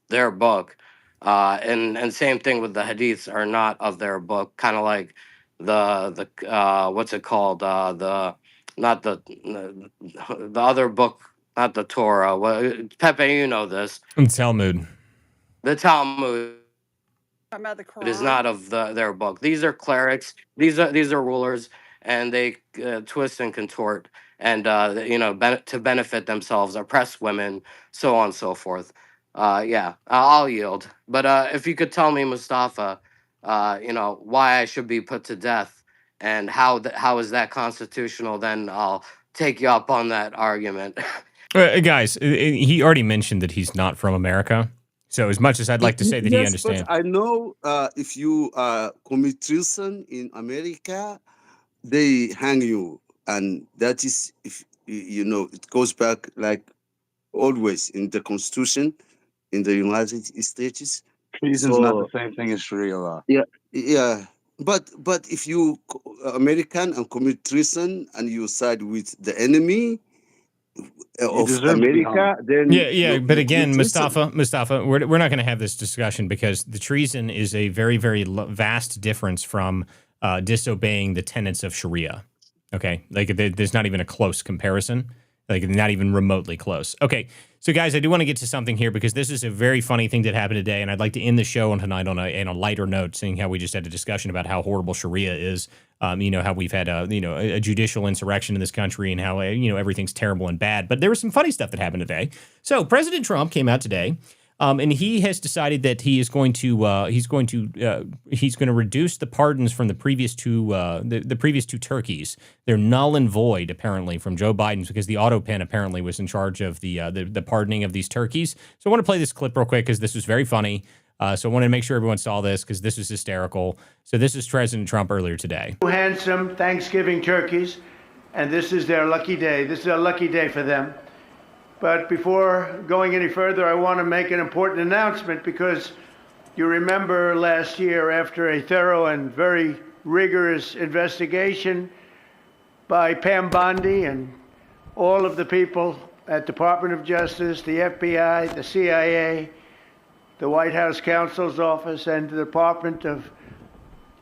their book, and same thing with the Hadiths are not of their book. Kind of like the what's it called, the not the other book, not the Torah. Pepe, you know this. Talmud. The Talmud. Talking about the It is Quran. not of their book. These are clerics. These are rulers, and they twist and contort, and to benefit themselves, oppress women, so on and so forth. Yeah, I'll yield. But if you could tell me, Mustafa, why I should be put to death, and how is that constitutional, then I'll take you up on that argument. Guys, he already mentioned that he's not from America. So as much as I'd like to say that he Yes, understands. but I know if you commit treason in America, they hang you, and that is, if it goes back like always in the Constitution in the United States. Treason is not the same thing as Sharia law. Yeah, yeah. But if you American and commit treason and you side with the enemy of deserve to be hung. America, then Yeah. But you again, commit treason. Mustafa, we're not going to have this discussion because the treason is a very, very vast difference from disobeying the tenets of Sharia. Okay, like there's not even a close comparison. Like not even remotely close. Okay, so guys, I do want to get to something here because this is a very funny thing that happened today, and I'd like to end the show on tonight on a lighter note, seeing how we just had a discussion about how horrible Sharia is. How we've had a judicial insurrection in this country, and how everything's terrible and bad. But there was some funny stuff that happened today. So President Trump came out today. And he has decided that he is going to reduce the pardons from the previous two turkeys. They're null and void apparently from Joe Biden's because the auto pen apparently was in charge of the pardoning of these turkeys. So I want to play this clip real quick because this was very funny. So I wanted to make sure everyone saw this because this is hysterical. So this is President Trump earlier today. Handsome Thanksgiving turkeys, and this is their lucky day. This is a lucky day for them. But before going any further, I want to make an important announcement because you remember last year, after a thorough and very rigorous investigation by Pam Bondi and all of the people at Department of Justice, the FBI, the CIA, the White House Counsel's Office, and the Department of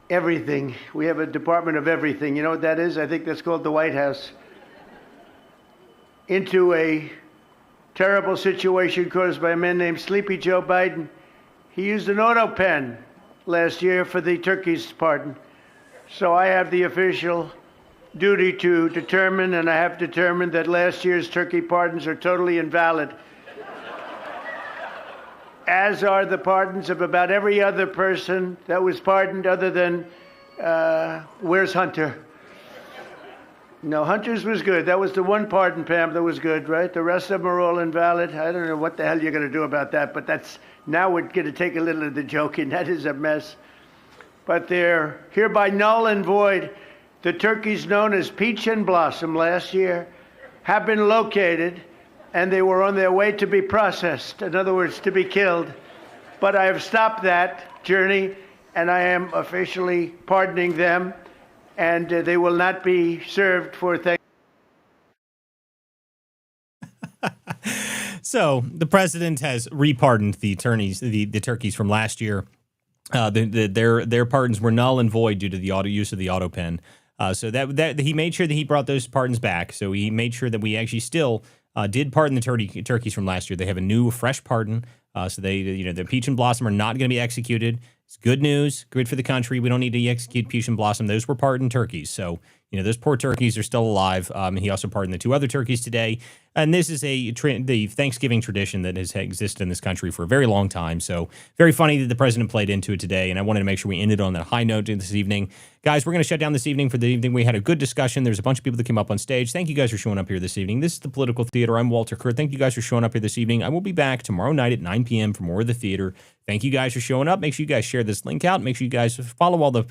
Everything. We have a Department of Everything. You know what that is? I think that's called the White House. Into a terrible situation caused by a man named Sleepy Joe Biden. He used an auto pen last year for the turkey's pardon. So I have the official duty to determine, and I have determined that last year's turkey pardons are totally invalid, as are the pardons of about every other person that was pardoned other than, where's Hunter? No, Hunter's was good. That was the one pardon, Pam, that was good, right? The rest of them are all invalid. I don't know what the hell you're going to do about that, but now we're going to take a little of the joking. That is a mess. But they're hereby null and void. The turkeys known as Peach and Blossom last year have been located, and they were on their way to be processed. In other words, to be killed. But I have stopped that journey, and I am officially pardoning them. And they will not be served for Thanksgiving. So the president has repardoned the turkeys from last year. Their pardons were null and void due to the use of the auto pen. So that he made sure that he brought those pardons back. So he made sure that we actually still did pardon the turkeys from last year. They have a new, fresh pardon. So the Peach and Blossom are not going to be executed. It's good news, good for the country. We don't need to execute Peach and Blossom. Those were pardoned turkeys. So, You know, those poor turkeys are still alive. He also pardoned the 2 other turkeys today. And this is the Thanksgiving tradition that has existed in this country for a very long time. So very funny that the president played into it today. And I wanted to make sure we ended on that high note this evening. Guys, we're going to shut down this evening for the evening. We had a good discussion. There's a bunch of people that came up on stage. Thank you guys for showing up here this evening. This is the Political Theater. I'm Walter Kerr. Thank you guys for showing up here this evening. I will be back tomorrow night at 9 p.m. for more of the theater. Thank you guys for showing up. Make sure you guys share this link out. Make sure you guys follow all the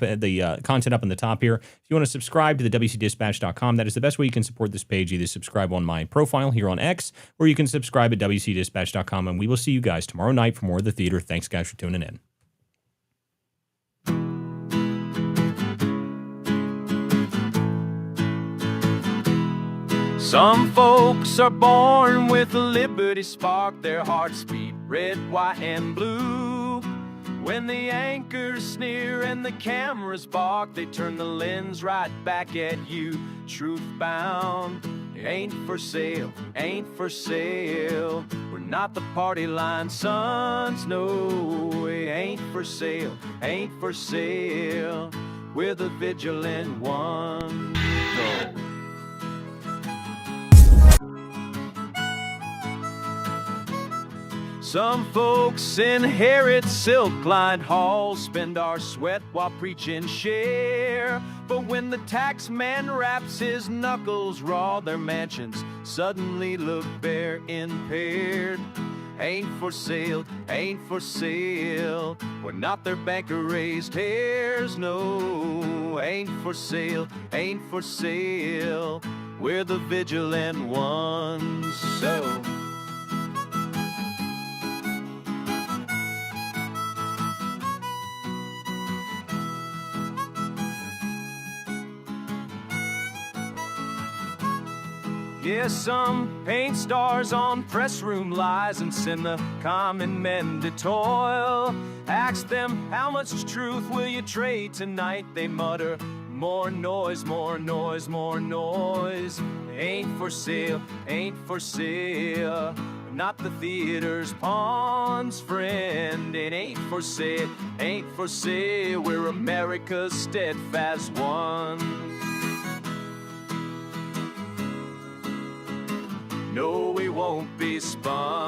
content up in the top here. If you want to subscribe to the WCDispatch.com, that is the best way you can support this page. Either subscribe on my profile here on X, or you can subscribe at WCDispatch.com, and we will see you guys tomorrow night for more of the theater. Thanks, guys, for tuning in. Some folks are born with a liberty spark. Their hearts beat red, white, and blue. When the anchors sneer and the cameras bark, they turn the lens right back at you. Truth bound, ain't for sale, ain't for sale. We're not the party line sons, no. It ain't for sale, ain't for sale. We're the vigilant ones, no. Some folks inherit silk-lined halls, spend our sweat while preaching share. But when the tax man wraps his knuckles raw, their mansions suddenly look bare, impaired. Ain't for sale, ain't for sale. We're not their banker-raised hairs, no. Ain't for sale, ain't for sale. We're the vigilant ones, so... Yeah, some paint stars on press room lies and send the common men to toil. Ask them, how much truth will you trade tonight? They mutter, more noise, more noise, more noise. Ain't for sale, ain't for sale. Not the theater's pawns, friend. It ain't for sale, ain't for sale. We're America's steadfast one. No, we won't be spun.